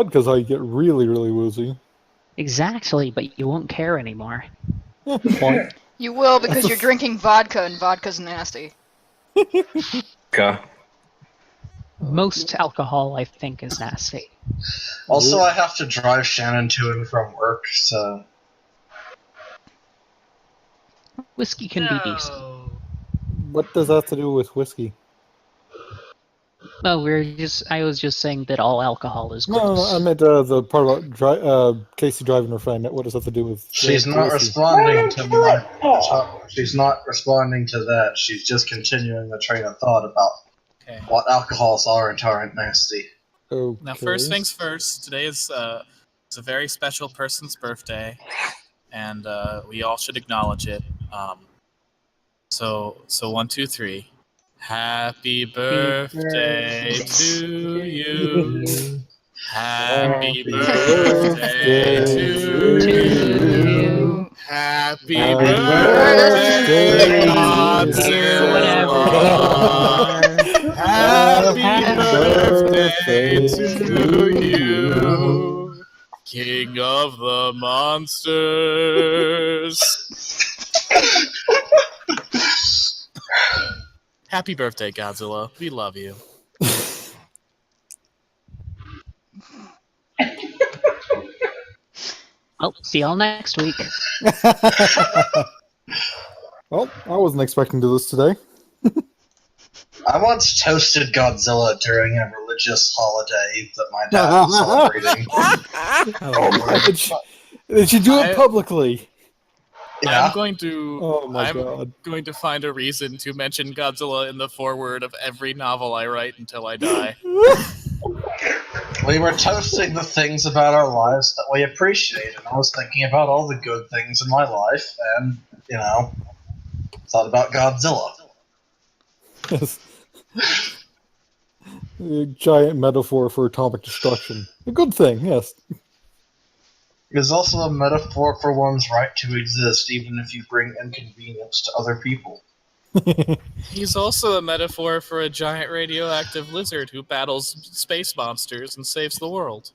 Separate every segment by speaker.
Speaker 1: Vodka's how you get really, really woozy.
Speaker 2: Exactly, but you won't care anymore.
Speaker 1: Point.
Speaker 3: You will because you're drinking vodka, and vodka's nasty.
Speaker 4: Okay.
Speaker 2: Most alcohol, I think, is nasty.
Speaker 5: Also, I have to drive Shannon to and from work, so...
Speaker 2: Whiskey can be decent.
Speaker 1: What does that have to do with whiskey?
Speaker 2: No, I was just saying that all alcohol is gross.
Speaker 1: No, I meant the part about Casey driving her friend. What does that have to do with?
Speaker 5: She's not responding to my... She's not responding to that. She's just continuing the train of thought about what alcohols are and aren't nasty.
Speaker 1: Okay.
Speaker 6: Now, first things first. Today is it's a very special person's birthday, and we all should acknowledge it. So 1, 2, 3. Happy birthday to you. Happy birthday to you. Happy birthday, Godzilla. Happy birthday to you, King of the Monsters. Happy birthday, Godzilla. We love you.
Speaker 2: Well, see y'all next week.
Speaker 1: Well, I wasn't expecting to do this today.
Speaker 5: I once toasted Godzilla during a religious holiday that my dad was celebrating.
Speaker 1: Did you do it publicly?
Speaker 5: Yeah.
Speaker 6: I'm going to
Speaker 1: God.
Speaker 6: going to find a reason to mention Godzilla in the foreword of every novel I write until I die.
Speaker 5: We were toasting the things about our lives that we appreciate, and I was thinking about all the good things in my life, and, thought about Godzilla.
Speaker 1: A giant metaphor for atomic destruction. A good thing, yes.
Speaker 5: It is also a metaphor for one's right to exist, even if you bring inconvenience to other people.
Speaker 6: He's also a metaphor for a giant radioactive lizard who battles space monsters and saves the world.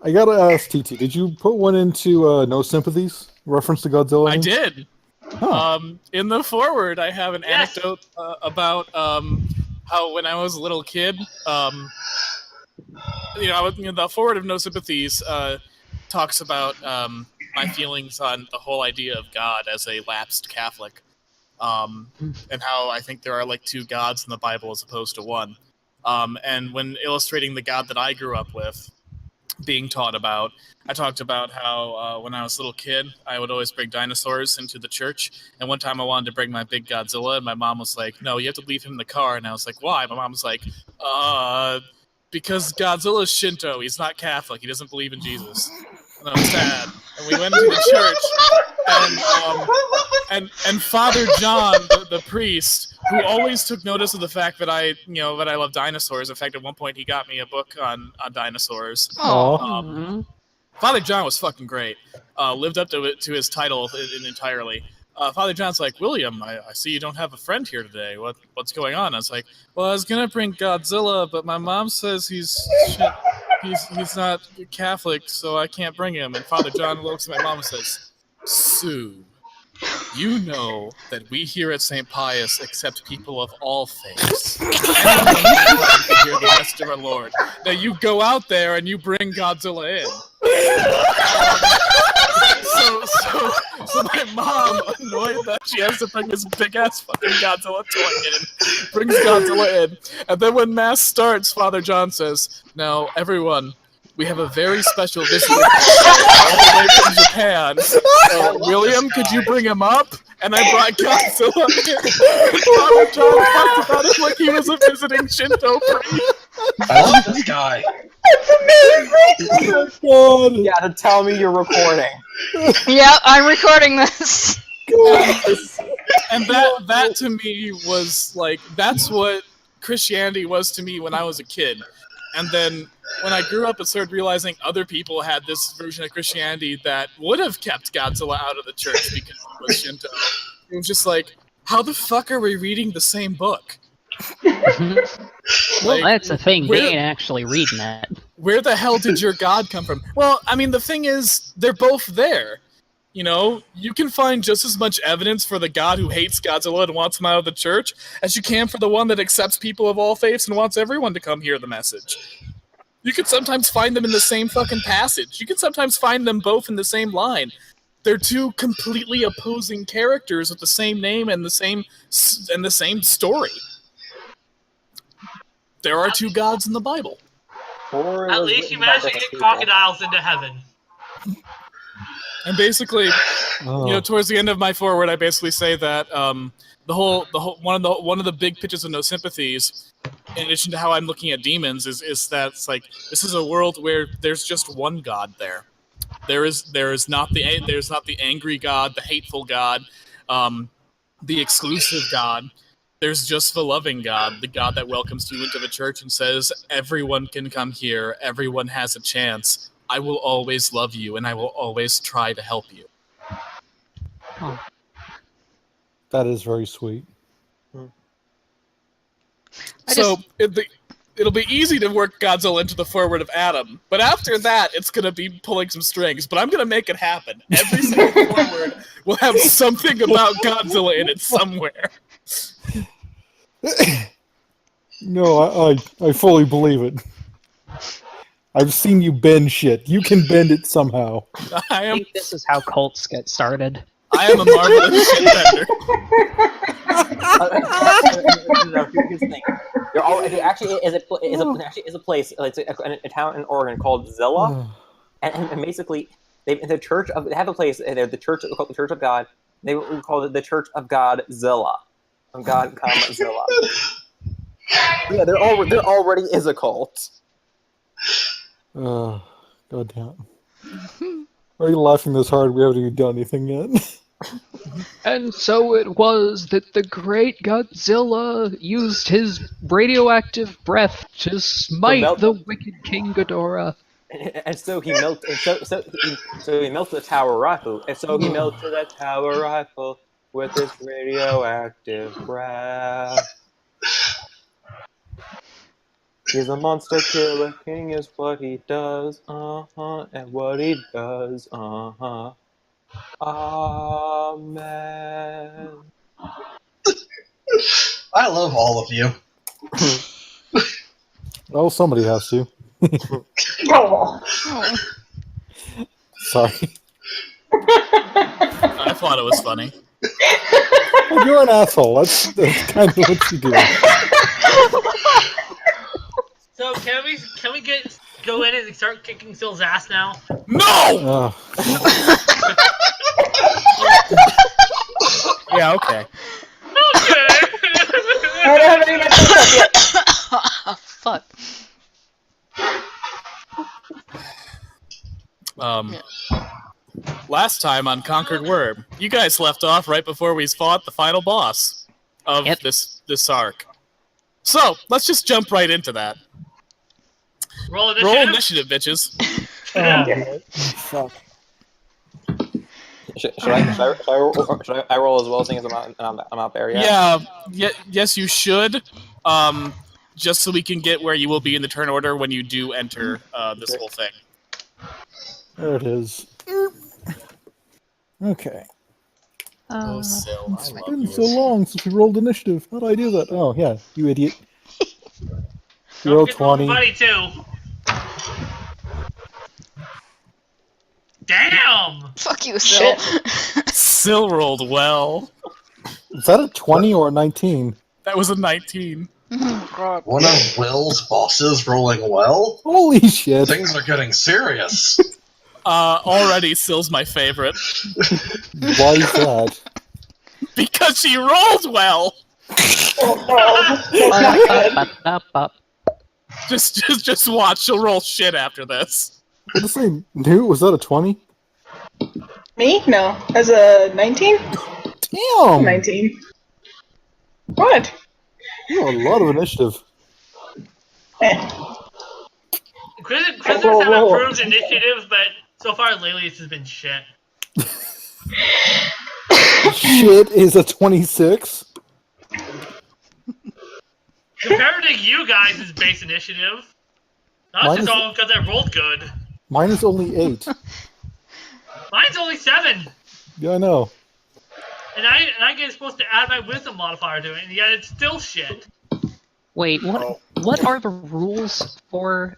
Speaker 1: I gotta ask, TT, did you put one into No Sympathies? Reference to Godzilla?
Speaker 6: I did.
Speaker 1: Huh.
Speaker 6: In the foreword, I have an anecdote about how when I was a little kid, the foreword of No Sympathies talks about my feelings on the whole idea of God as a lapsed Catholic, and how I think there are like 2 gods in the Bible as opposed to 1. And when illustrating the God that I grew up with, being taught about, I talked about how when I was a little kid, I would always bring dinosaurs into the church. And one time I wanted to bring my big Godzilla, and my mom was like, "No, you have to leave him in the car." And I was like, "Why?" My mom was like, because Godzilla's Shinto. He's not Catholic. He doesn't believe in Jesus." And I was sad. And we went into the church, and Father John, the priest, who always took notice of the fact that I love dinosaurs. In fact, at one point he got me a book on dinosaurs. Father John was fucking great. Lived up to his title entirely. Father John's like, "William, I see you don't have a friend here today. What's going on?" I was like, "Well, I was gonna bring Godzilla, but my mom says he's not Catholic, so I can't bring him." And Father John looks at my mom and says, "Sue, you know that we here at St. Pius accept people of all faiths. Anyone to hear the message of our Lord. Now you go out there and you bring Godzilla in." So my mom, annoyed that she has to bring this big-ass fucking Godzilla toy in, brings Godzilla in. And then when Mass starts, Father John says, "Now, everyone, we have a very special visitor all the way from Japan. William, could you bring him up?" And I brought Godzilla in. Father John talked about it like he was a visiting Shinto priest.
Speaker 5: I love this guy.
Speaker 7: You gotta tell me you're recording.
Speaker 3: Yeah, I'm recording this.
Speaker 6: And that to me was like, that's what Christianity was to me when I was a kid. And then when I grew up and started realizing other people had this version of Christianity that would have kept Godzilla out of the church because it was Shinto, it was just like, how the fuck are we reading the same book?
Speaker 2: Well, that's the thing. They ain't actually reading that.
Speaker 6: where the hell did your God come from? Well, I mean, the thing is, they're both there. You know, you can find just as much evidence for the God who hates Godzilla and wants him out of the church as you can for the one that accepts people of all faiths and wants everyone to come hear the message. You can sometimes find them in the same fucking passage. You can sometimes find them both in the same line. They're two completely opposing characters with the same name and the same story. There are two gods in the Bible.
Speaker 8: At least you managed to get crocodiles into heaven.
Speaker 6: And basically, towards the end of my foreword, I basically say that one of the big pitches of No Sympathies, in addition to how I'm looking at demons, is that it's like this is a world where there's just one God there. There's not the angry God, the hateful God, the exclusive God. There's just the loving God, the God that welcomes you into the church and says, everyone can come here, everyone has a chance. I will always love you, and I will always try to help you.
Speaker 2: Oh.
Speaker 1: That is very sweet.
Speaker 6: It'll be easy to work Godzilla into the forward of Adam, but after that, it's going to be pulling some strings. But I'm going to make it happen. Every single forward will have something about Godzilla in it somewhere.
Speaker 1: No, I fully believe it. I've seen you bend shit. You can bend it somehow.
Speaker 2: I think this is how cults get started.
Speaker 6: I am a marvelous shit bender.
Speaker 7: Here's the thing. There actually is a place. It's a town in Oregon called Zilla, and basically they have a place. They're the church called the Church of God. They would call it the Church of God Zilla, of God, Zilla. Yeah, there already is a cult.
Speaker 1: God damn. Why are you laughing this hard? We haven't even done anything yet.
Speaker 2: And so it was that the great Godzilla used his radioactive breath to smite the wicked King Ghidorah.
Speaker 7: And so he melted. So he melted the tower rifle. And so he melted that tower rifle with his radioactive breath. He's a monster killer king is what he does, and what he does, Amen.
Speaker 5: I love all of you.
Speaker 1: Well, somebody has to. Sorry.
Speaker 6: I thought it was funny.
Speaker 1: Well, you're an asshole. That's kind of what you do.
Speaker 8: So can we go in and start kicking Phil's ass now?
Speaker 6: No! Yeah, okay.
Speaker 8: Okay.
Speaker 7: I don't have any myself yet.
Speaker 3: Fuck.
Speaker 6: Last time on Conquered Worm, you guys left off right before we fought the final boss of this arc. So, let's just jump right into that.
Speaker 8: Roll initiative.
Speaker 6: Roll initiative, bitches.
Speaker 1: Fuck.
Speaker 7: Should I roll as well, seeing as I'm out there yet?
Speaker 6: Yes, you should. Just so we can get where you will be in the turn order when you do enter this whole thing.
Speaker 1: There it is. Okay.
Speaker 6: Sil,
Speaker 1: It's been so long since we rolled initiative. How do I do that? Oh, yeah, you idiot. You roll 20.
Speaker 8: Buddy too. Damn!
Speaker 3: Fuck you, Sil.
Speaker 6: Sil rolled well.
Speaker 1: Is that a 20 or a 19?
Speaker 6: That was a 19.
Speaker 3: God.
Speaker 5: One of Will's bosses rolling well?
Speaker 1: Holy shit.
Speaker 5: Things are getting serious.
Speaker 6: Already Sil's my favorite.
Speaker 1: Why is that?
Speaker 6: Because she rolled well! Just watch, she'll roll shit after this.
Speaker 1: This thing new? Was that a 20?
Speaker 9: Me? No. As a 19?
Speaker 1: Damn!
Speaker 9: 19. What?
Speaker 1: You have a lot of initiative.
Speaker 8: Chris has improved initiative, but so far lately this has been shit.
Speaker 1: Shit is a 26?
Speaker 8: Compared to you guys' base initiative. That's just all because I rolled good.
Speaker 1: Mine is only 8.
Speaker 8: Mine's only 7.
Speaker 1: Yeah, I know.
Speaker 8: And I get supposed to add my wisdom modifier to it, and yet it's still shit.
Speaker 2: Wait, what are the rules for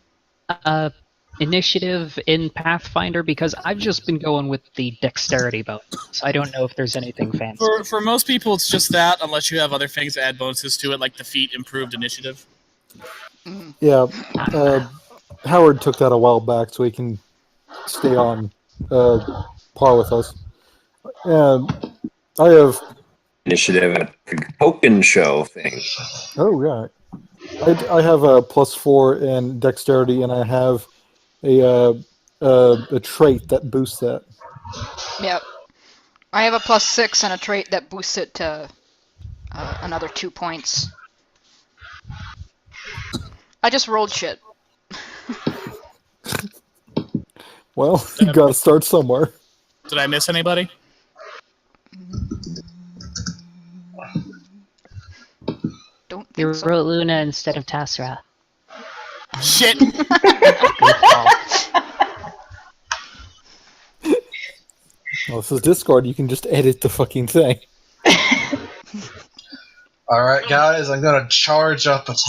Speaker 2: initiative in Pathfinder? Because I've just been going with the dexterity bonus. I don't know if there's anything fancy.
Speaker 6: For most people, it's just that, unless you have other things to add bonuses to it, like defeat improved initiative.
Speaker 1: Yeah, Howard took that a while back so he can stay on par with us. And I have
Speaker 4: Initiative at the token show thing.
Speaker 1: Oh, yeah. I have a +4 in dexterity, and I have a trait that boosts that.
Speaker 3: Yep. I have a +6 and a trait that boosts it to another 2 points. I just rolled shit.
Speaker 1: Well, you gotta start somewhere.
Speaker 6: Did I miss anybody?
Speaker 3: Don't think
Speaker 2: You
Speaker 3: so.
Speaker 2: wrote Luna instead of Tassra.
Speaker 6: Shit!
Speaker 1: Well, this is Discord. You can just edit the fucking thing.
Speaker 5: Alright, guys, I'm gonna charge up a 10.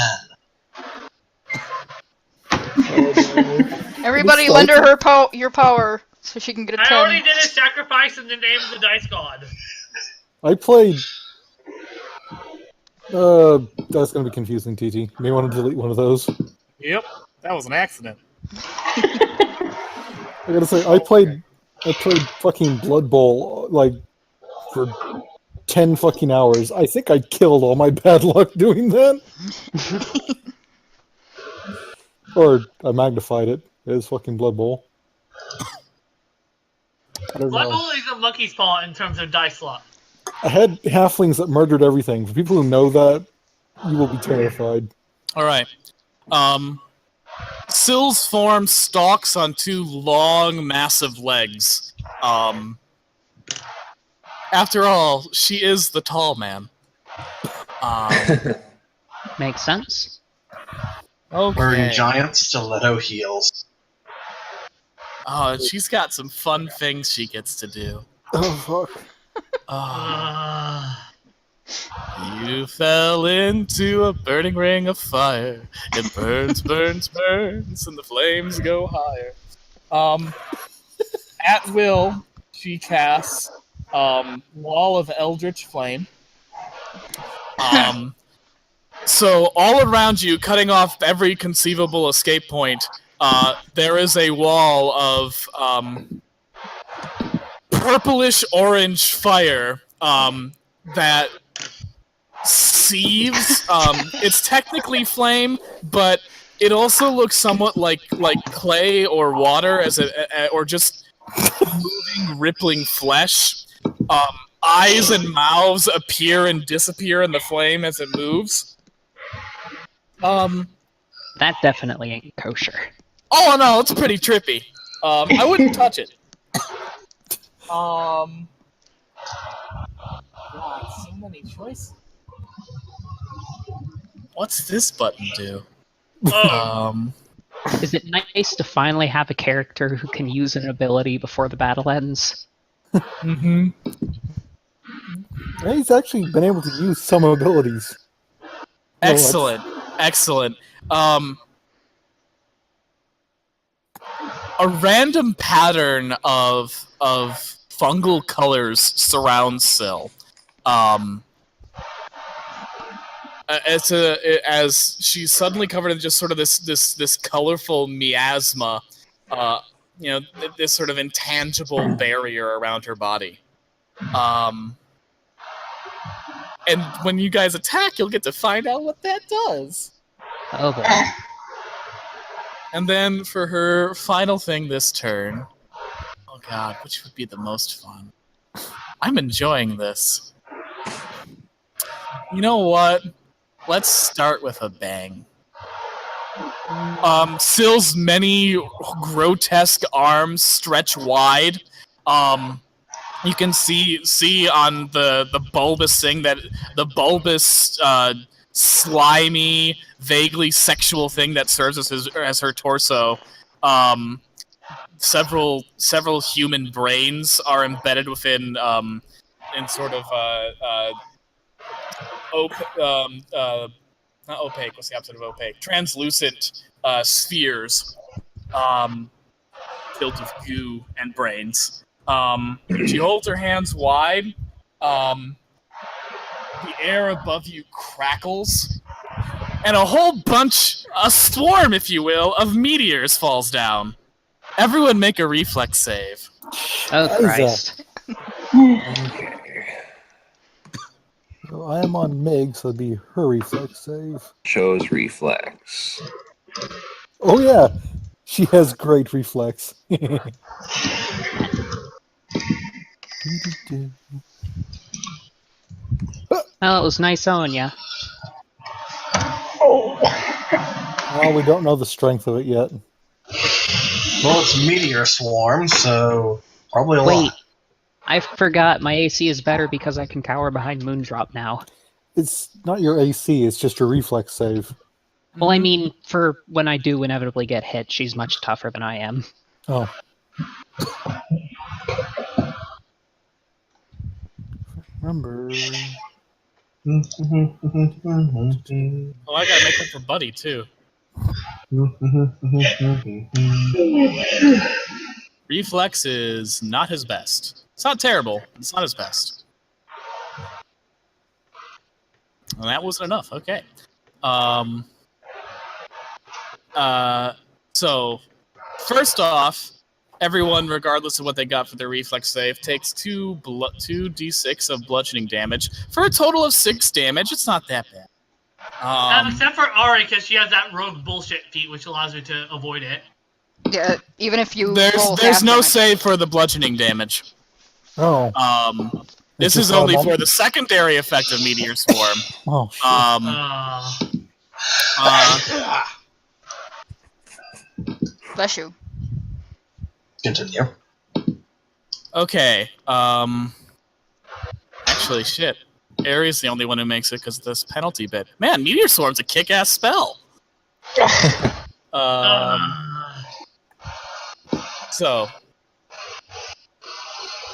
Speaker 3: Everybody lend her your power so she can get a 10.
Speaker 8: I already did a sacrifice in the name of the dice god.
Speaker 1: I played... that's gonna be confusing, TT. You may want to delete one of those.
Speaker 6: Yep, that was an accident.
Speaker 1: I gotta say, I played fucking Blood Bowl, like, for 10 fucking hours. I think I killed all my bad luck doing that. Or I magnified it. It is fucking Blood Bowl. I don't
Speaker 8: Blood
Speaker 1: know.
Speaker 8: Bowl is a monkey's paw in terms of dice luck.
Speaker 1: I had halflings that murdered everything. For people who know that, you will be terrified.
Speaker 6: Alright. Sill's form stalks on 2 long, massive legs. After all, she is the tall man.
Speaker 2: Makes sense.
Speaker 6: Okay.
Speaker 5: Wearing giant stiletto heels.
Speaker 6: Oh, she's got some fun things she gets to do.
Speaker 1: Oh, fuck.
Speaker 6: You fell into a burning ring of fire. It burns, burns, burns, and the flames go higher. At will, she casts Wall of Eldritch Flame. So all around you, cutting off every conceivable escape point, there is a wall of purplish orange fire that seethes. It's technically flame, but it also looks somewhat like clay or water, or just moving, rippling flesh. Eyes and mouths appear and disappear in the flame as it moves.
Speaker 2: That definitely ain't kosher.
Speaker 6: Oh no, it's pretty trippy. I wouldn't touch it. God, so many choices. What's this button do?
Speaker 2: Is it nice to finally have a character who can use an ability before the battle ends?
Speaker 6: Mm-hmm.
Speaker 1: He's actually been able to use some abilities.
Speaker 6: Excellent. Excellent. A random pattern of fungal colors surrounds Syl. As she's suddenly covered in just sort of this colorful miasma, this sort of intangible barrier around her body. And when you guys attack, you'll get to find out what that does.
Speaker 2: Oh boy.
Speaker 6: And then for her final thing this turn, oh god, which would be the most fun? I'm enjoying this. You know what? Let's start with a bang. Syl's many grotesque arms stretch wide. You can see on the bulbous thing that the bulbous slimy, vaguely sexual thing that serves as her torso. Several human brains are embedded within in sort of not opaque. What's the opposite of opaque? Translucent spheres, filled with goo and brains. She holds her hands wide. The air above you crackles, and a whole bunch, a swarm, if you will, of meteors falls down. Everyone make a reflex save.
Speaker 2: Oh, Christ.
Speaker 1: Well, I am on Meg, so it'd be her reflex save.
Speaker 4: Shows reflex.
Speaker 1: Oh yeah, she has great reflex.
Speaker 2: Well, it was nice owing ya.
Speaker 1: Well, we don't know the strength of it yet.
Speaker 5: Well, it's meteor swarm, so probably a lot.
Speaker 2: Wait, I forgot my AC is better because I can cower behind Moondrop now.
Speaker 1: It's not your AC, it's just your reflex save.
Speaker 2: Well, I mean, for when I do inevitably get hit, she's much tougher than I am.
Speaker 1: Oh. Remember.
Speaker 6: Oh, I gotta make up for Buddy, too. Reflex is not his best. It's not terrible. It's not his best. Well, that wasn't enough. Okay. So, first off, everyone, regardless of what they got for their reflex save, takes 2d6 of bludgeoning damage for a total of 6 damage. It's not that bad.
Speaker 8: Except for Ari, because she has that rogue bullshit feat, which allows her to avoid it.
Speaker 3: Yeah, even if you
Speaker 6: There's
Speaker 3: roll
Speaker 6: no
Speaker 3: half damage.
Speaker 6: save for the bludgeoning damage.
Speaker 1: Oh.
Speaker 6: This is only for the secondary effect of Meteor Swarm.
Speaker 1: Oh, shit.
Speaker 3: Bless you.
Speaker 5: Continue.
Speaker 6: Okay. Actually, shit. Ares the only one who makes it because of this penalty bit. Man, Meteor Swarm's a kick-ass spell. So,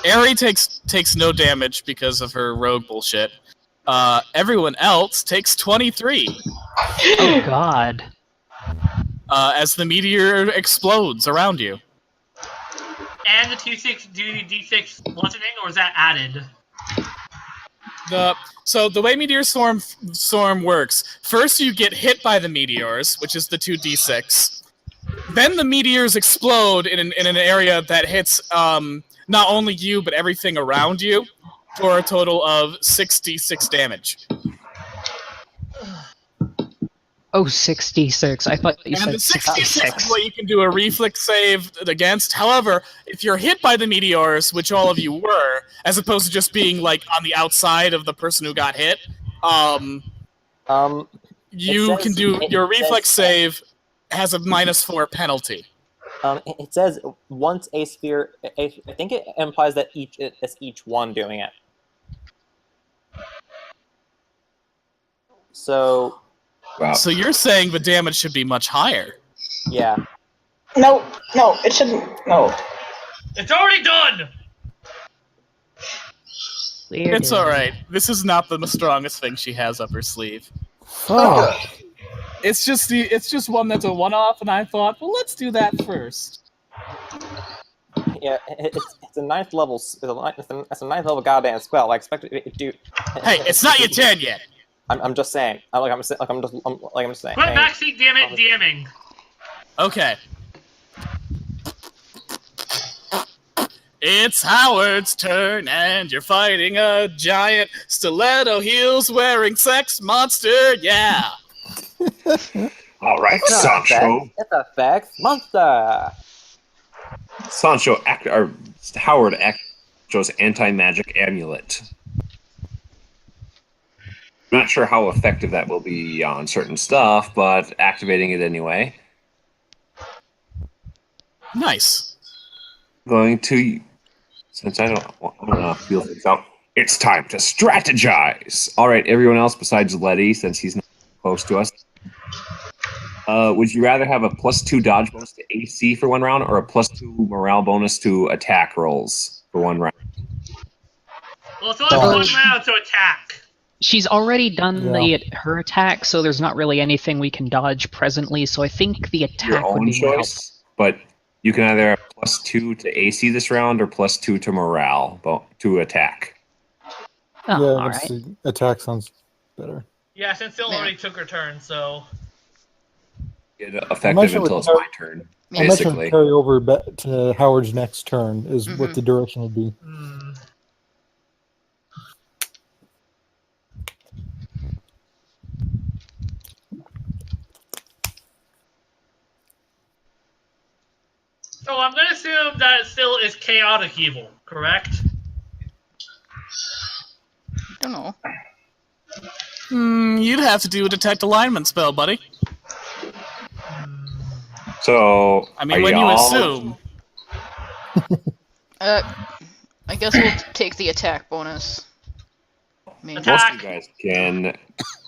Speaker 6: Aerie takes no damage because of her rogue bullshit. Everyone else takes 23.
Speaker 2: Oh God!
Speaker 6: As the meteor explodes around you.
Speaker 8: And the 2d6 bludgeoning, or is that added?
Speaker 6: So the way Meteor Swarm works, first you get hit by the meteors, which is the 2d6. Then the meteors explode in an area that hits not only you, but everything around you, for a total of 66 damage.
Speaker 2: Oh, 66. I thought you
Speaker 6: And
Speaker 2: said
Speaker 6: the 66
Speaker 2: 66.
Speaker 6: is what you can do a reflex save against. However, if you're hit by the meteors, which all of you were, as opposed to just being like on the outside of the person who got hit, you can do your reflex save has a -4 penalty.
Speaker 7: It says once a sphere. I think it implies that it's each one doing it. So.
Speaker 4: Wow.
Speaker 6: So you're saying the damage should be much higher?
Speaker 7: Yeah.
Speaker 9: No, it shouldn't. No.
Speaker 8: It's already done!
Speaker 6: It's alright. This is not the strongest thing she has up her sleeve.
Speaker 1: Oh.
Speaker 6: It's just one that's a one-off, and I thought, well, let's do that first.
Speaker 7: Yeah, it's a 9th level. It's a 9th level goddamn spell. I expect it to do.
Speaker 6: Hey, it's not your turn yet.
Speaker 7: I'm just saying. I'm just saying.
Speaker 8: Put backseat DMing.
Speaker 6: Okay. It's Howard's turn, and you're fighting a giant stiletto heels wearing sex monster. Yeah.
Speaker 4: All right, Sancho.
Speaker 7: It's a sex monster.
Speaker 4: Sancho, Howard shows anti-magic amulet. I'm not sure how effective that will be on certain stuff, but activating it anyway.
Speaker 6: Nice.
Speaker 4: Going to, since I don't want to feel things out, it's time to strategize. All right, everyone else besides Letty, since he's not close to us. Would you rather have a +2 dodge bonus to AC for 1 round, or a +2 morale bonus to attack rolls for 1 round?
Speaker 8: Well, it's only 1 round to attack.
Speaker 2: She's already done her attack, so there's not really anything we can dodge presently. So I think the attack
Speaker 4: Your
Speaker 2: would
Speaker 4: own
Speaker 2: be more helpful.
Speaker 4: choice, but you can either have +2 to AC this round or +2 to morale to attack.
Speaker 2: Oh,
Speaker 1: yeah,
Speaker 2: all right.
Speaker 1: Attack sounds better.
Speaker 8: Yeah, since Syl already took her turn, so.
Speaker 4: Get effective until it's my turn,
Speaker 1: I mentioned
Speaker 4: basically.
Speaker 1: carry over to Howard's next turn is what the direction would be.
Speaker 8: So I'm going to assume that it still is chaotic evil, correct?
Speaker 3: Don't know.
Speaker 6: You'd have to do a detect alignment spell, buddy.
Speaker 4: So,
Speaker 6: I mean, when you assume.
Speaker 3: I guess we'll take the attack bonus.
Speaker 4: Most of you guys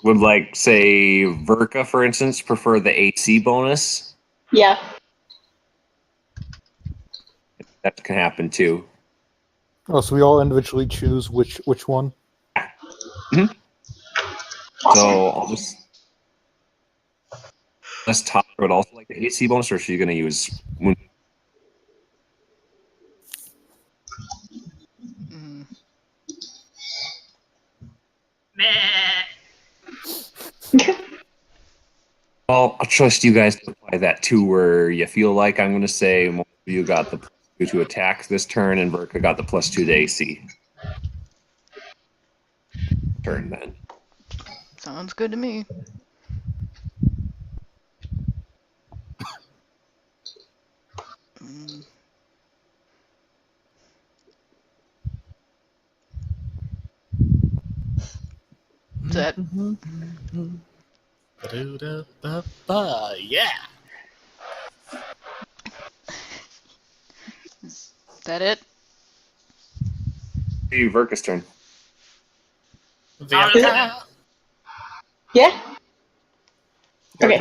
Speaker 4: would, like, say, Verka, for instance, prefer the AC bonus.
Speaker 9: Yeah.
Speaker 4: That can happen, too.
Speaker 1: Oh, so we all individually choose which one?
Speaker 4: Mm-hmm. So, I'll just... Let's talk about also, like, the AC bonus, or is she going to use... Well, I'll trust you guys to apply that too, where you feel like I'm going to say most of you got the +2 to attack this turn, and Verka got the +2 to AC. Turn then.
Speaker 3: Sounds good to me. That.
Speaker 6: Yeah.
Speaker 3: Is that it?
Speaker 4: Hey, Verka's turn.
Speaker 9: Yeah. Okay.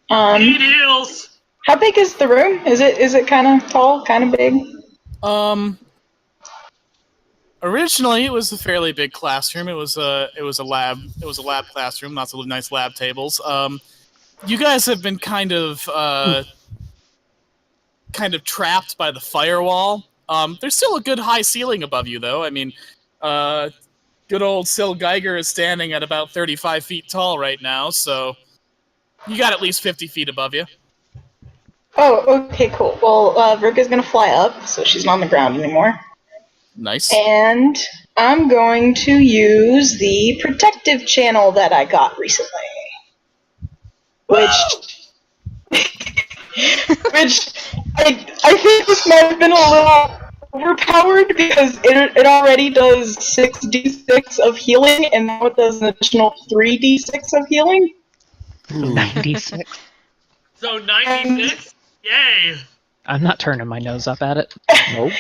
Speaker 9: How big is the room? Is it kind of tall, kind of big?
Speaker 6: Originally, it was a fairly big classroom. It was a lab classroom, lots of nice lab tables. You guys have been kind of trapped by the firewall. There's still a good high ceiling above you, though. I mean, good old Syl Geiger is standing at about 35 feet tall right now, so you got at least 50 feet above you.
Speaker 9: Oh, okay, cool. Well, Verka's gonna fly up, so she's not on the ground anymore.
Speaker 6: Nice.
Speaker 9: And I'm going to use the protective channel that I got recently. Which I think this might have been a little overpowered because it already does 6d6 of healing, and now it does an additional 3d6 of healing.
Speaker 2: 96.
Speaker 8: So 96? Yay!
Speaker 2: I'm not turning my nose up at it.
Speaker 1: Nope.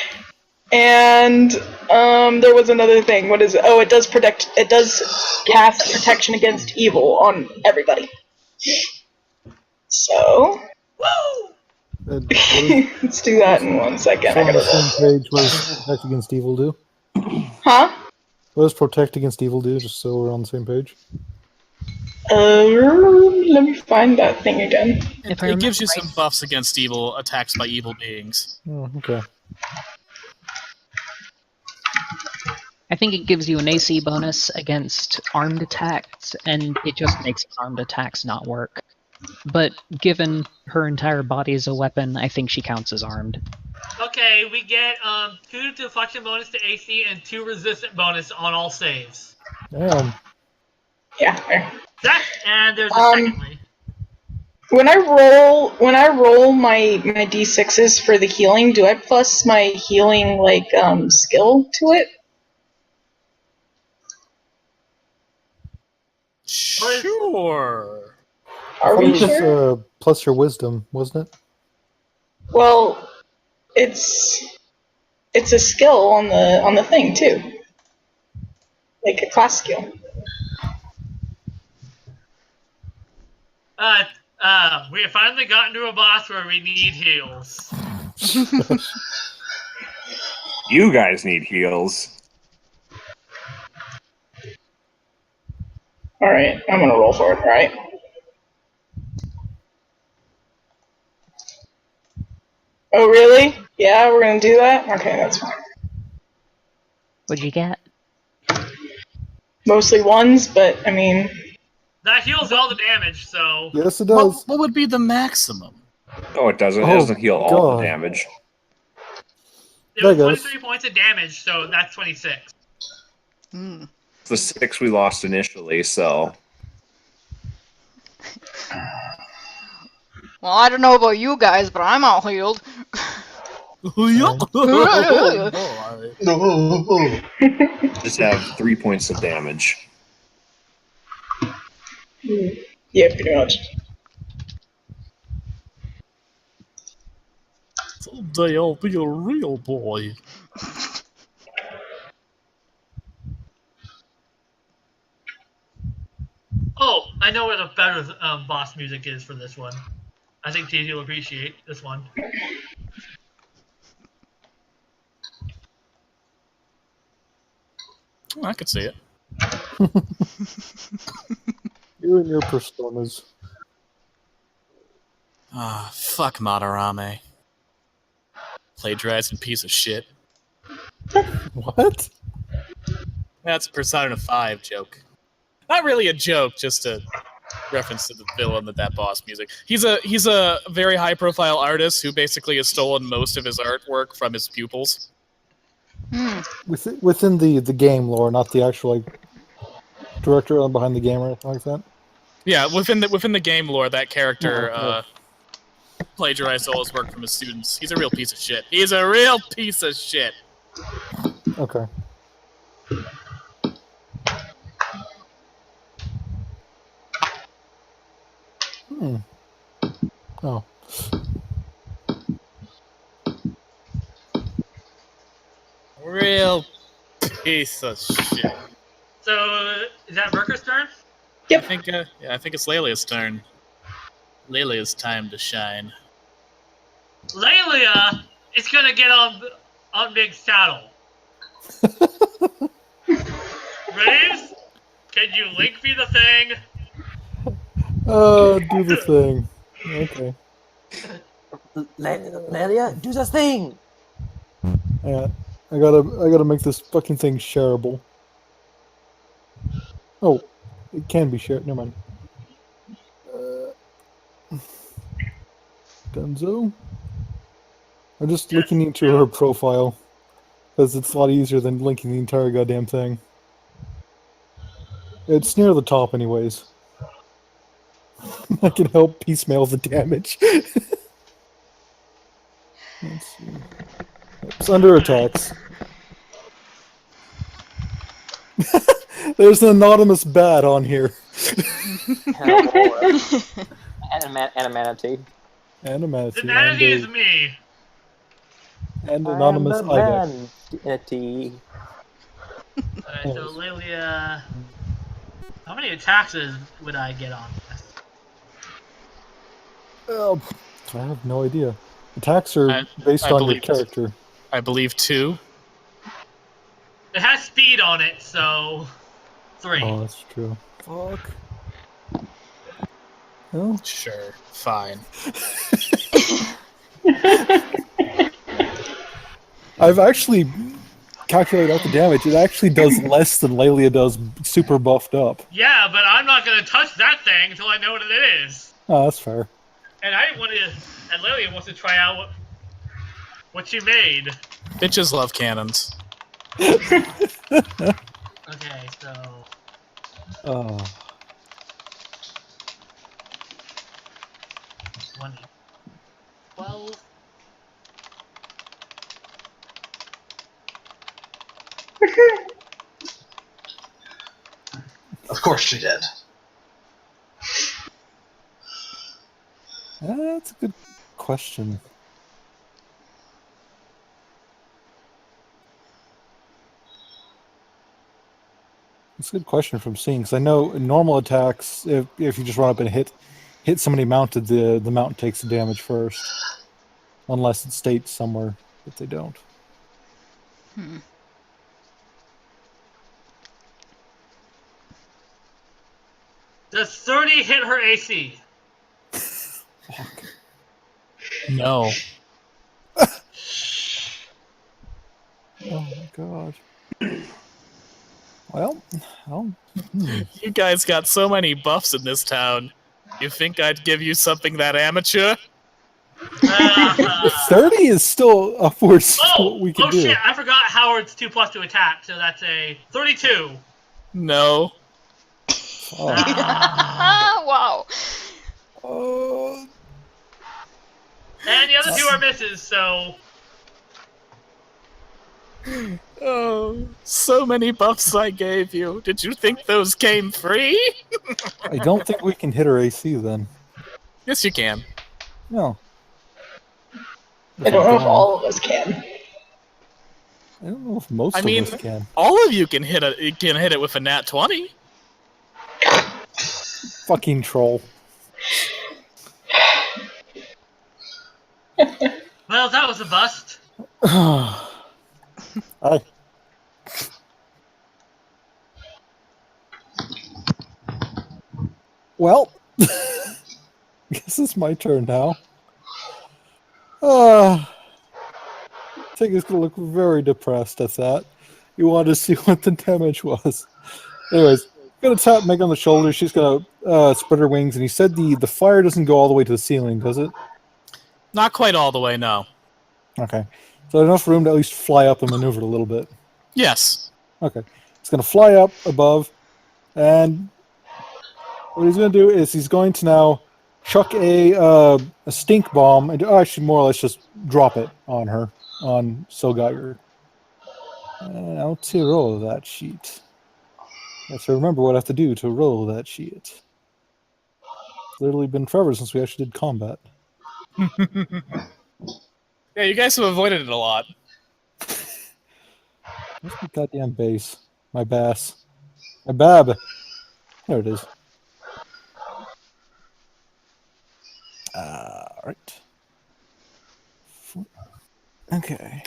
Speaker 9: And there was another thing. What is it? Oh, it does cast protection against evil on everybody. So let's do that in 1 second.
Speaker 1: So on the same page, what does Protect Against Evil do?
Speaker 9: Huh?
Speaker 1: What does Protect Against Evil do, just so we're on the same page?
Speaker 9: Let me find that thing again.
Speaker 6: It gives you some buffs against evil attacks by evil beings.
Speaker 1: Oh, okay.
Speaker 2: I think it gives you an AC bonus against armed attacks, and it just makes armed attacks not work. But given her entire body is a weapon, I think she counts as armed.
Speaker 8: Okay, we get 2 deflection bonus to AC and 2 resistant bonus on all saves.
Speaker 1: Damn.
Speaker 9: Yeah. Fair.
Speaker 8: And there's a secondly.
Speaker 9: When I roll my d6s for the healing, do I plus my healing skill to it?
Speaker 6: Sure.
Speaker 9: Are we sure?
Speaker 1: Plus your wisdom, wasn't it?
Speaker 9: Well, it's a skill on the thing too, like a class skill.
Speaker 8: We have finally gotten to a boss where we need heals.
Speaker 4: You guys need heals.
Speaker 9: Alright, I'm gonna roll for it, right? Oh, really? Yeah, we're gonna do that? Okay, that's fine.
Speaker 2: What'd you get?
Speaker 9: Mostly ones, but, I mean...
Speaker 8: That heals all the damage, so...
Speaker 1: Yes, it does.
Speaker 6: What would be the maximum?
Speaker 4: Oh, it doesn't. It
Speaker 1: Oh,
Speaker 4: doesn't heal all
Speaker 1: God.
Speaker 4: the damage.
Speaker 8: It was
Speaker 1: There goes.
Speaker 8: 23 points of damage, so that's 26.
Speaker 3: Hmm.
Speaker 4: It's the 6 we lost initially, so...
Speaker 3: Well, I don't know about you guys, but I'm all healed.
Speaker 4: Just have 3 points of damage.
Speaker 9: Yeah, pretty much.
Speaker 6: Someday I'll be a real boy.
Speaker 8: Oh, I know what a better boss music is for this one. I think TJ will appreciate this one.
Speaker 6: Oh, I could see it.
Speaker 1: You and your personas.
Speaker 6: Ah, fuck Madarame. Plagiarizing piece of shit.
Speaker 1: What?
Speaker 6: That's a Persona 5 joke. Not really a joke, just a reference to the villain that boss music. He's a very high profile artist who basically has stolen most of his artwork from his pupils.
Speaker 1: Within the game lore, not the actual like director behind the game or anything like that.
Speaker 6: Yeah, within the game lore, that character plagiarized all his work from his students. He's a real piece of shit. He's a real piece of shit.
Speaker 1: Okay. Oh.
Speaker 6: Real piece of shit.
Speaker 8: So, is that Merker's turn?
Speaker 9: Yep.
Speaker 6: I think it's Lelia's turn. Lelia's time to shine.
Speaker 8: Lelia is gonna get on Big Saddle. Raves, can you link me the thing?
Speaker 1: Do the thing. Okay.
Speaker 7: Lelia, do the thing!
Speaker 1: Yeah. I gotta make this fucking thing shareable. Oh, it can be shared. Never mind. Dunzo. I'm just looking into her profile because it's a lot easier than linking the entire goddamn thing. It's near the top, anyways. I can help piecemeal the damage. Let's see. It's under attacks. There's an anonymous bat on here.
Speaker 7: And a manatee.
Speaker 1: And a manatee.
Speaker 8: The manatee is me.
Speaker 1: And anonymous IDEX.
Speaker 7: Manatee.
Speaker 8: Alright, so Lelia... How many attacks would I get on this?
Speaker 1: I have no idea. Attacks are based on your character.
Speaker 6: I believe 2.
Speaker 8: It has speed on it, so... 3.
Speaker 1: Oh, that's true. Fuck. Well,
Speaker 6: Sure, fine.
Speaker 1: I've actually calculated out the damage. It actually does less than Lelia does super buffed up.
Speaker 8: Yeah, but I'm not gonna touch that thing until I know what it is.
Speaker 1: Oh, that's fair.
Speaker 8: And and Lelia wants to try out what she made.
Speaker 6: Bitches love cannons.
Speaker 8: Okay, so...
Speaker 1: Oh.
Speaker 8: 20. 12.
Speaker 5: Of course she did.
Speaker 1: That's a good question. It's a good question from seeing, because I know in normal attacks, if you just run up and hit, hit somebody mounted, the mount takes the damage first. Unless it states somewhere that they don't.
Speaker 8: Does 30 hit her AC?
Speaker 6: No.
Speaker 1: Oh my god. Well,
Speaker 6: You guys got so many buffs in this town. You think I'd give you something that amateur?
Speaker 1: 30 is still upwards to what we can do.
Speaker 8: Shit, I forgot Howard's 2+2 attack, so that's a 32.
Speaker 6: No.
Speaker 3: Wow.
Speaker 8: And the other two are misses, so...
Speaker 6: Oh, so many buffs I gave you. Did you think those came free?
Speaker 1: I don't think we can hit her AC then.
Speaker 6: Yes, you can.
Speaker 1: No.
Speaker 9: I don't know if all of us can.
Speaker 1: I don't know if most of us can.
Speaker 6: All of you can hit it with a nat 20.
Speaker 1: Fucking troll.
Speaker 8: Well, that was a bust.
Speaker 1: Hi. Well, guess it's my turn now. Tigger's gonna look very depressed at that. You wanted to see what the damage was. Anyways, gonna tap Meg on the shoulder. She's gonna spread her wings, and he said the fire doesn't go all the way to the ceiling, does it?
Speaker 6: Not quite all the way, no.
Speaker 1: Okay. So enough room to at least fly up and maneuver it a little bit.
Speaker 6: Yes.
Speaker 1: Okay. He's going to fly up above, and what he's going to do is he's going to now chuck a stink bomb, and actually more or less just drop it on her, on Silgeiger. And I'll to roll that sheet. I have to remember what I have to do to roll that sheet. It's literally been forever since we actually did combat.
Speaker 6: Yeah, you guys have avoided it a lot.
Speaker 1: Where's my goddamn bass? My bass. My bab. There it is. Alright. Okay.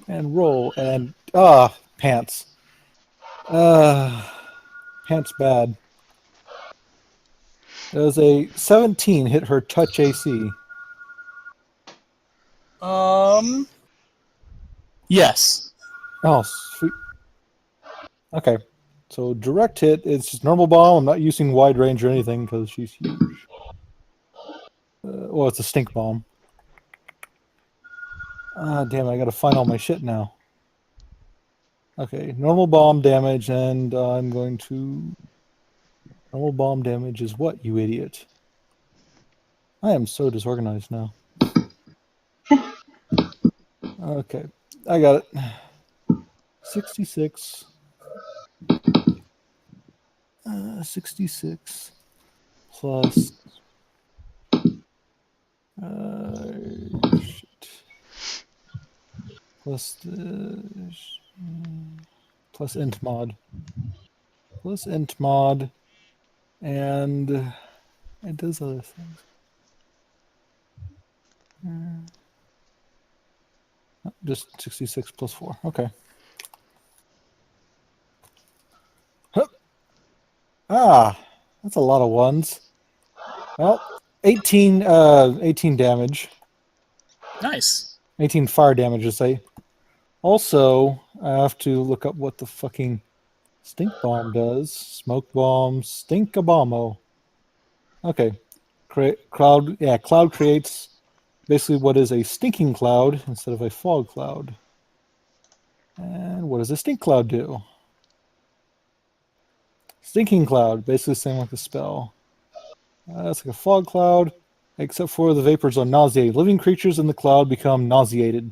Speaker 1: And roll, and... pants. Pants bad. Does a 17 hit her touch AC?
Speaker 6: Yes.
Speaker 1: Oh, sweet. Okay. So direct hit, it's just normal bomb. I'm not using wide range or anything because she's huge. Well, it's a stink bomb. Damn, I gotta find all my shit now. Okay, normal bomb damage, and I'm going to... Normal bomb damage is what, you idiot? I am so disorganized now. Okay, I got it. 66. 66 plus... shit. Plus the... Plus int mod. Plus int mod. And it does other things. Just 66 plus 4. Okay. Hup. That's a lot of ones. Well, 18 damage.
Speaker 6: Nice.
Speaker 1: 18 fire damage, I say. Also, I have to look up what the fucking stink bomb does. Smoke bomb, stink-a-bombo. Okay. Cloud creates basically what is a stinking cloud instead of a fog cloud. And what does a stink cloud do? Stinking cloud, basically the same like the spell. It's like a fog cloud, except for the vapors are nauseated. Living creatures in the cloud become nauseated.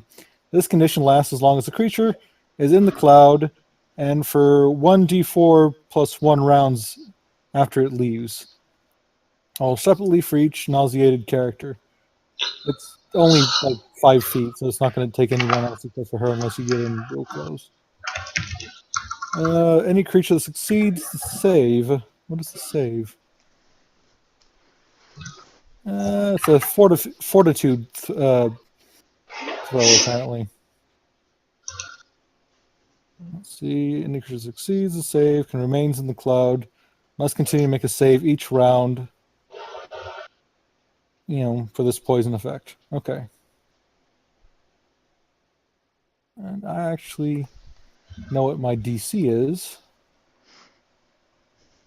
Speaker 1: This condition lasts as long as the creature is in the cloud, and for 1d4 plus 1 rounds after it leaves. All separately for each nauseated character. It's only like 5 feet, so it's not going to take anyone else except for her unless you get in real close. Any creature that succeeds the save What is the save? It's a fortitude throw, apparently. Let's see. Any creature succeeds the save, can remains in the cloud, must continue to make a save each round, for this poison effect. Okay. And I actually know what my DC is.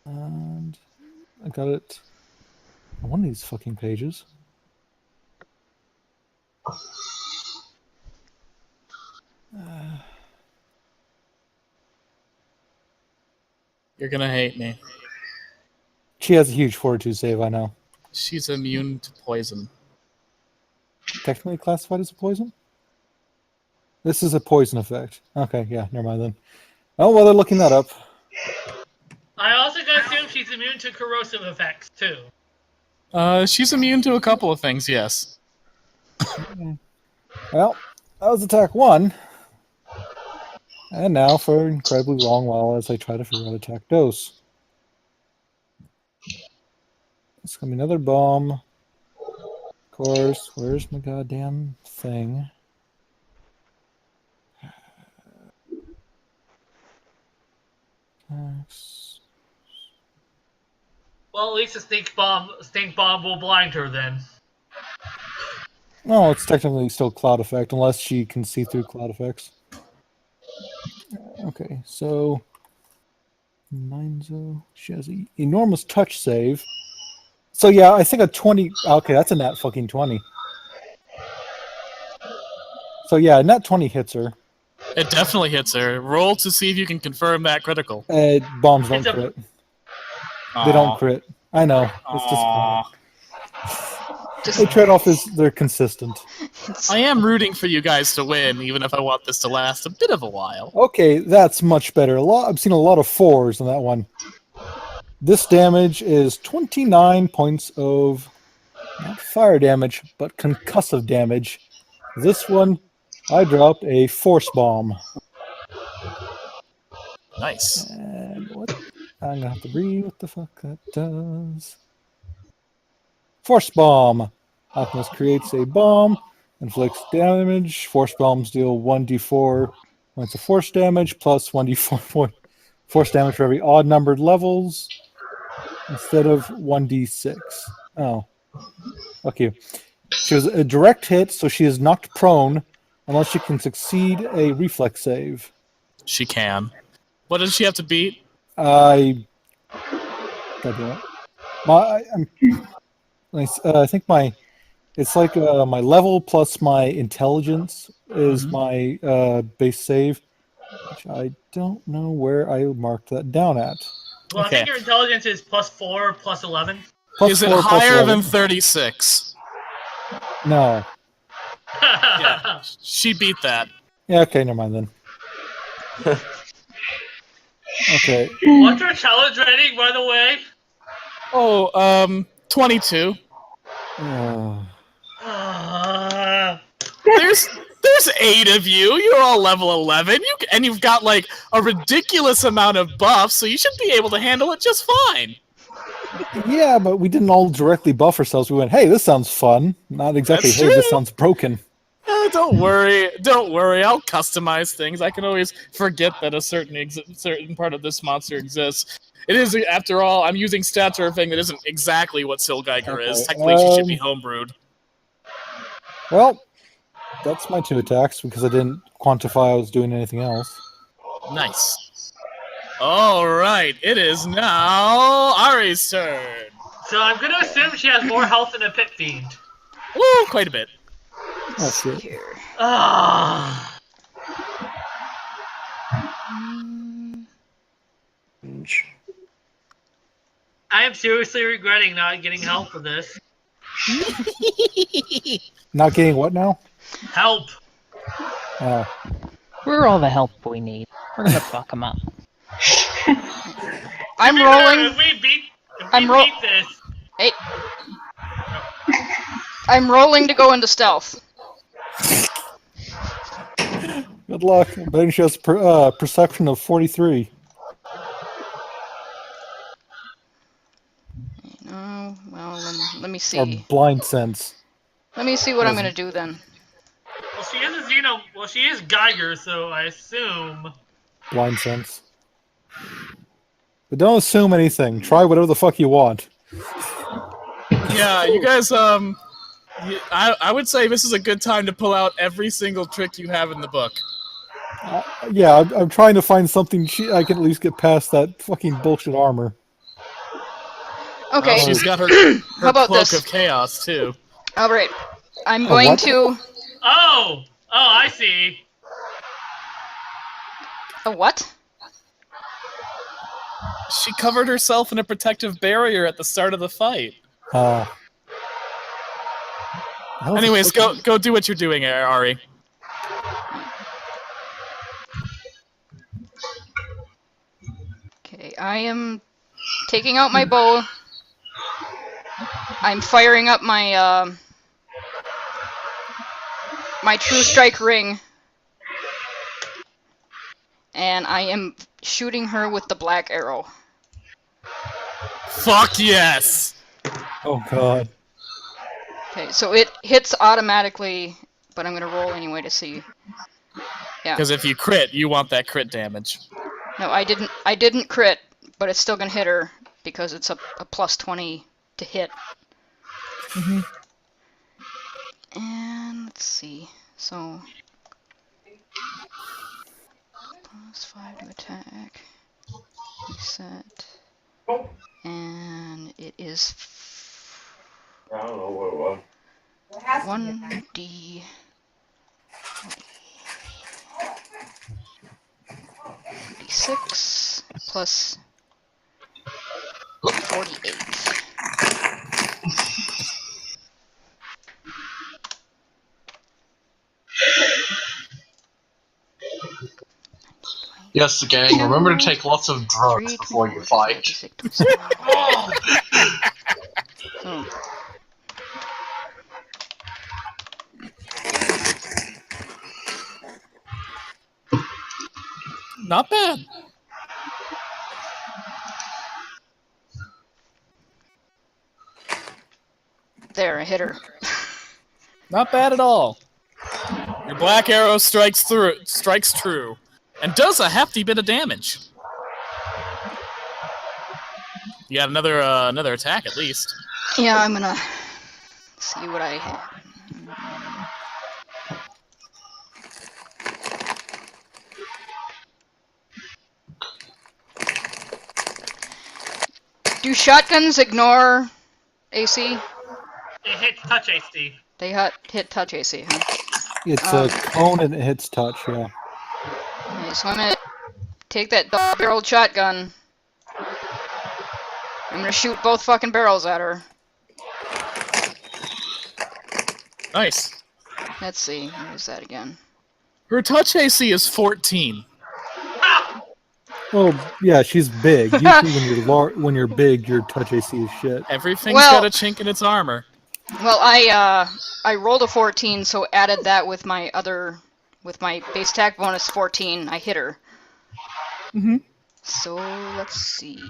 Speaker 1: And I got it on one of these fucking pages.
Speaker 6: You're gonna hate me.
Speaker 1: She has a huge fortitude save, I know.
Speaker 6: She's immune to poison.
Speaker 1: Technically classified as a poison? This is a poison effect. Okay, yeah, never mind then. Oh, well, they're looking that up.
Speaker 8: I also can assume she's immune to corrosive effects too.
Speaker 6: She's immune to a couple of things, yes.
Speaker 1: Well, that was attack 1. And now for an incredibly long while as I try to figure out attack dose. It's gonna be another bomb. Of course, where's my goddamn thing? Attacks.
Speaker 8: Well, at least a stink bomb will blind her then.
Speaker 1: No, it's technically still cloud effect, unless she can see through cloud effects. Okay, so Minzo, she has an enormous touch save. So yeah, I think a 20. Okay, that's a nat fucking 20. So yeah, a nat 20 hits her.
Speaker 6: It definitely hits her. Roll to see if you can confirm that critical.
Speaker 1: Bombs don't crit. They don't crit. I know. It's disappointing. They trade off as they're consistent.
Speaker 6: I am rooting for you guys to win, even if I want this to last a bit of a while.
Speaker 1: Okay, that's much better. I've seen a lot of 4s in that one. This damage is 29 points of not fire damage, but concussive damage. This one, I dropped a force bomb.
Speaker 6: Nice.
Speaker 1: And what? I'm gonna have to read what the fuck that does. Force bomb. Alchemist creates a bomb, inflicts damage. Force bombs deal 1d4 points of force damage, plus 1d4 force damage for every odd numbered levels, instead of 1d6. Oh. Okay. She was a direct hit, so she is knocked prone, unless she can succeed a reflex save.
Speaker 6: She can. What does she have to beat?
Speaker 1: God damn it. I think it's like my level plus my intelligence is my base save, which I don't know where I marked that down at.
Speaker 8: Well, I think your intelligence is +4, +11.
Speaker 6: Is it higher than 36?
Speaker 1: No.
Speaker 6: Yeah, she beat that.
Speaker 1: Yeah, okay, never mind then. Okay.
Speaker 8: What's your challenge rating, by the way?
Speaker 6: Oh, 22. There's 8 of you. You're all level 11. And you've got like a ridiculous amount of buffs, so you should be able to handle it just fine.
Speaker 1: Yeah, but we didn't all directly buff ourselves. We went, hey, this sounds fun. Not exactly,
Speaker 6: That's
Speaker 1: hey,
Speaker 6: true.
Speaker 1: this sounds broken.
Speaker 6: Don't worry. I'll customize things. I can always forget that a certain part of this monster exists. It is, after all, I'm using stats for a thing that isn't exactly what Silgeiger is. Technically, she should be homebrewed.
Speaker 1: Well, that's my 2 attacks, because I didn't quantify I was doing anything else.
Speaker 6: Nice. Alright, it is now Ari's turn.
Speaker 8: So I'm going to assume she has more health than a pit fiend.
Speaker 6: Woo, quite a bit.
Speaker 1: That's it.
Speaker 8: Ah. I am seriously regretting not getting help for this.
Speaker 1: Not getting what now?
Speaker 8: Help.
Speaker 2: We're all the help we need. We're gonna fuck them up.
Speaker 3: I'm rolling.
Speaker 8: If we beat this.
Speaker 3: Hey. I'm rolling to go into stealth.
Speaker 1: Good luck. Betting she has perception of 43.
Speaker 3: me
Speaker 1: Or
Speaker 3: see.
Speaker 1: blind sense.
Speaker 3: Let me see what I'm gonna do then.
Speaker 8: Well, she is a Xeno. Well, she is Geiger, so I assume.
Speaker 1: Blind sense. But don't assume anything. Try whatever the fuck you want.
Speaker 6: Yeah, you guys. I would say this is a good time to pull out every single trick you have in the book.
Speaker 1: Yeah, I'm trying to find something I can at least get past that fucking bullshit armor.
Speaker 3: Okay.
Speaker 6: Well, she's got her
Speaker 3: How about
Speaker 6: cloak
Speaker 3: this?
Speaker 6: of chaos too.
Speaker 3: All right. I'm
Speaker 1: A
Speaker 3: going
Speaker 1: what?
Speaker 3: to.
Speaker 8: Oh, I see.
Speaker 3: A what?
Speaker 6: She covered herself in a protective barrier at the start of the fight. Anyways, go do what you're doing, Ari.
Speaker 3: Okay, I am taking out my bow. I'm firing up my my True Strike ring. And I am shooting her with the black arrow.
Speaker 6: Fuck yes!
Speaker 1: Oh god.
Speaker 3: Okay, so it hits automatically, but I'm gonna roll anyway to see. Yeah.
Speaker 6: Because if you crit, you want that crit damage.
Speaker 3: No, I didn't crit, but it's still gonna hit her because it's a plus 20 to hit. And let's see. So plus 5 to attack. Reset. And it is
Speaker 4: I don't know what it was.
Speaker 3: 1d. 6 plus 48.
Speaker 5: Yes, gang, remember to take lots of drugs before you fight.
Speaker 3: Oh.
Speaker 6: Not bad.
Speaker 3: There, I hit her.
Speaker 6: Not bad at all. Your black arrow strikes true, and does a hefty bit of damage. You got another attack at least.
Speaker 3: Yeah, I'm gonna see what I hit. Do shotguns ignore AC?
Speaker 8: It hits touch AC.
Speaker 3: They hit touch AC, huh?
Speaker 1: It's a cone and it hits touch, yeah.
Speaker 3: Okay, so I'm gonna take that double-barreled shotgun. I'm gonna shoot both fucking barrels at her.
Speaker 6: Nice.
Speaker 3: Let's see, what is that again?
Speaker 6: Her touch AC is 14.
Speaker 1: Well, yeah, she's big. Usually when you're big, your touch AC is shit.
Speaker 6: Everything's got a chink in its armor.
Speaker 3: Well, I rolled a 14, so added that with my base attack bonus 14. I hit her. So let's see,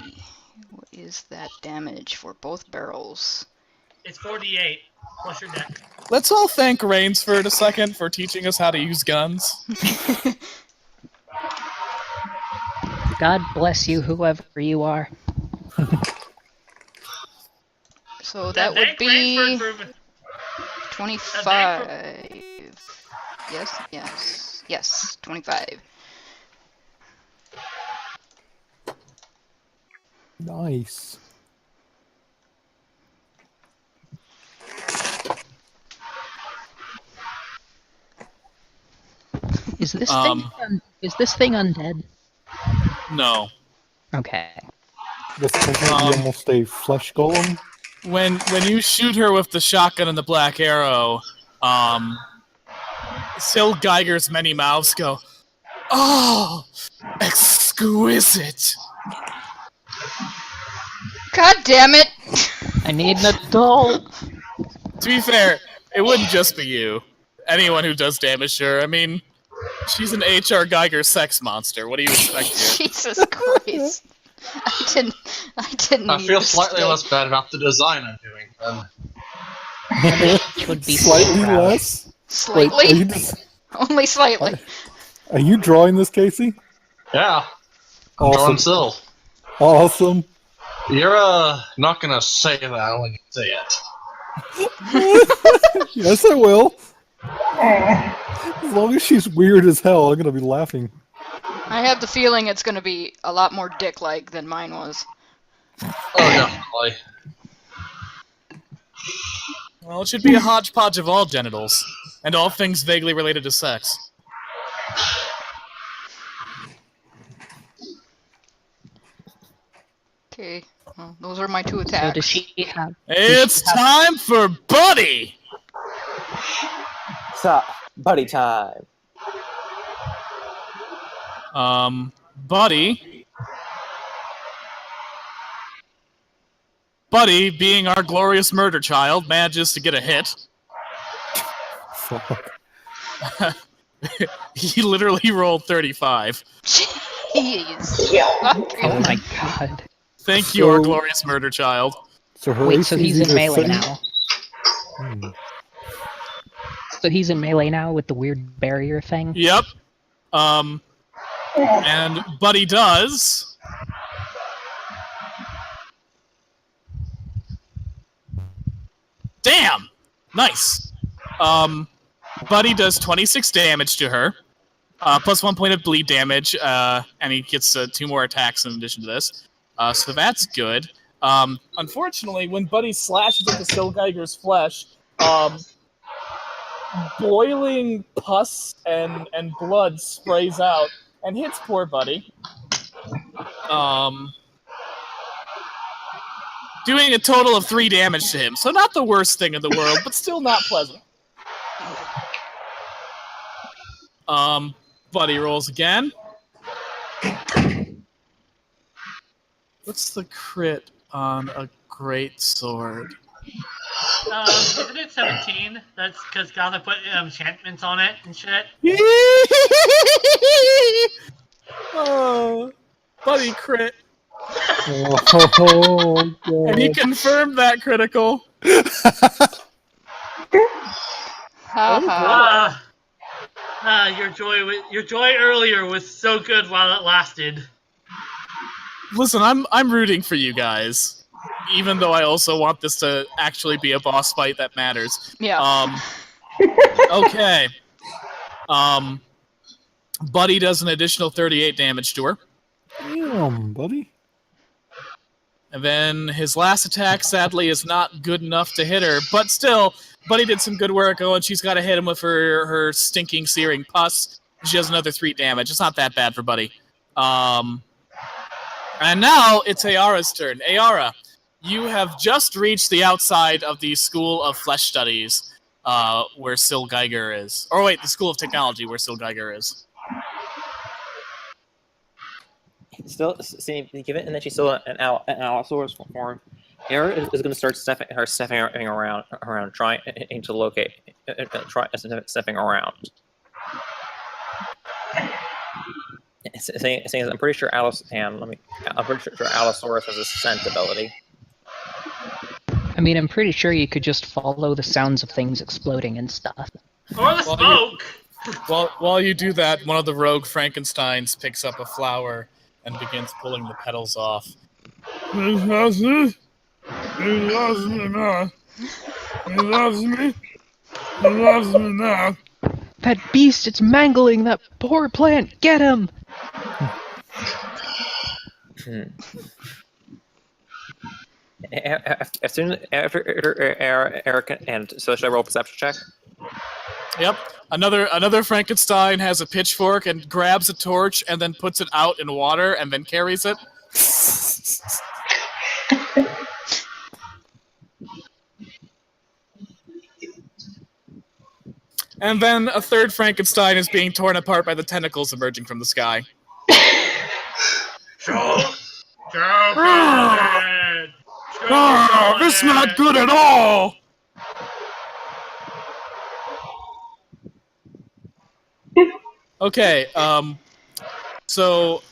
Speaker 3: what is that damage for both barrels?
Speaker 8: It's 48 plus your deck.
Speaker 6: Let's all thank Rainsford a second for teaching us how to use guns.
Speaker 2: God bless you, whoever you are.
Speaker 3: So that would be 25. Yes, 25.
Speaker 1: Nice.
Speaker 2: Is this thing undead?
Speaker 6: No.
Speaker 2: Okay.
Speaker 1: This is almost a flesh golem.
Speaker 6: When you shoot her with the shotgun and the black arrow, Sil Geiger's many mouths go, "Oh, exquisite."
Speaker 3: God damn it!
Speaker 2: I need an adult.
Speaker 6: To be fair, it wouldn't just be you. Anyone who does damage to her. I mean, she's an H.R. Geiger sex monster. What do you expect here?
Speaker 3: Jesus Christ! I didn't.
Speaker 5: I
Speaker 3: need
Speaker 5: feel
Speaker 3: this
Speaker 5: slightly
Speaker 3: today.
Speaker 5: less bad about the design I'm doing then.
Speaker 2: Would be
Speaker 1: Slightly
Speaker 2: proud.
Speaker 1: less?
Speaker 3: Slightly?
Speaker 1: Wait, are you just,
Speaker 3: Only slightly.
Speaker 1: are you drawing this, Casey?
Speaker 5: Yeah. I'm
Speaker 1: Awesome.
Speaker 5: drawing still.
Speaker 1: Awesome.
Speaker 5: You're not gonna say that when you say it.
Speaker 1: Yes, I will. As long as she's weird as hell, I'm gonna be laughing.
Speaker 3: I have the feeling it's going to be a lot more dick-like than mine was.
Speaker 5: Oh, definitely.
Speaker 6: Well, it should be a hodgepodge of all genitals, and all things vaguely related to sex.
Speaker 3: Okay, well, those are my 2
Speaker 2: So
Speaker 3: attacks.
Speaker 2: does she have?
Speaker 6: It's time for Buddy!
Speaker 7: So, buddy time.
Speaker 6: Buddy, being our glorious murder child, manages to get a hit.
Speaker 1: Fuck.
Speaker 6: He literally rolled 35.
Speaker 3: Jeez.
Speaker 2: Oh my god.
Speaker 6: Thank you, our
Speaker 1: So-
Speaker 6: glorious murder child.
Speaker 1: So her
Speaker 2: Wait, so
Speaker 1: AC is
Speaker 2: he's in
Speaker 1: either
Speaker 2: melee
Speaker 1: 30
Speaker 2: now. So he's in melee now with the weird barrier thing?
Speaker 6: Yep. And Buddy does... Damn! Nice. Buddy does 26 damage to her, plus 1 point of bleed damage, and he gets 2 more attacks in addition to this. So that's good. Unfortunately, when Buddy slashes into Silgeiger's flesh, boiling pus and blood sprays out and hits poor Buddy. Doing a total of 3 damage to him. So not the worst thing in the world, but still not pleasant. Buddy rolls again. What's the crit on a great sword?
Speaker 8: Isn't it 17? That's because Gothic put enchantments on it and shit.
Speaker 6: Oh, Buddy crit.
Speaker 1: Oh,
Speaker 6: And he confirmed that critical.
Speaker 3: Haha.
Speaker 8: Your joy earlier was so good while it lasted.
Speaker 6: Listen, I'm rooting for you guys, even though I also want this to actually be a boss fight that matters.
Speaker 3: Yeah.
Speaker 6: Okay. Buddy does an additional 38 damage to her.
Speaker 1: Damn, buddy.
Speaker 6: And then his last attack, sadly, is not good enough to hit her. But still, Buddy did some good work. Oh, and she's got to hit him with her stinking, searing pus. She has another 3 damage. It's not that bad for Buddy. And now it's Ayara's turn. Ayara, you have just reached the outside of the School of Flesh Studies, where Sil Geiger is. Or wait, the School of Technology, where Sil Geiger is.
Speaker 7: Still, see, give it, and then she's still an Allosaurus form. Era is going to start stepping around, trying to locate, stepping around. Saying, I'm pretty sure I'm pretty sure Allosaurus has a scent ability.
Speaker 2: I mean, I'm pretty sure you could just follow the sounds of things exploding and stuff.
Speaker 8: Or the smoke!
Speaker 6: While you do that, one of the rogue Frankensteins picks up a flower and begins pulling the petals off. He loves me. He loves me now. He loves me. He loves me now.
Speaker 2: That beast, it's mangling that poor plant! Get him!
Speaker 7: As soon after Eric, and so should I roll a perception check?
Speaker 6: Yep. Another Frankenstein has a pitchfork and grabs a torch and then puts it out in water and then carries it. And then a third Frankenstein is being torn apart by the tentacles emerging from the sky. This is not good at all! Okay, so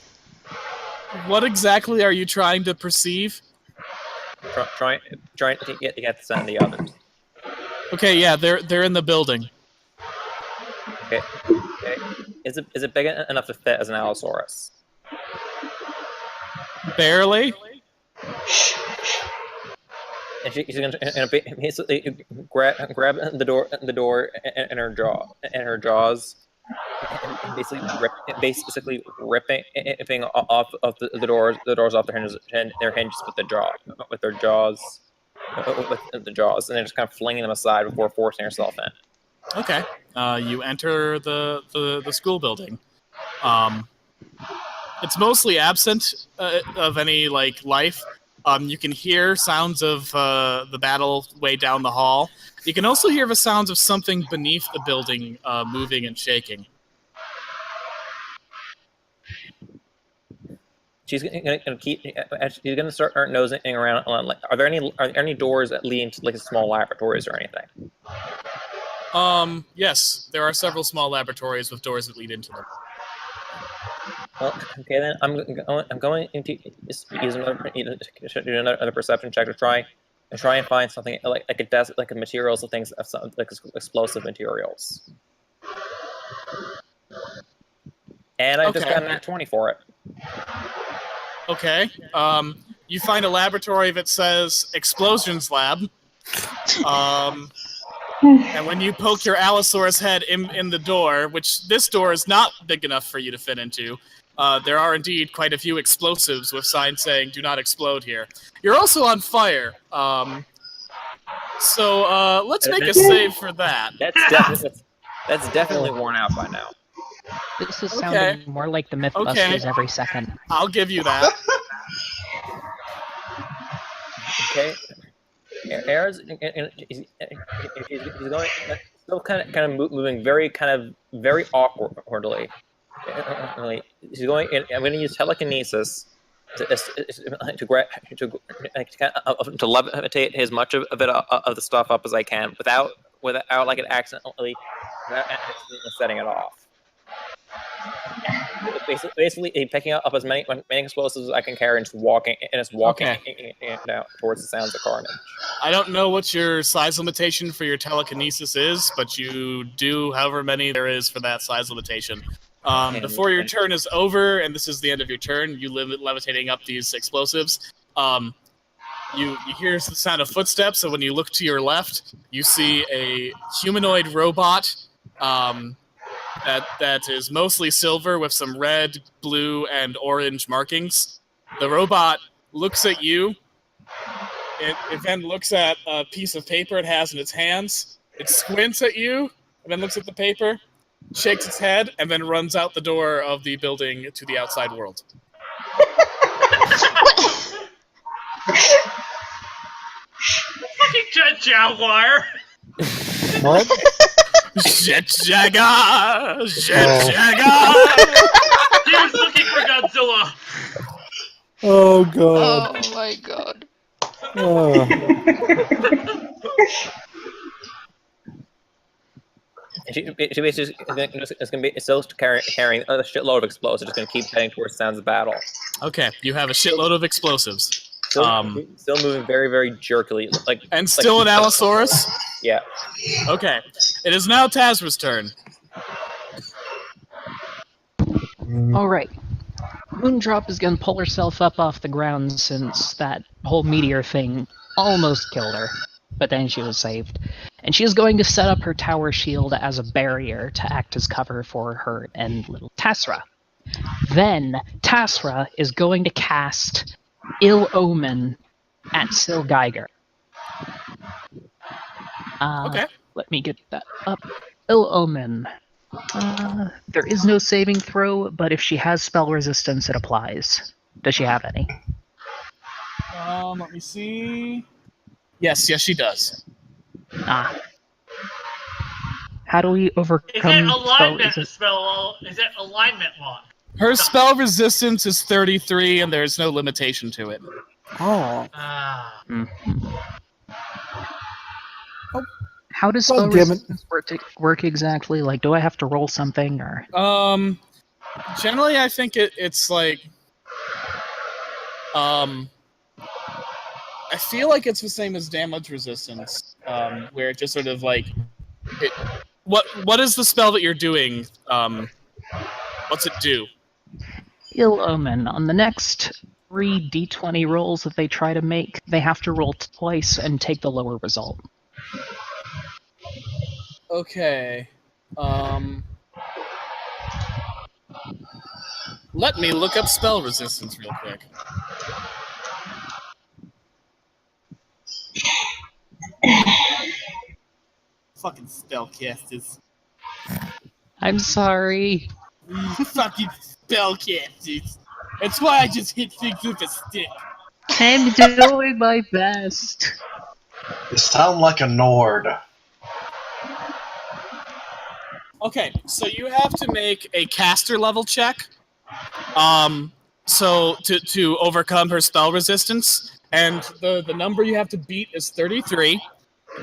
Speaker 6: what exactly are you trying to perceive?
Speaker 7: Trying to get the scent of the others.
Speaker 6: Okay, yeah, they're in the building.
Speaker 7: Okay. Is it big enough to fit as an Allosaurus?
Speaker 6: Barely.
Speaker 7: And she's gonna basically grab the door in her jaws, and basically ripping off of the doors off their hinges with their jaws, and then just kind of flinging them aside before forcing herself in.
Speaker 6: Okay. You enter the school building. It's mostly absent of any life. You can hear sounds of the battle way down the hall. You can also hear the sounds of something beneath the building moving and shaking.
Speaker 7: She's gonna keep. She's gonna start nosing around. Are there any doors that lead into small laboratories or anything?
Speaker 6: Yes, there are several small laboratories with doors that lead into them.
Speaker 7: Well, okay then. I'm going to use another perception check to try and find something like a materials of things explosive materials. And I just got a 20 for it.
Speaker 6: Okay. You find a laboratory that says explosions lab. And when you poke your Allosaurus head in the door, which this door is not big enough for you to fit into, there are indeed quite a few explosives with signs saying "Do not explode here." You're also on fire. So let's make a save for that.
Speaker 7: That's definitely worn out by now.
Speaker 2: This is sounding more like the Mythbusters every second.
Speaker 6: I'll give you that.
Speaker 7: Okay. Air's he's going still kind of moving very awkwardly. He's going. I'm going to use telekinesis to levitate as much of the stuff up as I can without it accidentally setting it off. Basically, picking up as many explosives as I can carry and just walking down towards the sounds of carnage.
Speaker 6: I don't know what your size limitation for your telekinesis is, but you do however many there is for that size limitation. Before your turn is over, and this is the end of your turn, you levitating up these explosives. You hear the sound of footsteps, and when you look to your left, you see a humanoid robot. That is mostly silver with some red, blue, and orange markings. The robot looks at you. It then looks at a piece of paper it has in its hands. It squints at you, and then looks at the paper, shakes its head, and then runs out the door of the building to the outside world.
Speaker 8: Fucking Jet Jaguar!
Speaker 1: What?
Speaker 6: Jet Jaguar! Jet Jaguar!
Speaker 8: He was looking for Godzilla!
Speaker 1: Oh god.
Speaker 3: Oh my god.
Speaker 7: She basically is going to be still carrying a shitload of explosives. Just going to keep heading towards sounds of battle.
Speaker 6: Okay, you have a shitload of explosives.
Speaker 7: Still moving very, very jerkily.
Speaker 6: And still an Allosaurus?
Speaker 7: Yeah.
Speaker 6: Okay. It is now Tazra's turn.
Speaker 2: Alright. Moondrop is going to pull herself up off the ground since that whole meteor thing almost killed her. But then she was saved. And she is going to set up her tower shield as a barrier to act as cover for her and little Tasra. Then Tasra is going to cast Ill Omen at Sil Geiger.
Speaker 6: Okay.
Speaker 2: Let me get that up. Ill Omen. There is no saving throw, but if she has spell resistance, it applies. Does she have any?
Speaker 6: Let me see. Yes, she does.
Speaker 2: How do we
Speaker 8: Is
Speaker 2: overcome
Speaker 8: it alignment
Speaker 2: spell?
Speaker 8: Is it alignment lock?
Speaker 6: Her spell resistance is 33, and there's no limitation to it.
Speaker 1: Oh.
Speaker 2: How does spell resistance work exactly? Like, do I have to roll something, or?
Speaker 6: Generally, I think it's like, I feel like it's the same as damage resistance, where it just sort of like what is the spell that you're doing? What's it do?
Speaker 2: Ill Omen. On the next 3 d20 rolls that they try to make, they have to roll twice and take the lower result.
Speaker 6: Okay. Let me look up spell resistance real quick. Fucking spellcasters.
Speaker 2: I'm sorry.
Speaker 6: Fucking spellcasters. That's why I just hit things with a stick.
Speaker 2: I'm doing my best.
Speaker 5: You sound like a Nord.
Speaker 6: Okay, so you have to make a caster level check. So to overcome her spell resistance, and the number you have to beat is 33.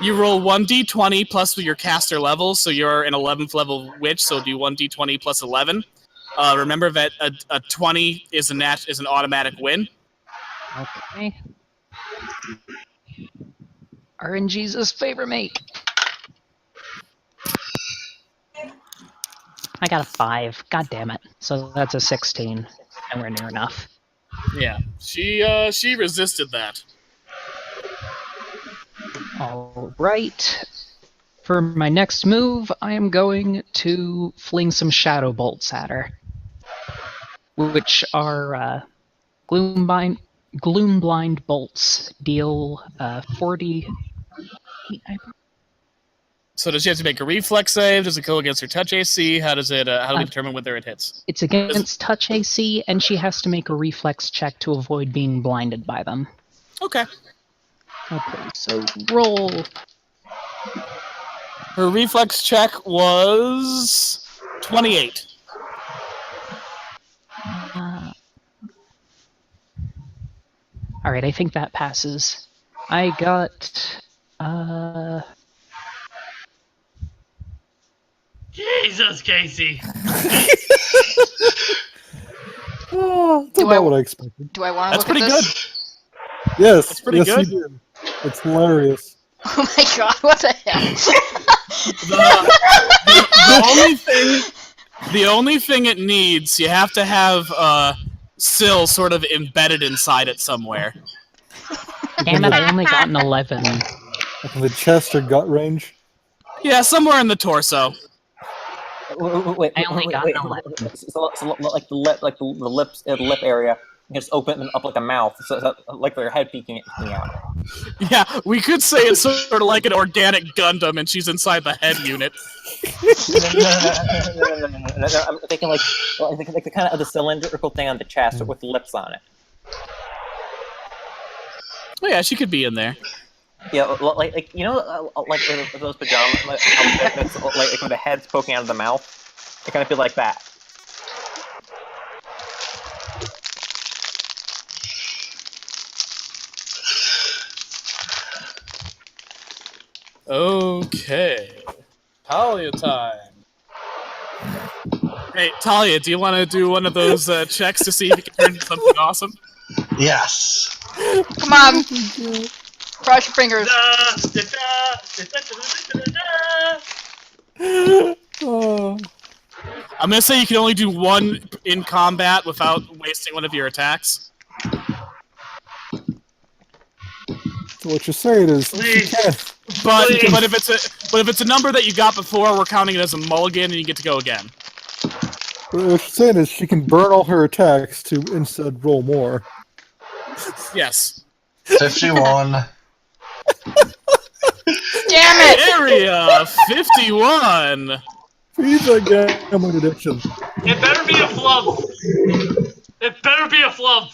Speaker 6: You roll 1d20 plus your caster level, so you're an 11th level witch, so do 1d20 plus 11. Remember that a 20 is an automatic win.
Speaker 2: Okay. RNG's favor mate. I got a 5. God damn it. So that's a 16. And we're near enough.
Speaker 6: Yeah, she resisted that.
Speaker 2: Alright. For my next move, I am going to fling some shadow bolts at her. Which are gloom blind bolts. Deal 40.
Speaker 6: So does she have to make a reflex save? Does it go against her touch AC? How does it? How do we determine whether it hits?
Speaker 2: It's against touch AC, and she has to make a reflex check to avoid being blinded by them.
Speaker 6: Okay.
Speaker 2: Okay, so roll.
Speaker 6: Her reflex check was 28.
Speaker 2: Alright, I think that passes. I got...
Speaker 8: Jesus, Casey.
Speaker 1: Oh, that's about what I expected.
Speaker 3: Do I want to
Speaker 6: That's
Speaker 3: look
Speaker 6: pretty
Speaker 3: at
Speaker 6: good.
Speaker 3: this?
Speaker 1: Yes,
Speaker 6: That's pretty
Speaker 1: yes,
Speaker 6: good.
Speaker 1: you did. It's hilarious.
Speaker 3: Oh my god, what the hell?
Speaker 6: The only thing it needs, you have to have Syl sort of embedded inside it somewhere.
Speaker 2: Damn it, I only got an 11.
Speaker 1: Like in the chest or gut range.
Speaker 6: Yeah, somewhere in the torso.
Speaker 7: Wait,
Speaker 2: I only got an 11.
Speaker 7: So like the lip area, you just open it up like a mouth, so like their head peeking out.
Speaker 6: Yeah, we could say it's sort of like an organic Gundam, and she's inside the head unit.
Speaker 7: No, I'm thinking like the kind of the cylindrical thing on the chest with lips on it.
Speaker 6: Oh yeah, she could be in there.
Speaker 7: Yeah, like you know, like those pajamas, like when the head's poking out of the mouth, it kind of feels like that.
Speaker 6: Okay, Talia time. Hey, Talia, do you want to do one of those checks to see if you can turn into something awesome?
Speaker 5: Yes.
Speaker 3: Come on. Cross your fingers.
Speaker 1: Oh.
Speaker 6: I'm gonna say you can only do one in combat without wasting one of your attacks.
Speaker 1: So what you're saying is, she can't.
Speaker 6: But if it's a number that you got before, we're counting it as a mulligan, and you get to go again.
Speaker 1: What you're saying is, she can burn all her attacks to instead roll more.
Speaker 6: Yes.
Speaker 5: 51.
Speaker 3: Damn it!
Speaker 6: Area 51.
Speaker 1: He's a gambling addiction.
Speaker 8: It better be a flub. It better be a flub.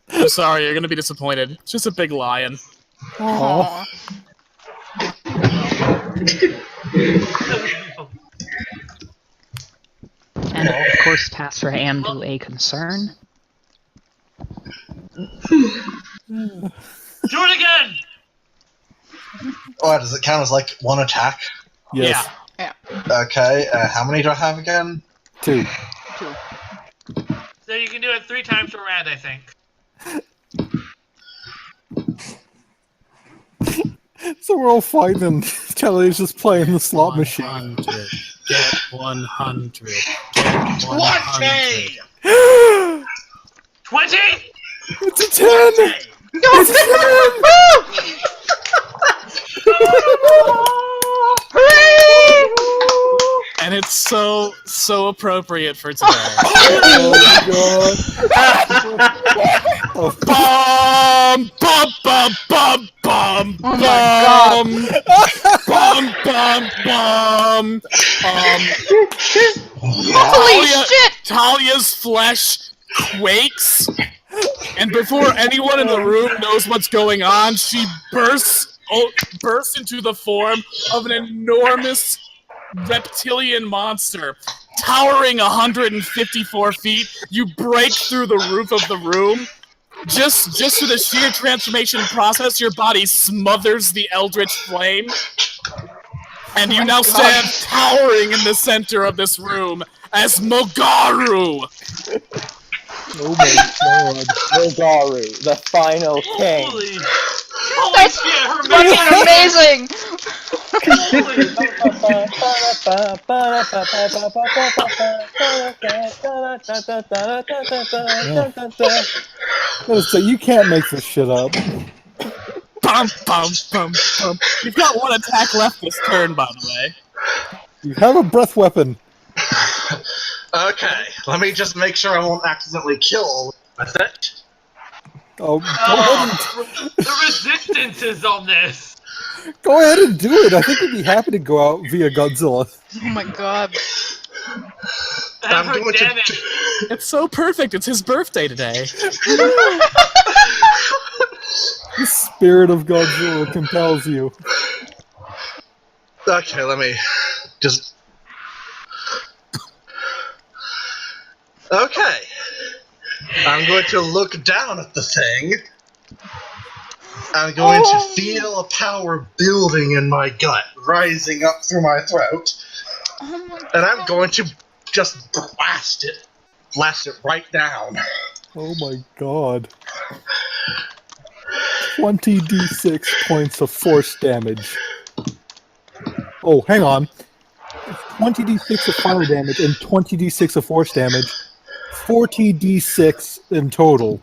Speaker 6: I'm sorry, you're gonna be disappointed. It's just a big lion.
Speaker 1: Aww.
Speaker 2: And of course, pass her am to a concern.
Speaker 8: Do it again!
Speaker 5: Oh, does it count as like one attack?
Speaker 1: Yes.
Speaker 6: Yeah.
Speaker 5: Okay, how many do I have again?
Speaker 1: 2.
Speaker 8: So you can do it 3 times per round, I think.
Speaker 1: So we're all fighting, and Kelly's just playing the slot machine.
Speaker 6: 100. Get 100. Get 100.
Speaker 8: 20?
Speaker 1: It's a 10!
Speaker 3: No!
Speaker 1: It's a 10!
Speaker 3: Hooray!
Speaker 6: And it's so appropriate for today.
Speaker 1: Oh
Speaker 6: Bum bum bum bum bum
Speaker 3: Oh my God.
Speaker 6: bum bum bum.
Speaker 3: Holy shit!
Speaker 6: Talia's flesh quakes, and before anyone in the room knows what's going on, she bursts into the form of an enormous reptilian monster. Towering 154 feet, you break through the roof of the room. Just through the sheer transformation process, your body smothers the eldritch flame. And you now stand towering in the center of this room as Mogaru!
Speaker 1: Oh my God.
Speaker 7: Mogaru, the final king.
Speaker 8: Holy
Speaker 3: That's
Speaker 8: shit, her
Speaker 3: fucking amazing!
Speaker 1: So you can't make this shit up.
Speaker 6: Bum, bum, bum, bum. You've got one attack left this turn, by the way.
Speaker 1: You have a breath weapon.
Speaker 5: Okay, let me just make sure I won't accidentally kill with it.
Speaker 1: Oh, go ahead
Speaker 8: the resistances on this.
Speaker 1: go ahead and do it. I think we'd be happy to go out via Godzilla.
Speaker 3: Oh my God.
Speaker 5: I'm
Speaker 8: Her
Speaker 5: going to
Speaker 8: damage.
Speaker 6: It's so perfect. It's his birthday today.
Speaker 1: The spirit of Godzilla compels you.
Speaker 5: Okay, let me just. Okay. I'm going to look down at the thing. I'm going to feel a power building in my gut, rising up through my throat.
Speaker 3: Oh my God.
Speaker 5: And I'm going to just blast it right down.
Speaker 1: Oh my God. 20d6 points of force damage. Oh, hang on. 20d6 of fire damage and 20d6 of force damage. 40d6 in total.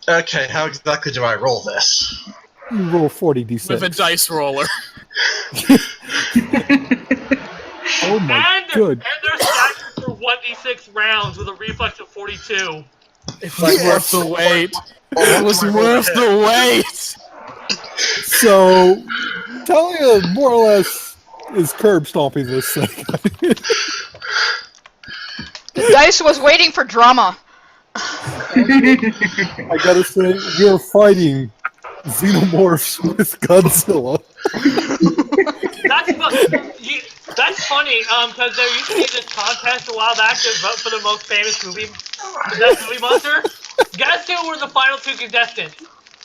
Speaker 5: Okay, how exactly do I roll this?
Speaker 1: You roll 40d6.
Speaker 6: With a dice roller.
Speaker 1: Oh my good.
Speaker 8: And they're staggered for 1d6 rounds with a reflex of 42.
Speaker 6: It was worth the wait. It was worth the wait.
Speaker 1: So, Talia more or less is curb stomping this thing.
Speaker 3: The dice was waiting for drama.
Speaker 1: I gotta say, we're fighting xenomorphs with Godzilla.
Speaker 8: That's funny, because there used to be this contest a while back to vote for the most famous movie monster. Guess who were the final two contestants?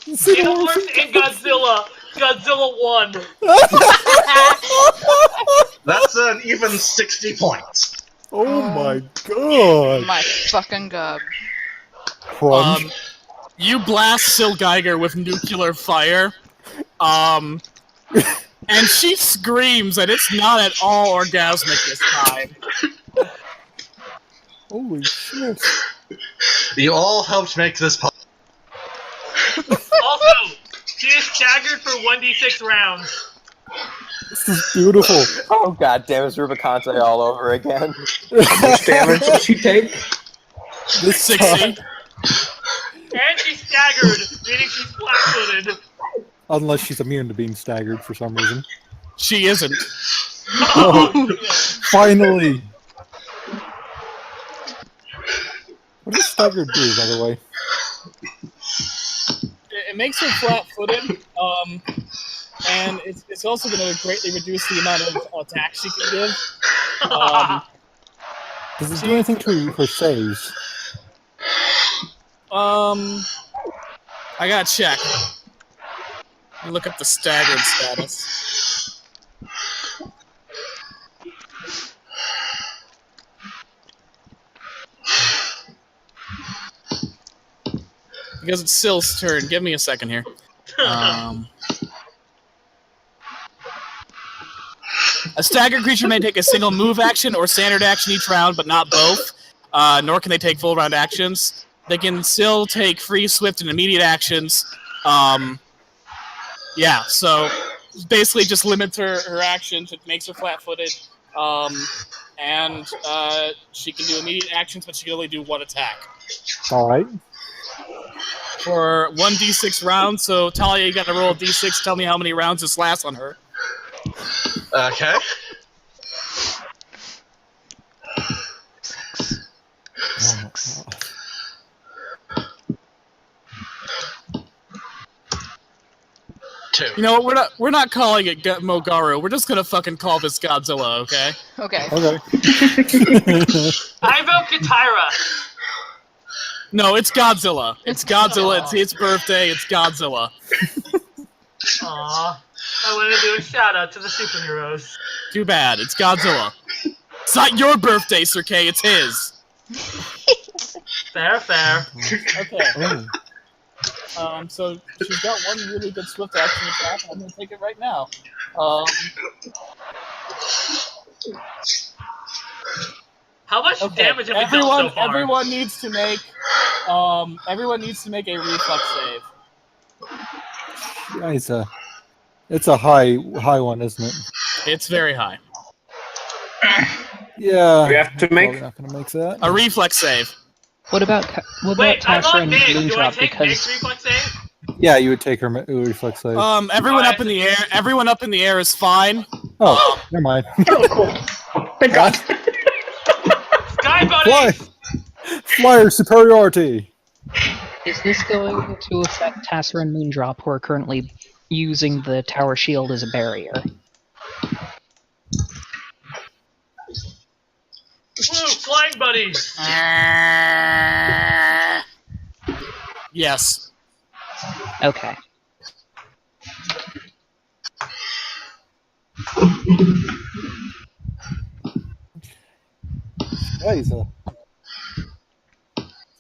Speaker 8: Xenomorphs and Godzilla. Godzilla won.
Speaker 5: That's an even 60 points.
Speaker 1: Oh my God.
Speaker 3: My fucking God.
Speaker 1: Crunch.
Speaker 6: You blast Sil Geiger with nuclear fire. And she screams, and it's not at all orgasmic this time.
Speaker 1: Holy shit.
Speaker 5: You all helped make this possible.
Speaker 8: Also, she is staggered for 1d6 rounds.
Speaker 1: This is beautiful.
Speaker 7: Oh god damn, it's Rubicante all over again.
Speaker 9: How much damage did she take?
Speaker 1: This
Speaker 6: 60.
Speaker 8: And she's staggered, meaning she's flat-footed.
Speaker 1: Unless she's immune to being staggered for some reason.
Speaker 6: She isn't.
Speaker 8: Oh,
Speaker 1: Finally! What does staggered do, by the way?
Speaker 6: It makes her flat-footed, and it's also going to greatly reduce the amount of attack she can give.
Speaker 1: Does it do anything to her saves?
Speaker 6: I gotta check. Let me look up the staggered status. Because it's Sil's turn. Give me a second here. A staggered creature may take a single move action or standard action each round, but not both. Nor can they take full round actions. They can still take free, swift, and immediate actions. Yeah, so basically just limits her actions. It makes her flat-footed. And she can do immediate actions, but she can only do one attack.
Speaker 1: All right.
Speaker 6: For 1d6 rounds, so Talia, you got to roll a d6. Tell me how many rounds this lasts on her.
Speaker 5: Okay.
Speaker 1: Six.
Speaker 5: Two.
Speaker 6: You know what? We're not calling it Mogaru. We're just gonna fucking call this Godzilla, okay?
Speaker 3: Okay.
Speaker 1: Okay.
Speaker 8: I vote Katira.
Speaker 6: No, it's Godzilla. It's Godzilla. It's his birthday. It's Godzilla.
Speaker 8: Aw. I wanted to do a shout out to the superheroes.
Speaker 6: Too bad. It's Godzilla. It's not your birthday, Sir K. It's his.
Speaker 8: Fair, fair.
Speaker 6: Okay.
Speaker 1: Oh.
Speaker 6: So she's got one really good swift action attack. I'm gonna take it right now.
Speaker 8: How much
Speaker 6: Okay.
Speaker 8: damage have we dealt so far?
Speaker 6: Everyone needs to make a reflex save.
Speaker 1: It's a high one, isn't it?
Speaker 6: It's very high.
Speaker 1: Yeah.
Speaker 4: We have to make.
Speaker 1: Probably not going to make that.
Speaker 6: A reflex save.
Speaker 2: What about
Speaker 8: Wait, I'm
Speaker 2: Tasha
Speaker 8: on
Speaker 2: and
Speaker 8: Nick. Do I
Speaker 2: Moondrop?
Speaker 8: take Nick's
Speaker 2: Because
Speaker 8: reflex save?
Speaker 1: Yeah, you would take her reflex save.
Speaker 6: Everyone up in the air. Everyone up in the air is fine.
Speaker 1: Oh, never mind.
Speaker 9: Oh, cool. Thank God.
Speaker 8: Sky Buddy!
Speaker 1: Fly! Flyer superiority!
Speaker 2: is this going to affect Tasser and Moondrop, who are currently using the tower shield as a barrier?
Speaker 8: Woo, flying buddies!
Speaker 6: Yes.
Speaker 2: Okay.
Speaker 1: Scheiße.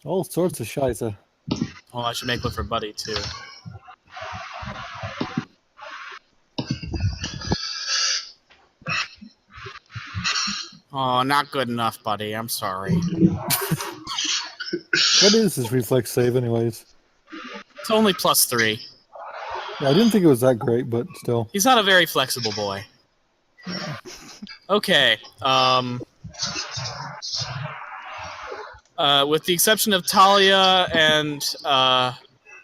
Speaker 1: All sorts of scheiße.
Speaker 6: Oh, I should make one for Buddy too. Oh, not good enough, Buddy. I'm sorry.
Speaker 1: What is his reflex save, anyways?
Speaker 6: It's only +3.
Speaker 1: Yeah, I didn't think it was that great, but still.
Speaker 6: He's not a very flexible boy. Okay. With the exception of Talia and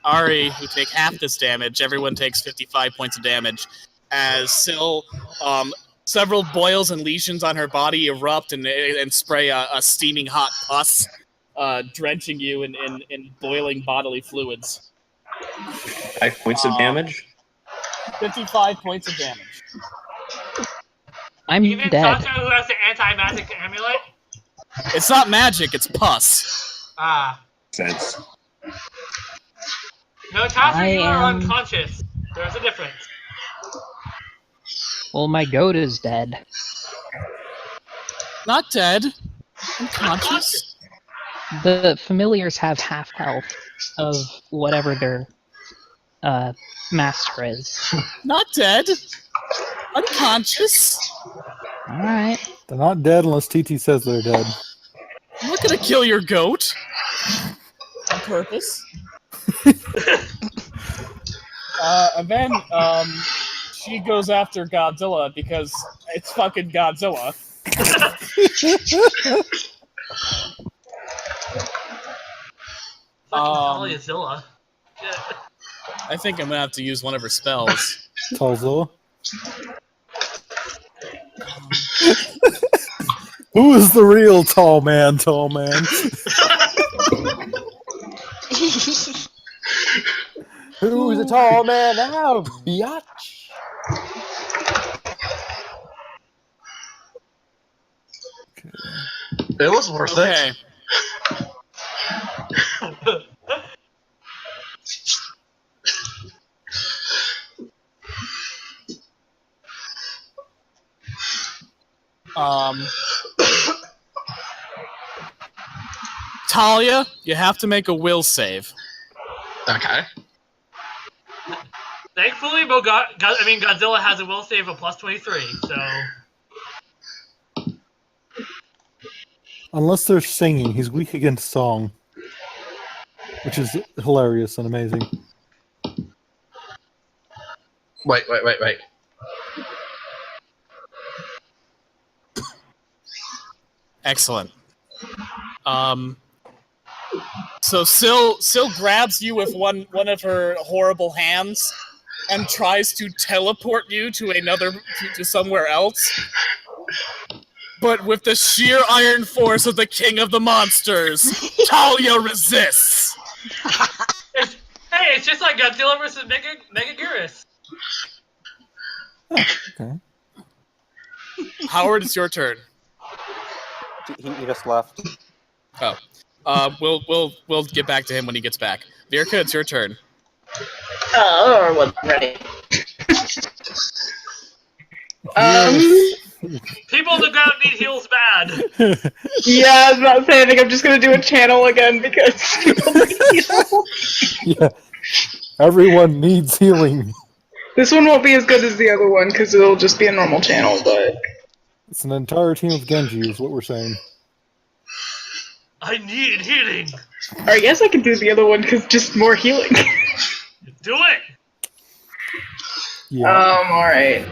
Speaker 6: Ari, who take half this damage, everyone takes 55 points of damage. As Syl, several boils and lesions on her body erupt and spray a steaming hot pus, drenching you in boiling bodily fluids.
Speaker 4: 5 points of damage.
Speaker 6: 55 points of damage.
Speaker 2: I'm
Speaker 8: Even
Speaker 2: dead.
Speaker 8: Sasha, who has the anti-magic amulet?
Speaker 6: It's not magic, it's pus.
Speaker 8: Ah.
Speaker 4: Sense.
Speaker 8: No, Tasha,
Speaker 2: I
Speaker 8: you are
Speaker 2: am-
Speaker 8: unconscious. There's a difference.
Speaker 2: Well, my goat is dead.
Speaker 6: Not dead. Unconscious.
Speaker 2: The familiars have half health of whatever their master is.
Speaker 6: Not dead. Unconscious.
Speaker 2: Alright.
Speaker 1: They're not dead unless TT says they're dead.
Speaker 6: I'm not gonna kill your goat. On purpose. And then, she goes after Godzilla because it's fucking Godzilla.
Speaker 8: Fucking Taliazilla.
Speaker 6: I think I'm gonna have to use one of her spells.
Speaker 1: Talzilla. Who is the real tall man,
Speaker 7: Who's a tall man now, biatch?
Speaker 5: It was worth
Speaker 6: Okay.
Speaker 5: it.
Speaker 6: Talia, you have to make a will save.
Speaker 5: Okay.
Speaker 8: Thankfully, Godzilla has a will save of +23, so...
Speaker 1: Unless they're singing, he's weak against song. Which is hilarious and amazing.
Speaker 5: Wait.
Speaker 6: Excellent. So Syl grabs you with one of her horrible hands and tries to teleport you to somewhere else. But with the sheer iron force of the king of the monsters, Talia resists.
Speaker 8: It's just like Godzilla versus Megaguirus.
Speaker 1: Oh, okay.
Speaker 6: Howard, it's your turn.
Speaker 7: He just left.
Speaker 6: Oh. We'll get back to him when he gets back. Virka, it's your turn.
Speaker 9: Oh, well, ready.
Speaker 8: People on the ground need heals bad.
Speaker 9: Yeah, I was about to say, I think I'm just gonna do a channel again because people need heal.
Speaker 1: Yeah. Everyone needs healing.
Speaker 9: This one won't be as good as the other one because it'll just be a normal channel, but...
Speaker 1: It's an entire team of Genji is what we're saying.
Speaker 8: I need healing.
Speaker 9: Or I guess I could do the other one because just more healing.
Speaker 8: Do it.
Speaker 1: Yeah.
Speaker 9: Alright.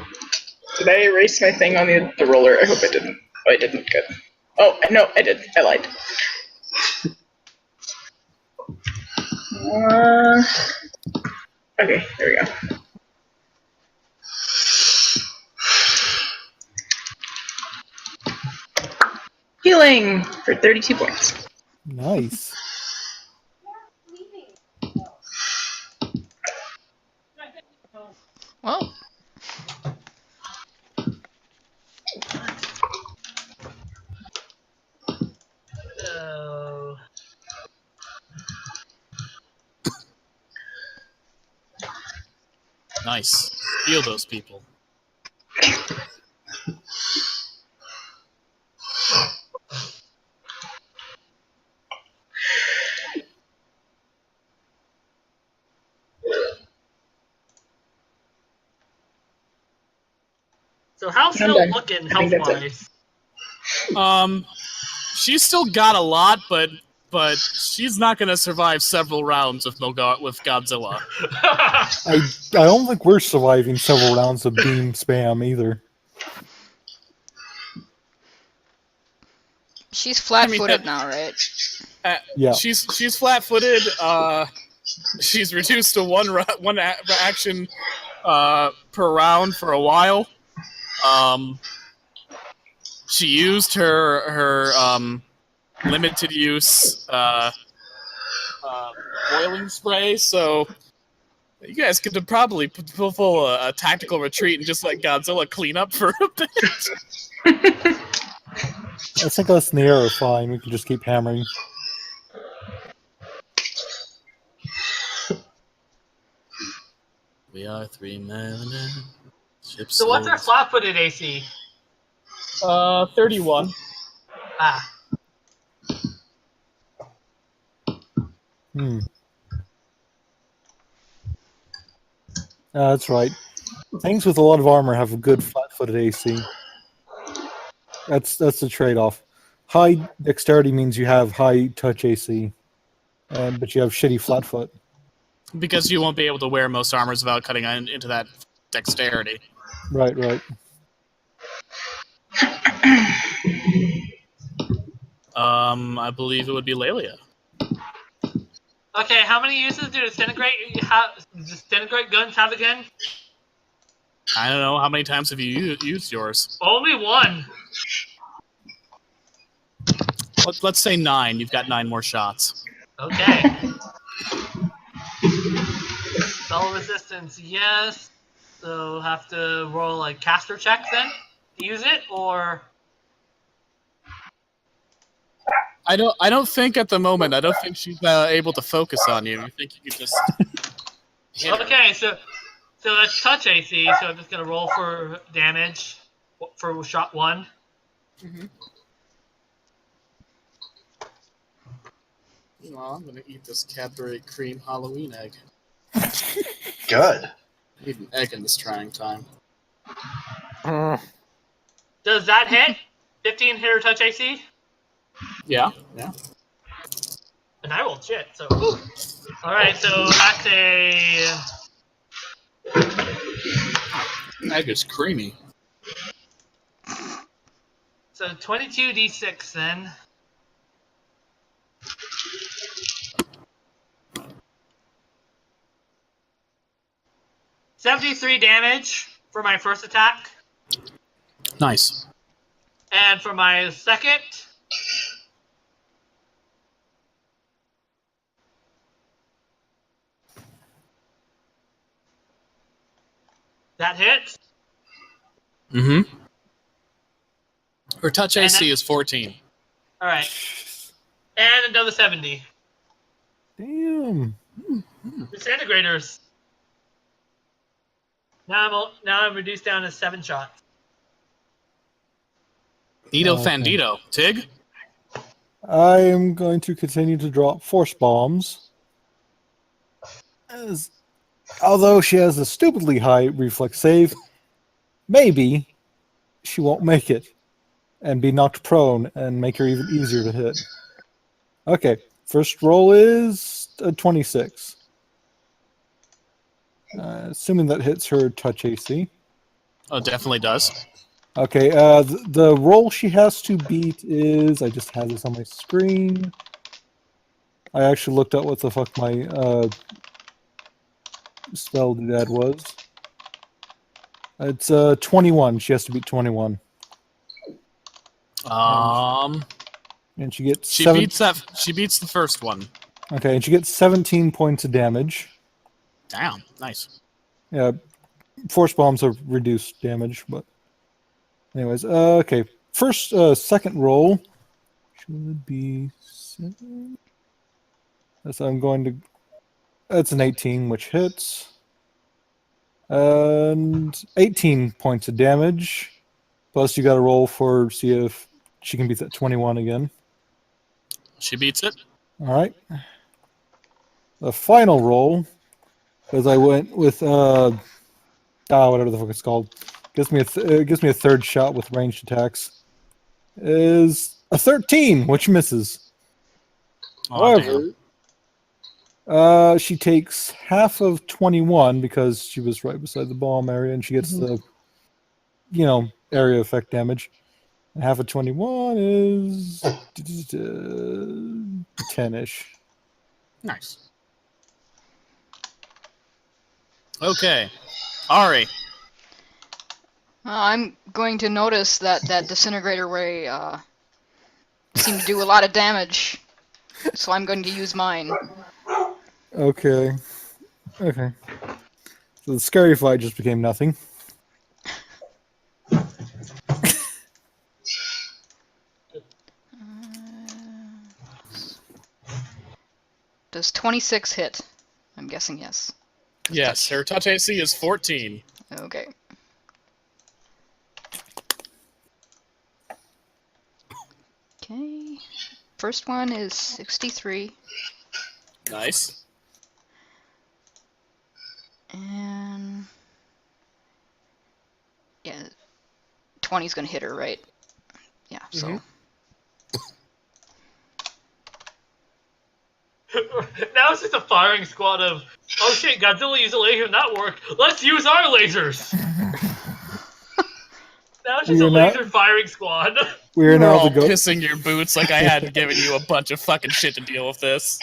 Speaker 9: Did I erase my thing on the roller? I hope I didn't. Oh, I didn't. Good. Oh, no, I did. I lied. Okay, there we go. Healing for 32 points.
Speaker 1: Nice.
Speaker 3: Well,
Speaker 6: Nice. Heal those people.
Speaker 8: So how's
Speaker 9: I'm
Speaker 8: Syl
Speaker 9: done.
Speaker 8: looking
Speaker 9: I think that's
Speaker 8: health-wise?
Speaker 6: She's still got a lot, but she's not gonna survive several rounds with Godzilla.
Speaker 1: I don't think we're surviving several rounds of beam spam either.
Speaker 3: she's flat-footed now, right?
Speaker 1: Yeah.
Speaker 6: She's flat-footed. She's reduced to one action per round for a while. She used her limited use boiling spray, so you guys could probably pull a tactical retreat and just let Godzilla clean up for a bit.
Speaker 1: I think us in the air are fine. We can just keep hammering.
Speaker 6: We are 3 men.
Speaker 8: So what's our flat-footed AC?
Speaker 6: 31.
Speaker 8: Ah.
Speaker 1: That's right. Things with a lot of armor have a good flat-footed AC. That's the trade-off. High dexterity means you have high touch AC, but you have shitty flat foot.
Speaker 6: Because you won't be able to wear most armors without cutting into that dexterity.
Speaker 1: Right.
Speaker 6: I believe it would be Lelia.
Speaker 8: Okay, how many uses do disintegrate guns have again?
Speaker 6: I don't know. How many times have you used yours?
Speaker 8: Only one.
Speaker 6: Let's say 9. You've got 9 more shots.
Speaker 8: Okay. Spell resistance, yes. So have to roll like caster checks then to use it, or
Speaker 6: I don't think at the moment. I don't think she's able to focus on you. I think you could just. hit her.
Speaker 8: okay. So that's touch AC. So I'm just gonna roll for damage for shot 1.
Speaker 6: Mm-hmm. Well, I'm gonna eat this Cadbury cream Halloween egg.
Speaker 5: Good.
Speaker 6: I need an egg in this trying time.
Speaker 8: Does that hit? 15 hit or touch AC?
Speaker 6: Yeah.
Speaker 8: And I rolled shit, so. Alright, so that's a.
Speaker 6: Egg is creamy.
Speaker 8: So 22d6 then. $73 damage for my first attack.
Speaker 6: Nice.
Speaker 8: And for my second, that hits.
Speaker 6: Mm-hmm. Her touch
Speaker 8: And
Speaker 6: AC
Speaker 8: that-
Speaker 6: is 14.
Speaker 8: Alright. And another 70.
Speaker 1: Damn.
Speaker 8: Disintegrators. Now I'm reduced down to 7 shots.
Speaker 6: Nito
Speaker 1: Okay.
Speaker 6: Fandito. Tig?
Speaker 1: I am going to continue to drop force bombs. Although she has a stupidly high reflex save, maybe she won't make it and be knocked prone and make her even easier to hit. Okay, first roll is a 26. Assuming that hits her touch AC.
Speaker 6: Oh, it definitely does.
Speaker 1: Okay, the roll she has to beat is... I just had this on my screen. I actually looked up what the fuck my spell doodad was. It's 21. She has to beat 21. And she gets
Speaker 6: She beats the first one.
Speaker 1: Okay, and she gets 17 points of damage.
Speaker 6: Damn, nice.
Speaker 1: Yeah, force bombs are reduced damage, but anyways, okay. Second roll should be 7. So I'm going to. That's an 18, which hits, and 18 points of damage. Plus, you got to roll for see if she can beat that 21 again.
Speaker 6: She beats it.
Speaker 1: All right. The final roll, because I went with whatever the fuck it's called, gives me a third shot with ranged attacks, is a 13, which misses.
Speaker 6: Oh,
Speaker 1: However, she takes half of 21 because she was right beside the bomb area, and she gets the, area effect damage. And half of 21 is 10-ish.
Speaker 6: Nice. Okay. Ari.
Speaker 3: I'm going to notice that disintegrator ray seemed to do a lot of damage, so I'm going to use mine.
Speaker 1: Okay. So the scary fight just became nothing.
Speaker 3: Does 26 hit? I'm guessing yes.
Speaker 6: Yes, her touch AC is 14.
Speaker 3: Okay. Okay. First one is 63.
Speaker 6: Nice.
Speaker 3: And yeah, 20's gonna hit her, right? Yeah, so.
Speaker 8: Now it's just a firing squad of, oh shit, Godzilla used a laser and that worked. Let's use our lasers. Now it's just a laser firing squad.
Speaker 1: We are now
Speaker 6: all
Speaker 1: the
Speaker 6: pissing your boots like I hadn't given you a bunch of fucking shit to deal with this.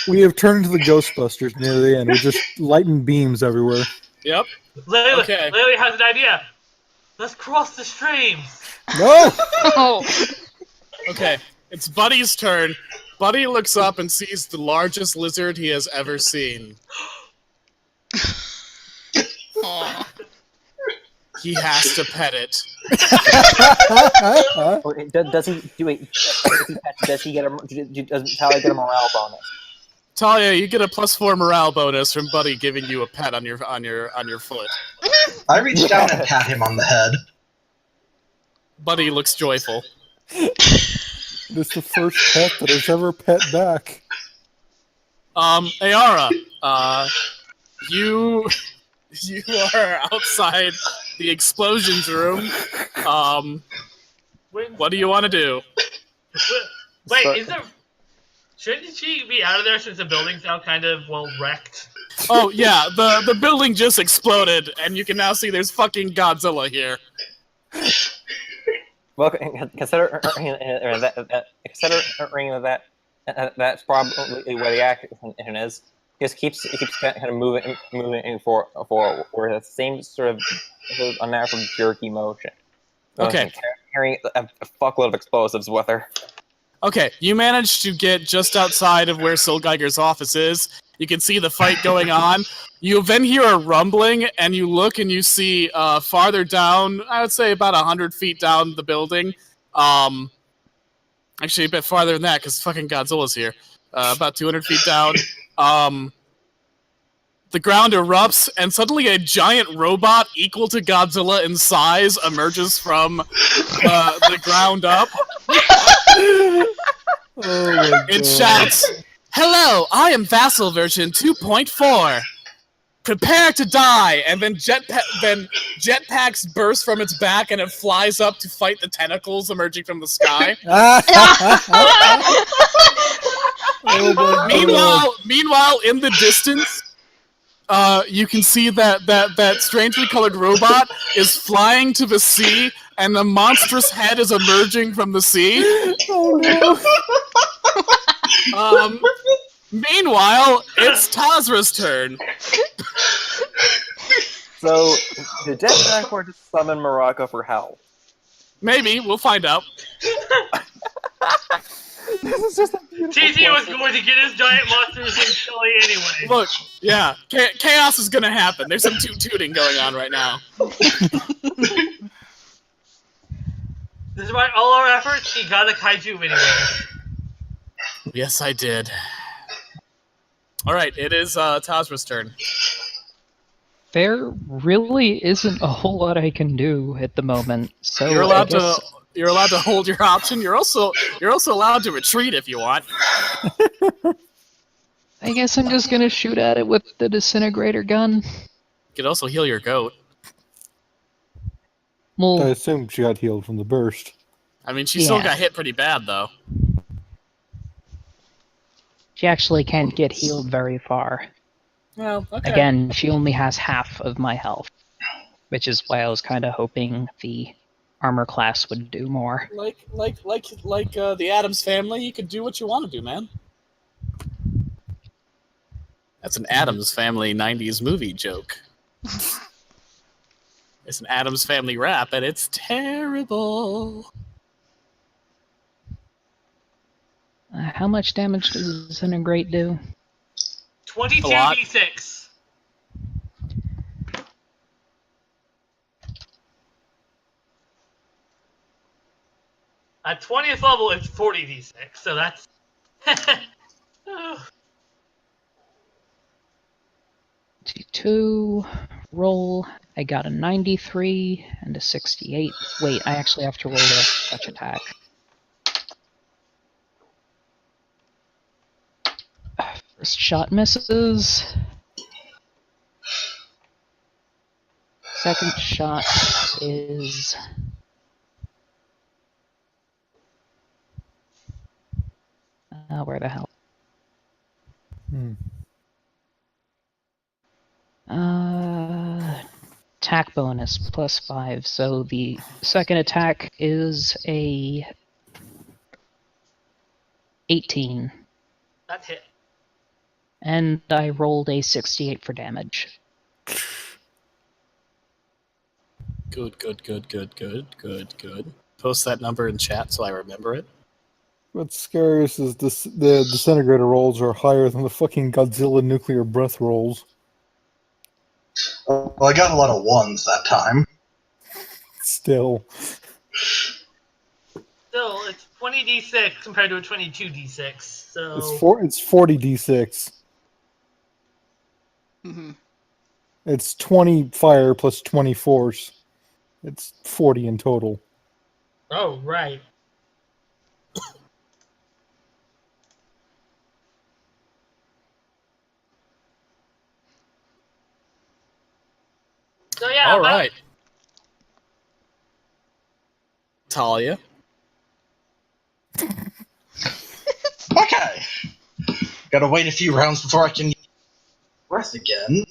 Speaker 1: We have turned into the Ghostbusters near the end. We're just lighting beams everywhere.
Speaker 6: Yep.
Speaker 8: Layla,
Speaker 6: Okay.
Speaker 8: Layla has an idea. Let's cross the streams.
Speaker 1: No!
Speaker 3: Oh!
Speaker 6: Okay, it's Buddy's turn. Buddy looks up and sees the largest lizard he has ever seen.
Speaker 3: Aw.
Speaker 7: He has to pet it. Does he do it? Does he get a? Does Talia get a morale bonus?
Speaker 6: Talia, you get a +4 morale bonus from Buddy giving you a pet on your foot.
Speaker 5: I reach down and pat him on the head.
Speaker 6: Buddy looks joyful.
Speaker 1: It's the first pet that has ever pet back.
Speaker 6: Ayara, you are outside the explosions room. What do you want to do?
Speaker 8: Wait,
Speaker 7: So-
Speaker 8: is there? Shouldn't she be out of there since the building's now kind of wrecked?
Speaker 6: Oh yeah, the building just exploded, and you can now see there's fucking Godzilla here.
Speaker 7: Well, considering that that's probably where the action is. It keeps kind of moving for the same sort of unnatural jerky motion.
Speaker 6: Okay.
Speaker 7: Carrying a fuckload of explosives with her.
Speaker 6: Okay, you managed to get just outside of where Sil Geiger's office is. You can see the fight going on. You then hear a rumbling, and you look and you see farther down, I would say about 100 feet down the building. Actually, a bit farther than that, because fucking Godzilla's here. About 200 feet down. The ground erupts, and suddenly a giant robot equal to Godzilla in size emerges from the ground up.
Speaker 1: Oh my God.
Speaker 6: It shouts, "Hello, I am Vassal version 2.4. Prepare to die!" And then jetpacks burst from its back, and it flies up to fight the tentacles emerging from the sky.
Speaker 1: Oh my God.
Speaker 6: Meanwhile, in the distance, you can see that strangely colored robot is flying to the sea, and the monstrous head is emerging from the sea.
Speaker 1: Oh no.
Speaker 6: Meanwhile, it's Tazra's turn.
Speaker 7: So, the jetpack were to summon Morocco for help.
Speaker 6: Maybe, we'll find out.
Speaker 7: This is just a beautiful
Speaker 8: TT was
Speaker 7: question.
Speaker 8: going to get his giant monsters in Chile anyway.
Speaker 6: Look, yeah, chaos is gonna happen. There's some tooting going on right now.
Speaker 8: Despite all our efforts, he got a kaiju anyway.
Speaker 6: Yes, I did. Alright, it is Tazra's turn.
Speaker 2: There really isn't a whole lot I can do at the moment, so
Speaker 6: You're allowed
Speaker 2: I guess
Speaker 6: to hold your option. You're also allowed to retreat if you want.
Speaker 2: I guess I'm just gonna shoot at it with the disintegrator gun.
Speaker 6: You could also heal your goat.
Speaker 1: I
Speaker 2: Well,
Speaker 1: assume she got healed from the burst.
Speaker 6: I mean, she still
Speaker 2: Yeah.
Speaker 6: got hit pretty bad, though.
Speaker 2: she actually can't get healed very far.
Speaker 6: Well, okay.
Speaker 2: Again, she only has half of my health, which is why I was kind of hoping the armor class would do more.
Speaker 6: Like the Addams Family, you could do what you want to do, man. That's an Addams Family 90s movie joke. It's an Addams Family rap, and it's terrible.
Speaker 2: How much damage does disintegrate do?
Speaker 8: 22
Speaker 6: A lot.
Speaker 8: d6. At 20th level, it's 40 d6, so that's... Oh.
Speaker 2: 2 roll. I got a 93 and a 68. Wait, I actually have to roll a touch attack. First shot misses. Second shot is... where the hell? Attack bonus plus 5. So the second attack is a 18.
Speaker 8: That hit.
Speaker 2: And I rolled a 68 for damage.
Speaker 6: Good. Post that number in chat so I remember it.
Speaker 1: What's scariest is the disintegrator rolls are higher than the fucking Godzilla nuclear breath rolls.
Speaker 5: Well, I got a lot of ones that time.
Speaker 1: Still.
Speaker 8: Still, it's 20 d6 compared to a 22 d6, so...
Speaker 1: It's 40 d6.
Speaker 3: Mhm.
Speaker 1: It's 20 fire plus 20 force. It's 40 in total.
Speaker 8: Oh, right. So yeah,
Speaker 6: All right. Talia.
Speaker 5: Gotta wait a few rounds before I can breath again.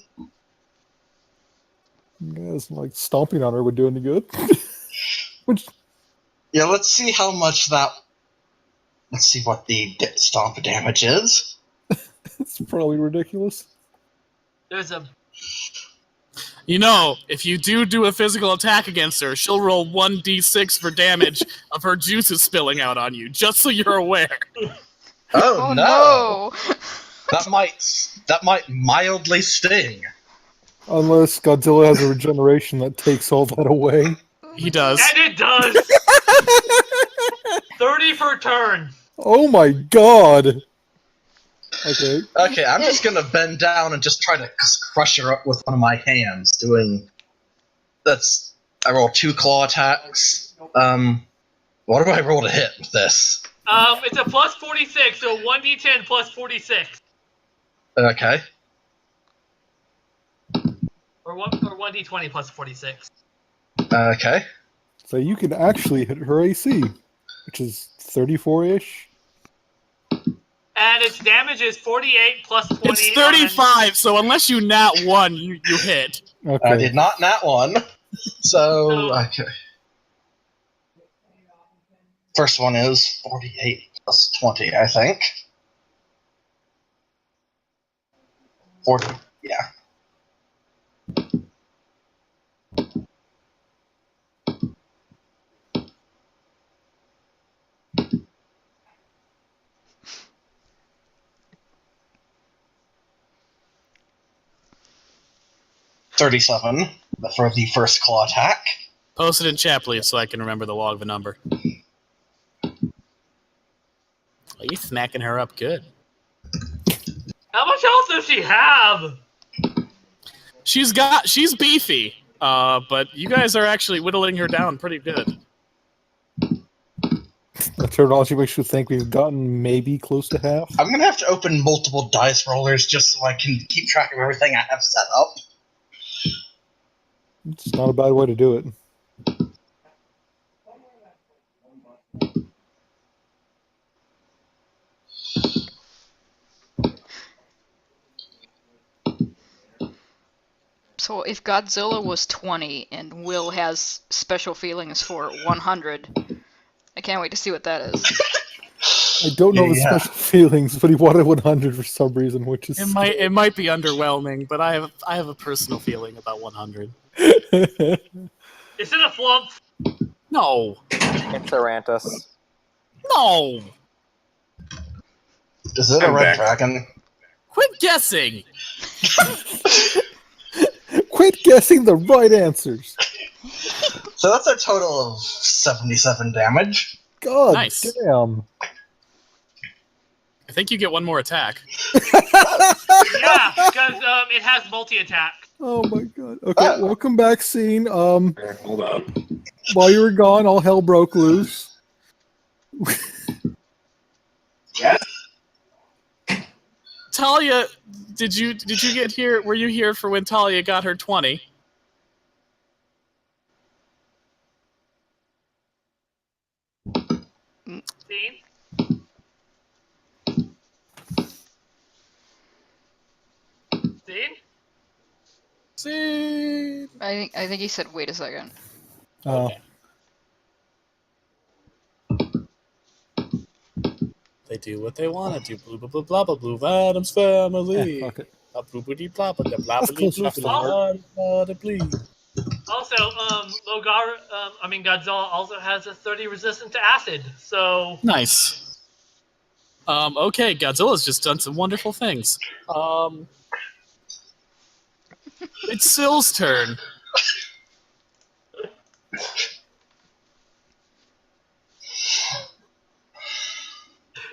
Speaker 1: Guys, like stomping on her would do any good. Which,
Speaker 5: Yeah, let's see how much that. Let's see what the stomp damage is.
Speaker 1: it's probably ridiculous.
Speaker 8: There's a
Speaker 6: You know, if you do a physical attack against her, she'll roll 1d6 for damage of her juices spilling out on you, just so you're aware.
Speaker 5: Oh,
Speaker 3: Oh
Speaker 5: no!
Speaker 3: no!
Speaker 5: That might mildly sting.
Speaker 1: Unless Godzilla has a regeneration that takes all that away.
Speaker 6: He does.
Speaker 8: And it does! 30 for turn.
Speaker 1: Oh my god! Okay.
Speaker 5: Okay, I'm just gonna bend down and just try to crush her up with one of my hands. I roll 2 claw attacks. What do I roll to hit with this?
Speaker 8: It's a plus 46, so 1d10 plus 46.
Speaker 5: Okay.
Speaker 8: Or 1d20 plus 46.
Speaker 5: Okay.
Speaker 1: So you can actually hit her AC, which is 34-ish.
Speaker 8: And its damage is 48 plus 20.
Speaker 6: It's 35, so unless you nat 1, you hit.
Speaker 1: Okay.
Speaker 5: I did not nat 1. So, okay. First one is 48 plus 20, I think. 40, yeah. $37 for the first claw attack.
Speaker 6: Post it in chat, please, so I can remember the log of a number. Oh, you smacking her up good.
Speaker 8: How much health does she have?
Speaker 6: She's beefy, but you guys are actually whittling her down pretty good.
Speaker 1: The terminology makes you think we've gotten maybe close to half.
Speaker 5: I'm gonna have to open multiple dice rollers just so I can keep track of everything I have set up.
Speaker 1: It's not a bad way to do it.
Speaker 3: So if Godzilla was 20 and Will has special feelings for 100, I can't wait to see what that is.
Speaker 1: I don't know the
Speaker 5: Yeah.
Speaker 1: special feelings, but he wanted 100 for some reason, which is...
Speaker 6: It might be underwhelming, but I have a personal feeling about 100.
Speaker 8: Is it a flump?
Speaker 7: It's
Speaker 6: No.
Speaker 7: Sarantus.
Speaker 6: No.
Speaker 5: Is it a
Speaker 4: I'm
Speaker 5: red
Speaker 4: back.
Speaker 5: dragon?
Speaker 6: Quit guessing.
Speaker 1: Quit guessing the right answers.
Speaker 5: So that's a total of 77 damage.
Speaker 1: God
Speaker 6: Nice.
Speaker 1: damn.
Speaker 6: I think you get one more attack.
Speaker 8: Yeah, because it has multi-attack.
Speaker 1: Oh my god. Okay, welcome back, scene.
Speaker 4: Hold up.
Speaker 1: While you were gone, all hell broke loose.
Speaker 4: Yes.
Speaker 6: Talia, did you get here? Were you here for when Talia got her 20?
Speaker 8: See? See?
Speaker 6: See.
Speaker 3: I think he said, wait a second.
Speaker 6: They do what they want to do. Blah blah blah blah blah. Blue Adams family.
Speaker 1: fuck it.
Speaker 6: Blah blah blah blah blah blah
Speaker 1: That's close enough to
Speaker 6: blah blah blah.
Speaker 8: Also, Godzilla also has a 30 resistant to acid, so...
Speaker 6: Nice. Okay, Godzilla's just done some wonderful things. It's Sill's turn.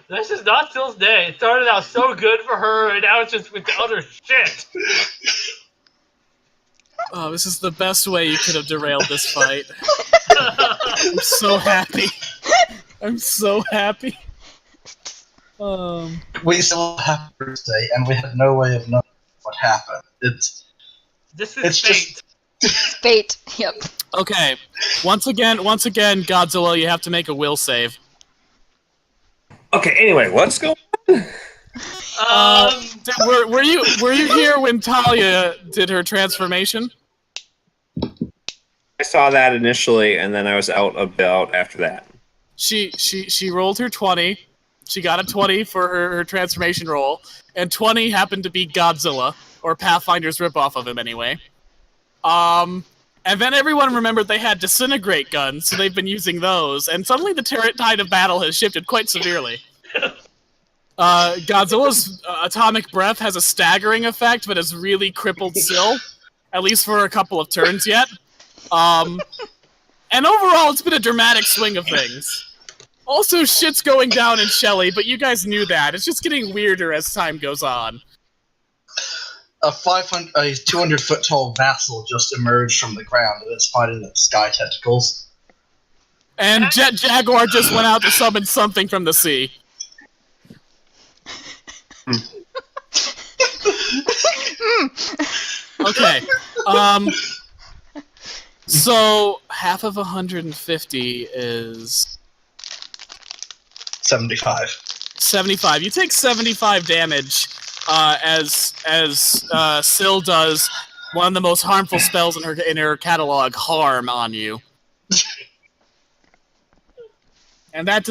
Speaker 8: This is not Sill's day. It started out so good for her, and now it's just with the other shit.
Speaker 6: Oh, this is the best way you could have derailed this fight. I'm so happy. I'm so happy.
Speaker 5: We still have birthday, and we have no way of knowing what happened.
Speaker 8: This is
Speaker 5: It's
Speaker 8: fate.
Speaker 5: just-
Speaker 3: Fate. Yep.
Speaker 6: Okay. Once again, Godzilla, you have to make a will save.
Speaker 4: Okay, anyway, what's going on?
Speaker 6: Were you here when Talia did her transformation?
Speaker 4: I saw that initially, and then I was out about after that.
Speaker 6: She rolled her 20. She got a 20 for her transformation roll, and 20 happened to be Godzilla, or Pathfinder's ripoff of him anyway. And then everyone remembered they had disintegrate guns, so they've been using those, and suddenly the tide of battle has shifted quite severely. Godzilla's atomic breath has a staggering effect, but has really crippled Syl, at least for a couple of turns yet. And overall, it's been a dramatic swing of things. Also, shit's going down in Shelly, but you guys knew that. It's just getting weirder as time goes on.
Speaker 5: A 200-foot tall vassal just emerged from the ground, and it's fighting the sky tentacles.
Speaker 6: And Jet Jaguar just went out to summon something from the sea. Okay. So half of 150 is
Speaker 5: 75.
Speaker 6: 75. You take 75 damage as Syl does one of the most harmful spells in her catalog, Harm, on you. And that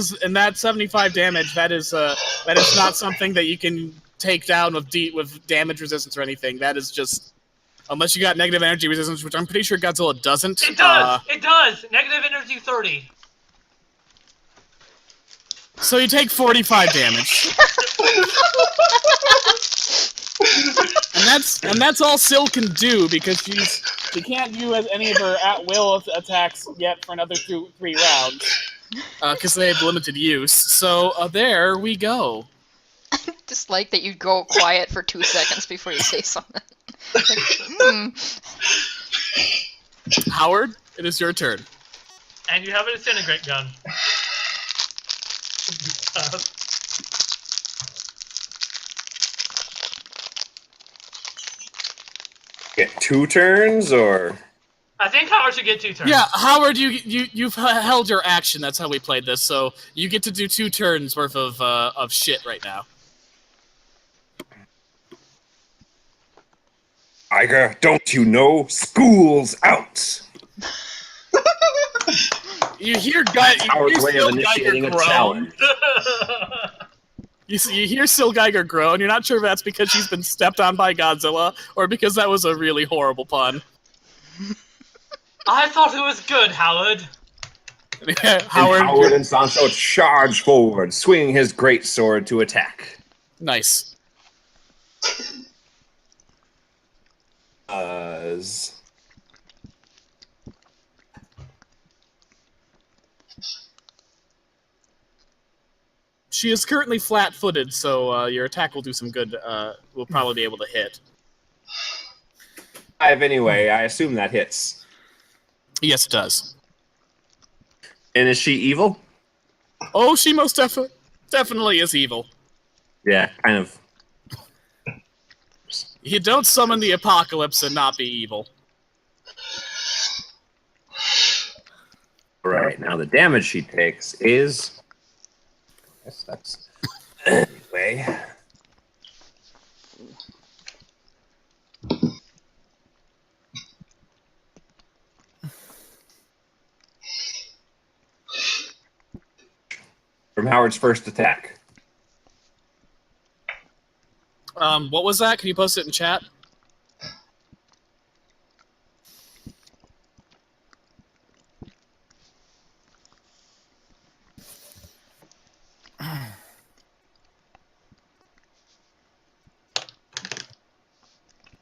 Speaker 6: 75 damage, that is not something that you can take down with damage resistance or anything. That is just, unless you got negative energy resistance, which I'm pretty sure Godzilla doesn't.
Speaker 8: It does. It does. Negative energy 30.
Speaker 6: So you take 45 damage. and that's all Syl can do, because she can't do any of her at-will attacks yet for another 3 rounds. Because they have limited use. So there we go.
Speaker 3: Just like that you go quiet for 2 seconds before you say something.
Speaker 6: Howard, it is your turn.
Speaker 8: And you have a disintegrate gun.
Speaker 4: Get 2 turns, or?
Speaker 8: I think Howard should get 2 turns.
Speaker 6: Yeah, Howard, you've held your action. That's how we played this. So you get to do 2 turns worth of shit right now.
Speaker 4: Iger, don't you know? School's out.
Speaker 6: You hear
Speaker 4: Howard's way of initiating a challenge.
Speaker 6: You hear Syl Geiger groan. You're not sure if that's because she's been stepped on by Godzilla or because that was a really horrible pun.
Speaker 8: I thought it was good, Howard.
Speaker 6: Howard
Speaker 4: and Sancho charge forward, swinging his great sword to attack.
Speaker 6: Nice. She is currently flat-footed, so your attack will do some good. We'll probably be able to hit.
Speaker 4: 5 anyway. I assume that hits.
Speaker 6: Yes, it does.
Speaker 4: And is she evil?
Speaker 6: Oh, she most definitely is evil.
Speaker 4: Yeah, kind of.
Speaker 6: You don't summon the apocalypse and not be evil.
Speaker 4: Right, now the damage she takes is... Yes, that's... Anyway... From Howard's first attack.
Speaker 6: What was that? Can you post it in chat?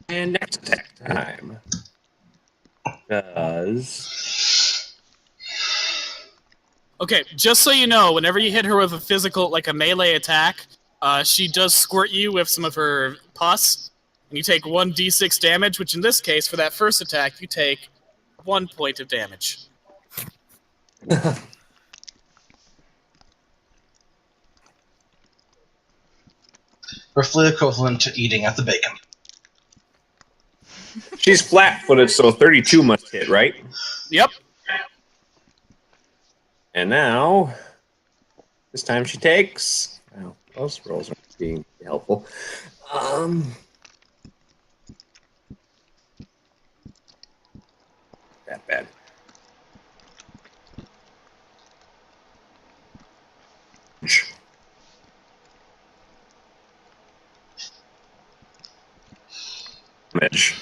Speaker 4: And next attack time does...
Speaker 6: Okay, just so you know, whenever you hit her with a physical, like a melee attack, she does squirt you with some of her pus, and you take 1d6 damage, which in this case, for that first attack, you take 1 point of damage.
Speaker 5: Roughly equivalent to eating at the bacon.
Speaker 4: She's flat-footed, so 32 must hit, right?
Speaker 6: Yep.
Speaker 4: And now, this time she takes... Well, those rolls are being helpful. That bad. Damage.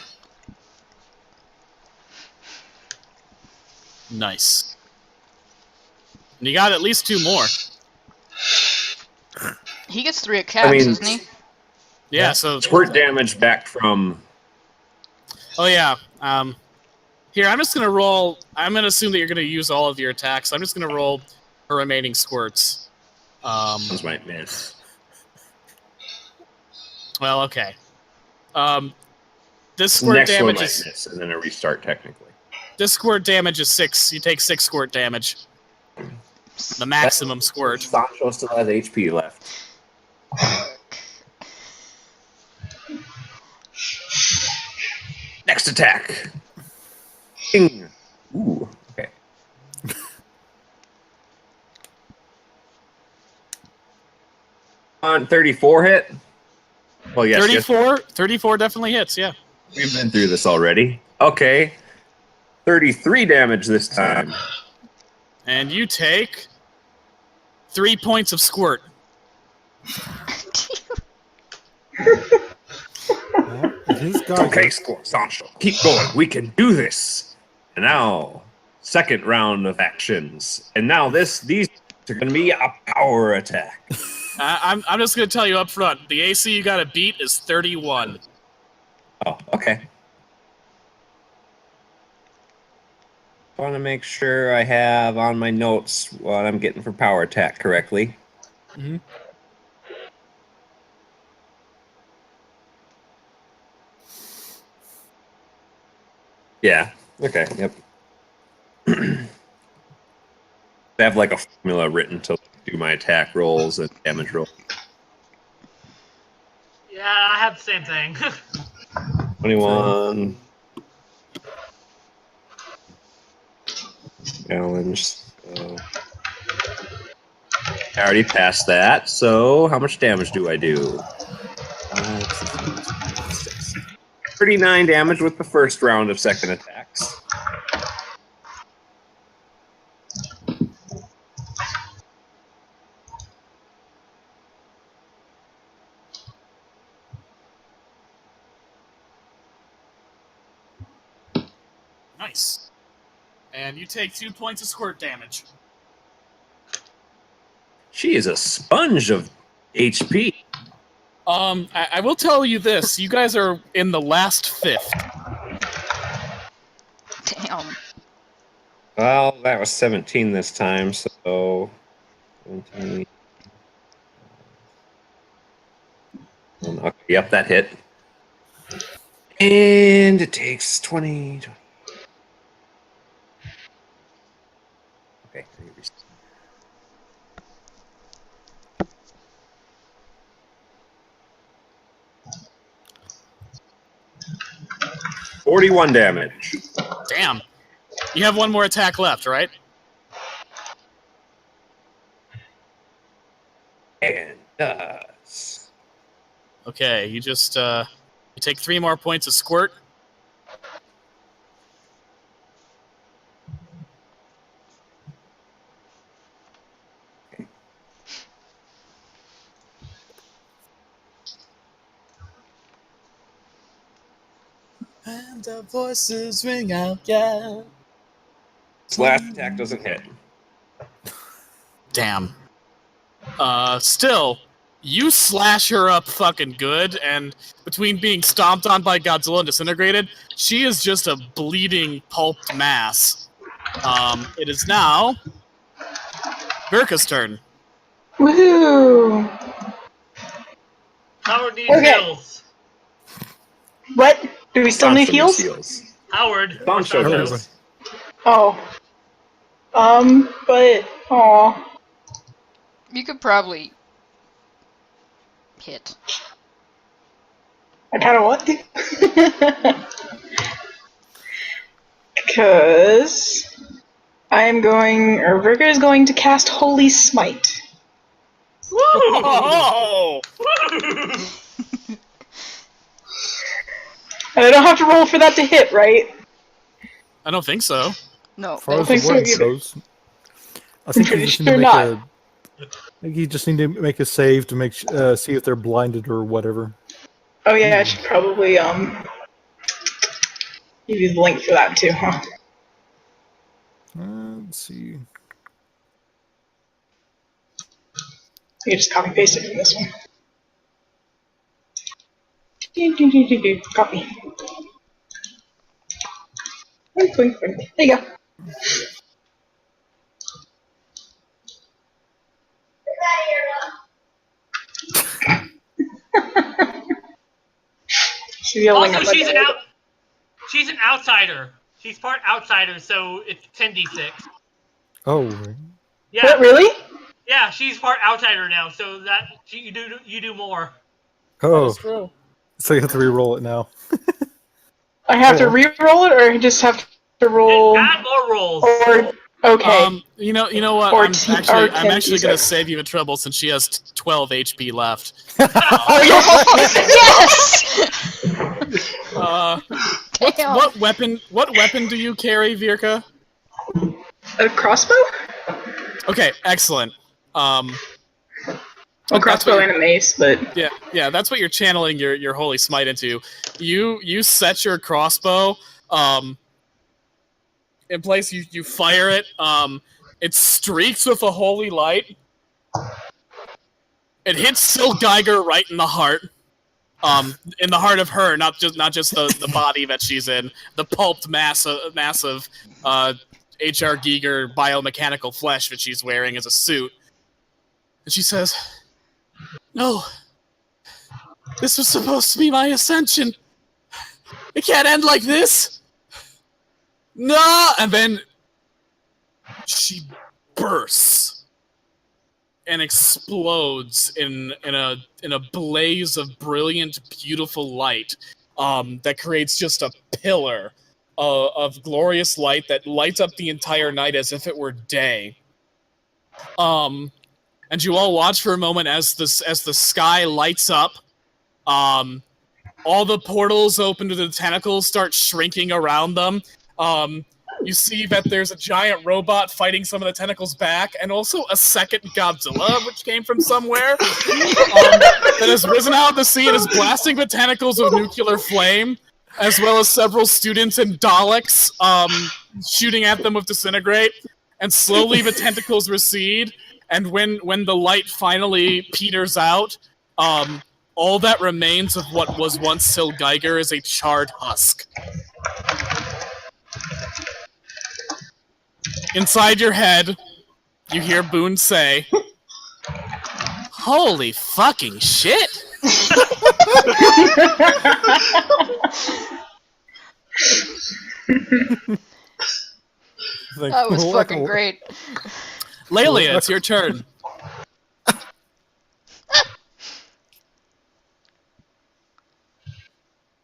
Speaker 6: Nice. And you got at least 2 more.
Speaker 3: He gets 3 attacks, doesn't he?
Speaker 6: Yeah, so
Speaker 4: Squirt damage back from.
Speaker 6: Oh yeah. Here, I'm just gonna roll. I'm gonna assume that you're gonna use all of your attacks. I'm just gonna roll her remaining squirts.
Speaker 4: Those might miss.
Speaker 6: Well, okay. This squirt
Speaker 4: Next one
Speaker 6: damage
Speaker 4: might
Speaker 6: is
Speaker 4: miss, and then a restart technically.
Speaker 6: this squirt damage is 6. You take 6 squirt damage. The maximum squirt.
Speaker 4: Sancho still has HP left. Next attack. Ding. Ooh, okay. On 34 hit? Well, yes.
Speaker 6: 34 definitely hits, yeah.
Speaker 4: We've been through this already. Okay. 33 damage this time.
Speaker 6: And you take 3 points of squirt.
Speaker 4: Okay, Sancho. Keep going. We can do this. And now, second round of actions. And now these are going to be a power attack.
Speaker 6: I'm just going to tell you up front. The AC you got to beat is 31.
Speaker 4: Oh, okay. I want to make sure I have on my notes what I'm getting for power attack correctly.
Speaker 1: Mm-hmm.
Speaker 4: Yeah. Okay. Yep. I have like a formula written to do my attack rolls and damage rolls.
Speaker 8: Yeah, I have the same thing.
Speaker 4: 21. Challenge. So. I already passed that. So how much damage do I do? 39 damage with the first round of second attacks.
Speaker 6: Nice. And you take 2 points of squirt damage.
Speaker 4: She is a sponge of HP.
Speaker 6: I will tell you this. You guys are in the last fifth.
Speaker 3: Damn.
Speaker 4: Well, that was 17 this time, so 17. Okay, yep, that hit. And it takes 20. Okay. 41 damage.
Speaker 6: Damn. You have 1 more attack left, right?
Speaker 4: And does.
Speaker 6: Okay, you just you take 3 more points of squirt. And our voices ring out, yeah.
Speaker 4: This last attack doesn't hit.
Speaker 6: Damn. Still, you slash her up fucking good, and between being stomped on by Godzilla and disintegrated, she is just a bleeding, pulped mass. It is now Virka's turn.
Speaker 9: Woohoo!
Speaker 8: Howard needs
Speaker 9: Okay.
Speaker 8: heals.
Speaker 9: What? Do we still need
Speaker 4: Sancho
Speaker 9: heals?
Speaker 4: needs heals.
Speaker 8: Howard.
Speaker 4: Sancho
Speaker 8: Sancho.
Speaker 4: does.
Speaker 9: Oh. But aw.
Speaker 3: You could probably hit.
Speaker 9: I kinda want to. Because I am going, or Virga is going to cast Holy Smite.
Speaker 6: Oh!
Speaker 9: And I don't have to roll for that to hit, right?
Speaker 6: I don't think so.
Speaker 3: No.
Speaker 1: As far as
Speaker 9: think
Speaker 1: the
Speaker 9: so
Speaker 1: word
Speaker 9: either.
Speaker 1: goes, I think
Speaker 9: pretty
Speaker 1: you just need
Speaker 9: sure
Speaker 1: to make
Speaker 9: not.
Speaker 1: I think you just need to make a save to make see if they're blinded or whatever.
Speaker 9: Oh yeah, I should probably give you the link for that too, huh?
Speaker 1: Let's see.
Speaker 9: You just copy paste it from this one. Copy. There you go. She's yelling
Speaker 8: Also,
Speaker 9: at my dog.
Speaker 8: she's an outsider. She's part outsider, so it's 10d6.
Speaker 1: Oh, right.
Speaker 8: Yeah.
Speaker 9: What, really?
Speaker 8: Yeah, she's part outsider now, so that you do more.
Speaker 1: Oh,
Speaker 7: That's true.
Speaker 1: so you have to re-roll it now.
Speaker 9: I have to
Speaker 1: Or-
Speaker 9: re-roll it, or I just have to roll?
Speaker 8: Add more rolls.
Speaker 9: Or okay.
Speaker 6: You know what?
Speaker 9: Or
Speaker 6: I'm
Speaker 9: T-
Speaker 6: actually
Speaker 9: or 10
Speaker 6: gonna
Speaker 9: D6.
Speaker 6: save you the trouble since she has 12 HP left.
Speaker 9: Oh yes!
Speaker 3: Damn.
Speaker 6: What weapon do you carry, Virka?
Speaker 9: A crossbow?
Speaker 6: Okay, excellent.
Speaker 9: Well,
Speaker 6: that's
Speaker 9: crossbow
Speaker 6: what
Speaker 9: and a mace, but
Speaker 6: yeah, that's what you're channeling your holy smite into. You set your crossbow in place. You fire it. It streaks with a holy light. It hits Sil Geiger right in the heart. In the heart of her, not just the body that she's in, the pulped mass of H.R. Giger biomechanical flesh that she's wearing as a suit. And she says, "No, this was supposed to be my ascension. It can't end like this. No!" And then she bursts and explodes in a blaze of brilliant, beautiful light that creates just a pillar of glorious light that lights up the entire night as if it were day. And you all watch for a moment as the sky lights up. All the portals open to the tentacles start shrinking around them. You see that there's a giant robot fighting some of the tentacles back, and also a second Godzilla, which came from somewhere, that has risen out of the sea and is blasting the tentacles with nuclear flame, as well as several students and Daleks shooting at them with disintegrate. And slowly the tentacles recede, and when the light finally peters out, all that remains of what was once Sil Geiger is a charred husk. Inside your head, you hear Boone say, "Holy fucking shit!"
Speaker 3: That was fucking great.
Speaker 6: Lelia, it's your turn.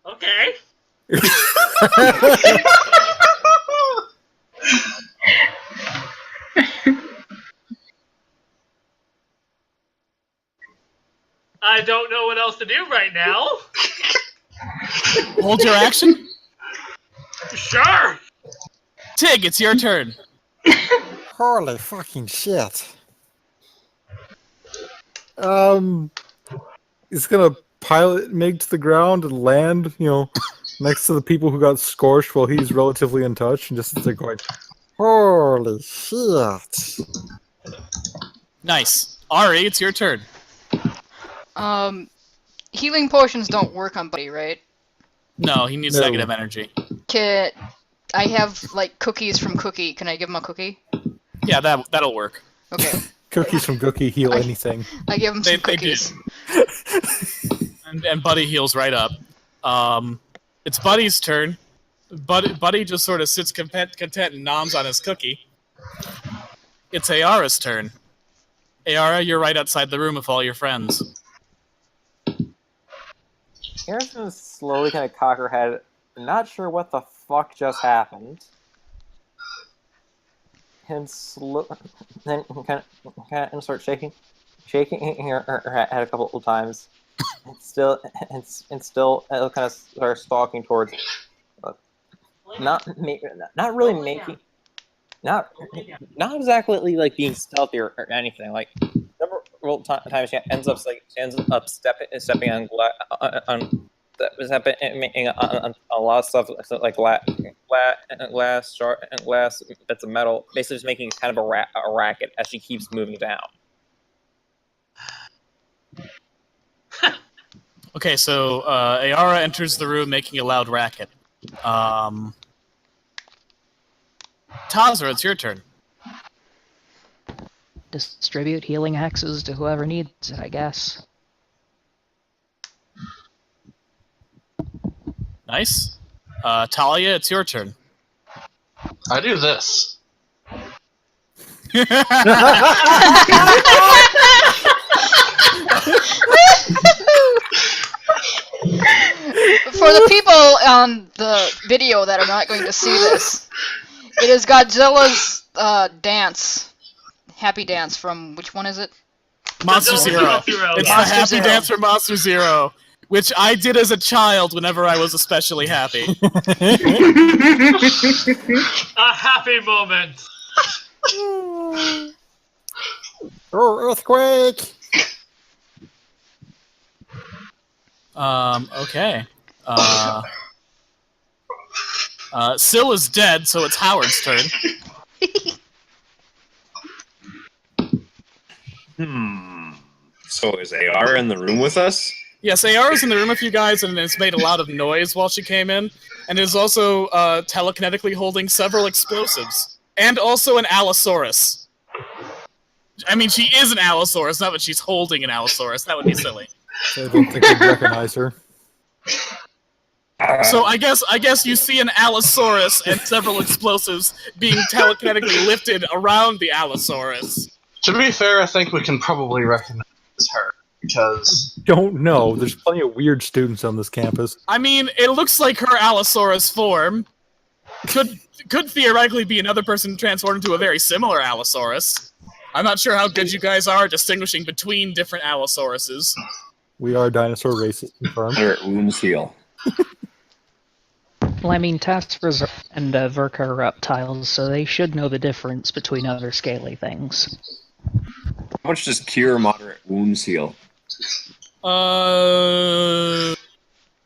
Speaker 8: Okay. I don't know what else to do right now.
Speaker 6: Hold your action.
Speaker 8: Sure.
Speaker 6: Tig, it's your turn.
Speaker 1: Holy fucking shit. He's gonna pilot Mig to the ground and land, next to the people who got scorched while he's relatively untouched, and just sit there going, holy shit.
Speaker 6: Nice. Ari, it's your turn.
Speaker 3: Healing potions don't work on Buddy, right?
Speaker 6: No, he needs
Speaker 1: No.
Speaker 6: negative energy.
Speaker 3: I have, like, cookies from Cookie. Can I give him a cookie?
Speaker 6: Yeah, that'll work.
Speaker 3: Okay.
Speaker 1: Cookies from Gookie heal anything.
Speaker 3: I give him some
Speaker 6: They
Speaker 3: cookies.
Speaker 6: And Buddy heals right up. It's Buddy's turn. Buddy just sort of sits content and noms on his cookie. It's Ayara's turn. Ayara, you're right outside the room with all your friends.
Speaker 7: Ayara's gonna slowly kind of cock her head, not sure what the fuck just happened. And then kind of start shaking. shaking her head a couple of times, and still kind of starts stalking towards. Not really making. Not exactly like being stealthy or anything. Like several times she ends up stepping on a lot of stuff like glass bits of metal, basically just making kind of a racket as she keeps moving down.
Speaker 6: Okay, so Ayara enters the room making a loud racket. Tazra, it's your turn.
Speaker 2: Distribute healing hexes to whoever needs it, I guess.
Speaker 6: Nice. Talia, it's your turn.
Speaker 5: I do this.
Speaker 3: For the people on the video that are not going to see this, it is Godzilla's dance. Happy dance from, which one is it?
Speaker 6: Monster Zero. It's the happy dance from Monster Zero, which I did as a child whenever I was especially happy.
Speaker 8: A happy moment.
Speaker 1: Oh, earthquake!
Speaker 6: Okay. Syl is dead, so it's Howard's turn.
Speaker 4: So is AR in the room with us?
Speaker 6: Yes, AR is in the room with you guys, and it's made a lot of noise while she came in, and is also telekinetically holding several explosives, and also an Allosaurus. I mean, she is an Allosaurus, not that she's holding an Allosaurus. That would be silly.
Speaker 1: So I don't think I'd recognize her.
Speaker 6: So I guess you see an Allosaurus and several explosives being telekinetically lifted around the Allosaurus.
Speaker 5: To be fair, I think we can probably recognize her, because...
Speaker 1: Don't know. There's plenty of weird students on this campus.
Speaker 6: I mean, it looks like her Allosaurus form. Could theoretically be another person transformed into a very similar Allosaurus. I'm not sure how good you guys are distinguishing between different Allosauruses.
Speaker 1: We are dinosaur races, confirmed.
Speaker 4: They're at wounds heal.
Speaker 2: Well, I mean, Taspers and Verka are reptiles, so they should know the difference between other scaly things.
Speaker 4: How much does cure moderate wounds heal?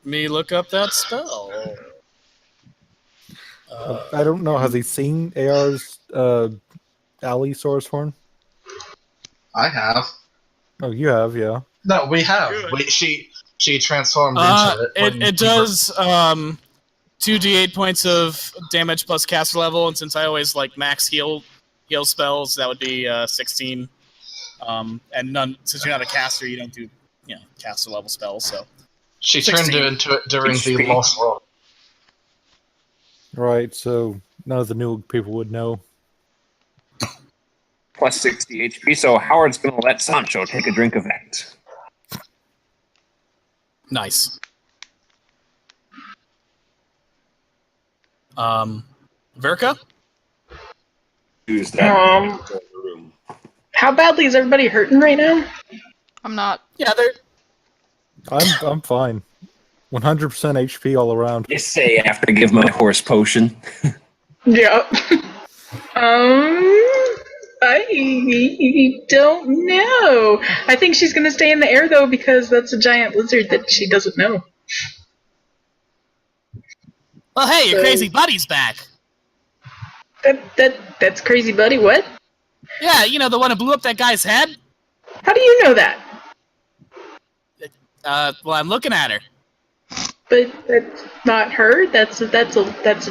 Speaker 6: Me look up that spell.
Speaker 1: I don't know. Has he seen AR's Allosaurus form?
Speaker 5: I have.
Speaker 1: Oh, you have, yeah.
Speaker 5: No, we have. She transformed into it.
Speaker 6: It does 2d8 points of damage plus caster level, and since I always like max heal spells, that would be 16. And none, since you're not a caster, you don't do caster level spells. So
Speaker 5: she turned into it during the Lost World.
Speaker 1: Right, so none of the new people would know.
Speaker 4: Plus 60 HP, so Howard's going to let Sancho take a drink of that.
Speaker 6: Nice. Verka?
Speaker 4: Use that.
Speaker 9: How badly is everybody hurting right now?
Speaker 3: I'm not.
Speaker 6: Yeah, they're...
Speaker 1: I'm fine. 100% HP all around.
Speaker 4: You say after I give my horse potion.
Speaker 9: Yeah. I don't know. I think she's gonna stay in the air though because that's a giant lizard that she doesn't know.
Speaker 6: Well, hey, your crazy buddy's back.
Speaker 9: That's crazy buddy. What?
Speaker 6: Yeah, you know, the one who blew up that guy's head?
Speaker 9: How do you know that?
Speaker 6: Well, I'm looking at her.
Speaker 9: But that's not her. That's a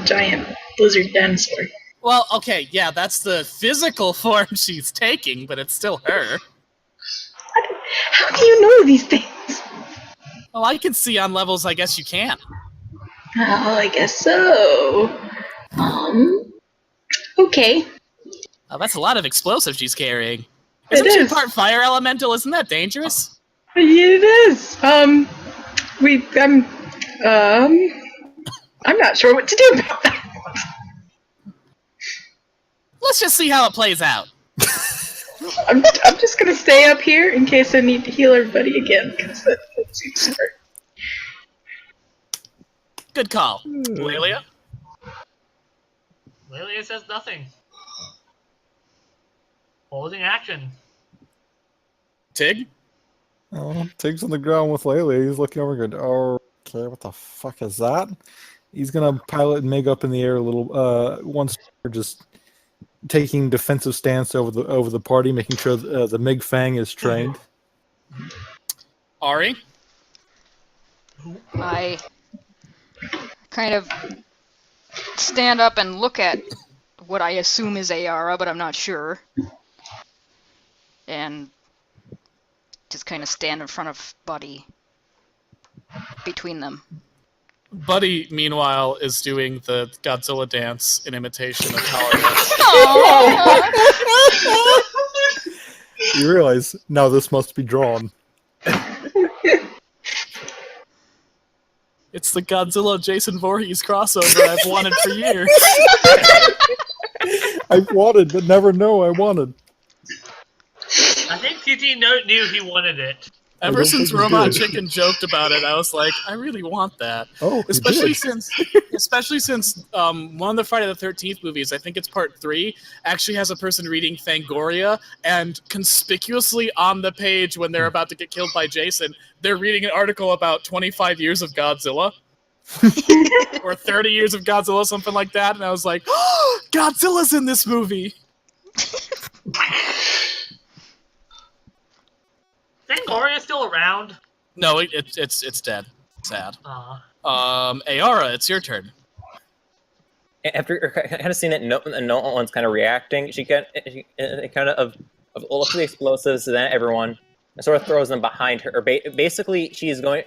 Speaker 9: giant lizard dinosaur.
Speaker 6: Well, okay, yeah, that's the physical form she's taking, but it's still her.
Speaker 9: How do you know these things?
Speaker 6: Well, I can see on levels I guess you can.
Speaker 9: Oh, I guess so. Okay.
Speaker 6: Oh, that's a lot of explosives she's carrying.
Speaker 9: It
Speaker 6: Isn't she
Speaker 9: is.
Speaker 6: part fire elemental? Isn't that dangerous?
Speaker 9: Yeah, it is. I'm not sure what to do about that.
Speaker 6: Let's just see how it plays out.
Speaker 9: I'm just gonna stay up here in case I need to heal everybody again, because that seems smart.
Speaker 6: Good call. Lelia?
Speaker 8: Lilia says nothing. Holding action.
Speaker 6: Tig?
Speaker 1: Oh, Tig's on the ground with Layla. He's looking over and going, okay, what the fuck is that? He's gonna pilot Mig up in the air a little. Once just taking defensive stance over the party, making sure the Mig Fang is trained.
Speaker 6: Ari?
Speaker 3: I kind of stand up and look at what I assume is Ayara, but I'm not sure. And just kind of stand in front of Buddy between them.
Speaker 6: Buddy, meanwhile, is doing the Godzilla dance in imitation of Tolerance.
Speaker 1: You realize now this must be drawn.
Speaker 6: It's the Godzilla Jason Voorhees crossover I've wanted for years.
Speaker 1: I've wanted, but never know I wanted.
Speaker 8: I think TT knew he wanted it.
Speaker 6: Ever since
Speaker 1: think he
Speaker 6: Robot
Speaker 1: did.
Speaker 6: Chicken joked about it, I was like, I really want that.
Speaker 1: Oh, he
Speaker 6: Especially
Speaker 1: did.
Speaker 6: since one of the Friday the 13th movies, I think it's part 3, actually has a person reading Fangoria, and conspicuously on the page when they're about to get killed by Jason, they're reading an article about 25 years of Godzilla. Or 30 years of Godzilla, something like that, and I was like, oh, Godzilla's in this movie!
Speaker 8: Fangoria's still around.
Speaker 6: No, it's dead. Sad.
Speaker 8: Aw.
Speaker 6: Ayara, it's your turn.
Speaker 7: After kind of seeing it, no one's kind of reacting. She kind of all of the explosives, and then everyone sort of throws them behind her. Or basically, she's going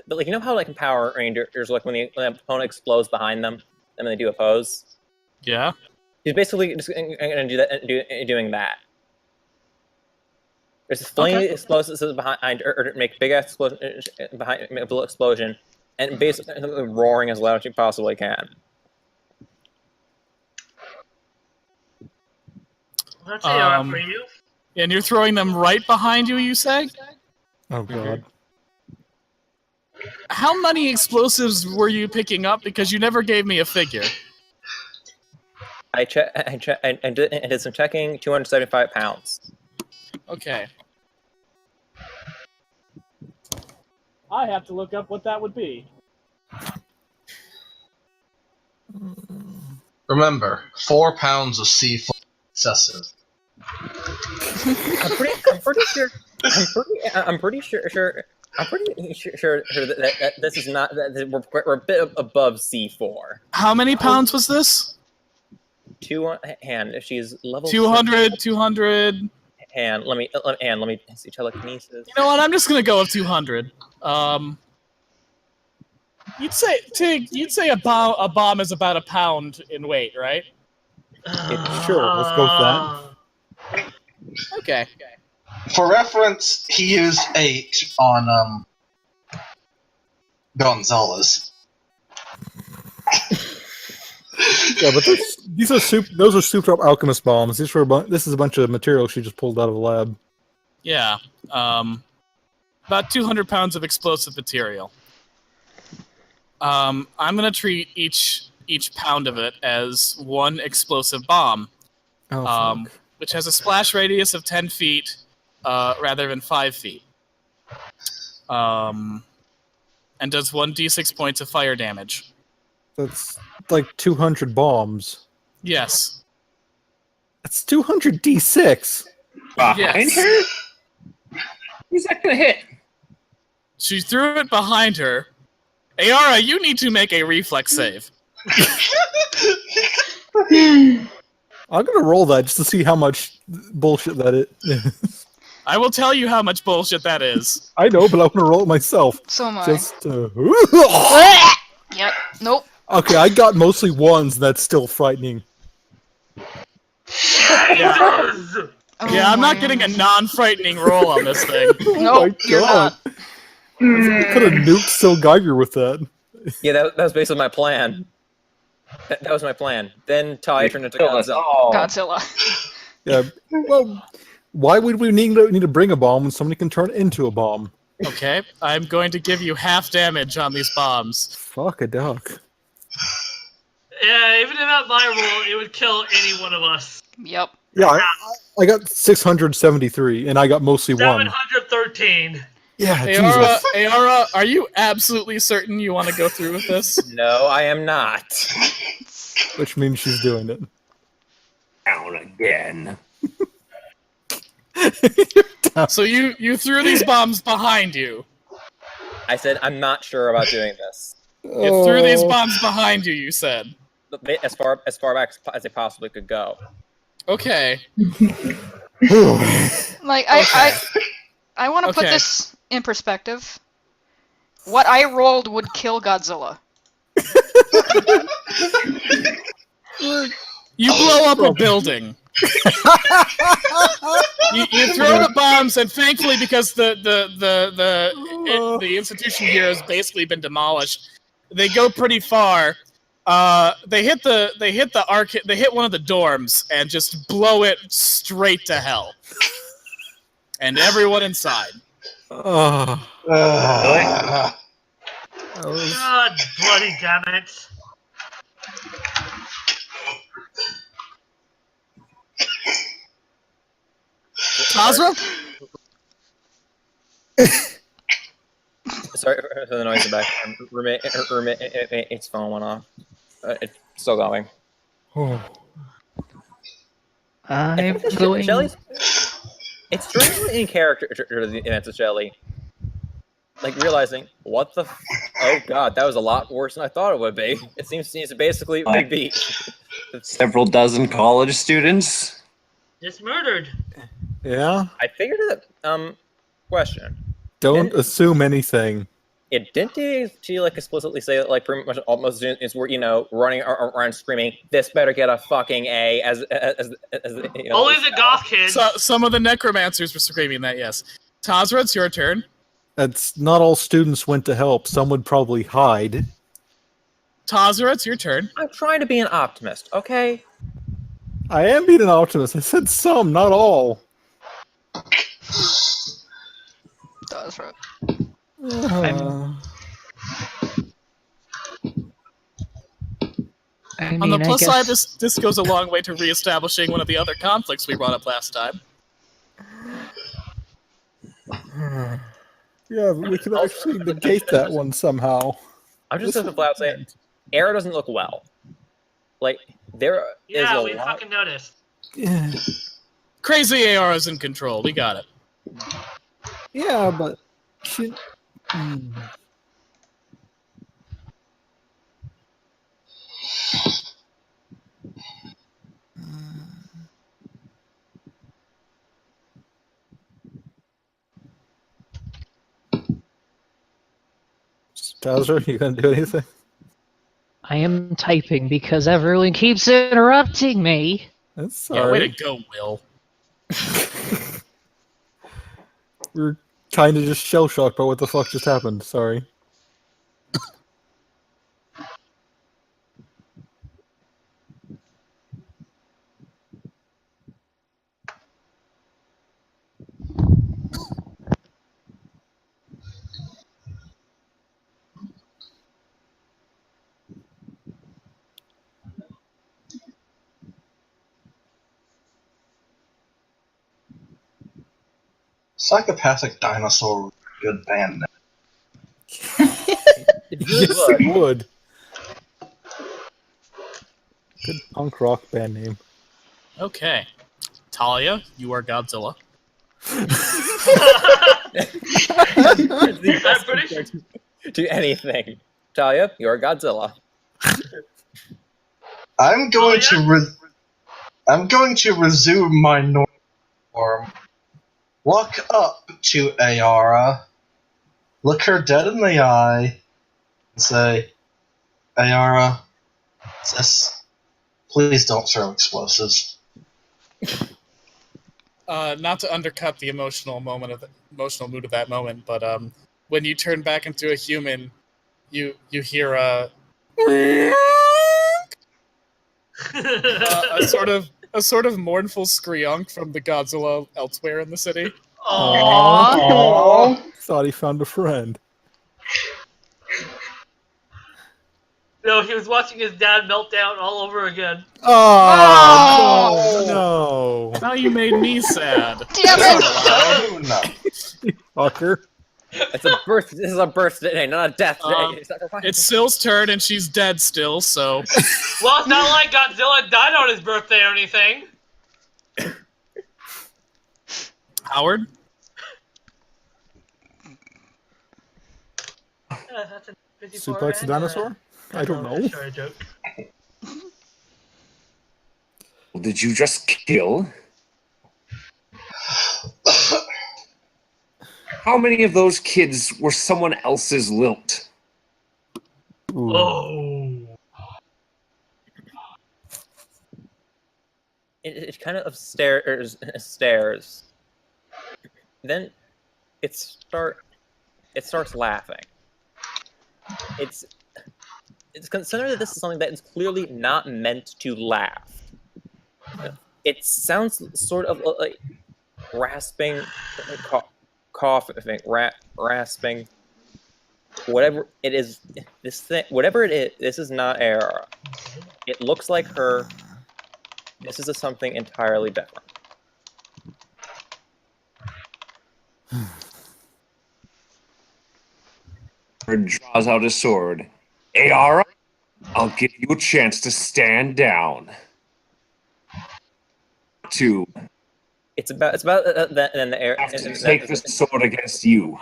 Speaker 7: like you know how like in Power Rangers, like when the opponent explodes behind them, and then they do a pose.
Speaker 6: Yeah.
Speaker 7: She's basically just going to do that, doing that. There's this flame explosives behind her, or make big ass explosion behind a little explosion, and basically roaring as loud as she possibly can.
Speaker 8: That's AR for you.
Speaker 6: And you're throwing them right behind you, you say?
Speaker 1: Oh god.
Speaker 6: How many explosives were you picking up? Because you never gave me a figure.
Speaker 7: I did some checking. 275 pounds.
Speaker 6: Okay. I have to look up what that would be.
Speaker 5: Remember, 4 pounds of C4 excessive.
Speaker 7: I'm pretty sure that this is not that we're a bit above C4.
Speaker 6: How many pounds was this?
Speaker 7: 2 hand. If she's level
Speaker 6: 200, 200.
Speaker 7: Hand. Let me see telekinesis.
Speaker 6: You know what? I'm just gonna go with 200. You'd say a bomb is about a pound in weight, right?
Speaker 1: Sure, let's go with that.
Speaker 6: Okay.
Speaker 5: For reference, he used 8 on Gonzalez.
Speaker 1: Yeah, but those are souped up alchemist bombs. This is a bunch of material she just pulled out of a lab.
Speaker 6: Yeah. About 200 pounds of explosive material. I'm gonna treat each pound of it as one explosive bomb.
Speaker 1: Oh, fuck.
Speaker 6: Which has a splash radius of 10 feet rather than 5 feet. And does 1d6 points of fire damage.
Speaker 1: That's like 200 bombs.
Speaker 6: Yes.
Speaker 1: That's 200 d6.
Speaker 4: Behind
Speaker 6: Yes.
Speaker 4: her? Who's that gonna hit?
Speaker 6: She threw it behind her. Ayara, you need to make a reflex save.
Speaker 1: I'm gonna roll that just to see how much bullshit that is.
Speaker 6: I will tell you how much bullshit that is.
Speaker 1: I know, but I'm gonna roll it myself.
Speaker 3: So am I.
Speaker 1: Just.
Speaker 3: Yep. Nope.
Speaker 1: Okay, I got mostly ones. That's still frightening.
Speaker 6: Yeah,
Speaker 3: Oh
Speaker 6: I'm
Speaker 3: my
Speaker 6: not getting a non-frightening roll on this thing.
Speaker 1: Oh my
Speaker 3: you're
Speaker 1: god!
Speaker 3: not.
Speaker 1: I could have nuked Sil Geiger with that.
Speaker 7: Yeah, that was basically my plan. That was my plan. Then Ty turned into Godzilla.
Speaker 3: Godzilla.
Speaker 1: Yeah. Well, Why would we need to bring a bomb when somebody can turn into a bomb?
Speaker 6: Okay, I'm going to give you half damage on these bombs.
Speaker 1: Fuck a duck.
Speaker 8: Yeah, even without my roll, it would kill any one of us.
Speaker 3: Yep.
Speaker 1: Yeah, I got 673, and I got mostly one.
Speaker 8: 713.
Speaker 1: Yeah,
Speaker 6: Ayara,
Speaker 1: Jesus.
Speaker 6: Ayara, are you absolutely certain you want to go through with this?
Speaker 7: No, I am not.
Speaker 1: Which means she's doing it.
Speaker 4: Down again.
Speaker 6: So you threw these bombs behind you.
Speaker 7: I said I'm not sure about doing this.
Speaker 6: You threw these bombs behind you, you said.
Speaker 7: As far back as I possibly could go.
Speaker 6: Okay.
Speaker 3: Like I want to put this in perspective. What I rolled would kill Godzilla.
Speaker 6: You blow up a building. you throw the bombs, and thankfully, because the institution here has basically been demolished, they go pretty far. They hit the arcade. They hit one of the dorms and just blow it straight to hell, and everyone inside.
Speaker 8: God bloody damn it.
Speaker 6: Tazra?
Speaker 7: Sorry for the noise in the back. Roommate's phone went off. It's still going.
Speaker 2: I'm going.
Speaker 7: Shelly's. It's strangely in character to the events of Shelly. Like realizing, what the? Oh god, that was a lot worse than I thought it would be. It seems to basically be
Speaker 4: Several dozen college students.
Speaker 8: Just murdered.
Speaker 1: Yeah?
Speaker 7: I figured it. Question.
Speaker 1: Don't assume anything.
Speaker 7: Didn't she like explicitly say that like pretty much all most students were running around screaming, "This better get a fucking A!" as
Speaker 8: Only the goth kids.
Speaker 6: So, some of the necromancers were screaming that. Yes. Tazra, it's your turn.
Speaker 1: It's not all students went to help. Some would probably hide.
Speaker 6: Tazra, it's your turn.
Speaker 7: I'm trying to be an optimist, okay?
Speaker 1: I am being an optimist. I said some, not all.
Speaker 3: That's right.
Speaker 6: On the plus side, this goes a long way to reestablishing one of the other conflicts we brought up last time.
Speaker 1: Yeah, but we can actually negate that one somehow.
Speaker 7: I'm just going to flat out say, Era doesn't look well. Like, there is
Speaker 8: Yeah,
Speaker 7: a
Speaker 8: we
Speaker 7: lot...
Speaker 8: fucking noticed.
Speaker 1: Yeah.
Speaker 6: Crazy AR is in control. We got it.
Speaker 1: Yeah, but she... Towser, you gonna do anything?
Speaker 2: I am typing because everyone keeps interrupting me.
Speaker 1: That's sorry.
Speaker 6: Yeah, way to go, Will.
Speaker 1: We're kind of just shell-shocked by what the fuck just happened. Sorry.
Speaker 5: Psychopathic Dinosaur, good band name.
Speaker 1: Yes, it would. Good punk rock band name.
Speaker 6: Okay. Talia, you are Godzilla.
Speaker 8: I'm pretty sure.
Speaker 7: Do anything. Talia, you're Godzilla.
Speaker 5: I'm going to resume my normal form. Walk up to Ayara, look her dead in the eye, and say, Ayara, please don't throw explosives.
Speaker 6: Not to undercut the emotional mood of that moment, but when you turn back into a human, you hear a sort of a sort of mournful screonk from the Godzilla elsewhere in the city.
Speaker 8: Aww.
Speaker 9: Aww.
Speaker 1: Thought he found a friend.
Speaker 8: No, he was watching his dad melt down all over again.
Speaker 1: Oh, no.
Speaker 6: Now you made me sad.
Speaker 3: Damn it!
Speaker 5: Oh, no.
Speaker 1: Fucker.
Speaker 7: It's a birth. This is a birthday, not a death day.
Speaker 6: It's Sill's turn, and she's dead still. So
Speaker 8: Well, it's not like Godzilla died on his birthday or anything.
Speaker 6: Howard.
Speaker 8: That's a 54
Speaker 1: Suplex a
Speaker 8: and,
Speaker 1: dinosaur? I don't know.
Speaker 8: Sure, a joke.
Speaker 4: Did you just kill? How many of those kids were someone else's lilt?
Speaker 1: Ooh.
Speaker 8: Oh.
Speaker 7: It kind of stares. Then it starts laughing. It's considered that this is something that is clearly not meant to laugh. It sounds sort of like rasping, coughing, rasping. Whatever it is, whatever it is, this is not Aera. It looks like her. This is something entirely different.
Speaker 4: Bird draws out his sword. Aera, I'll give you a chance to stand down. Two.
Speaker 7: It's about then the air.
Speaker 4: I have to take this sword against you.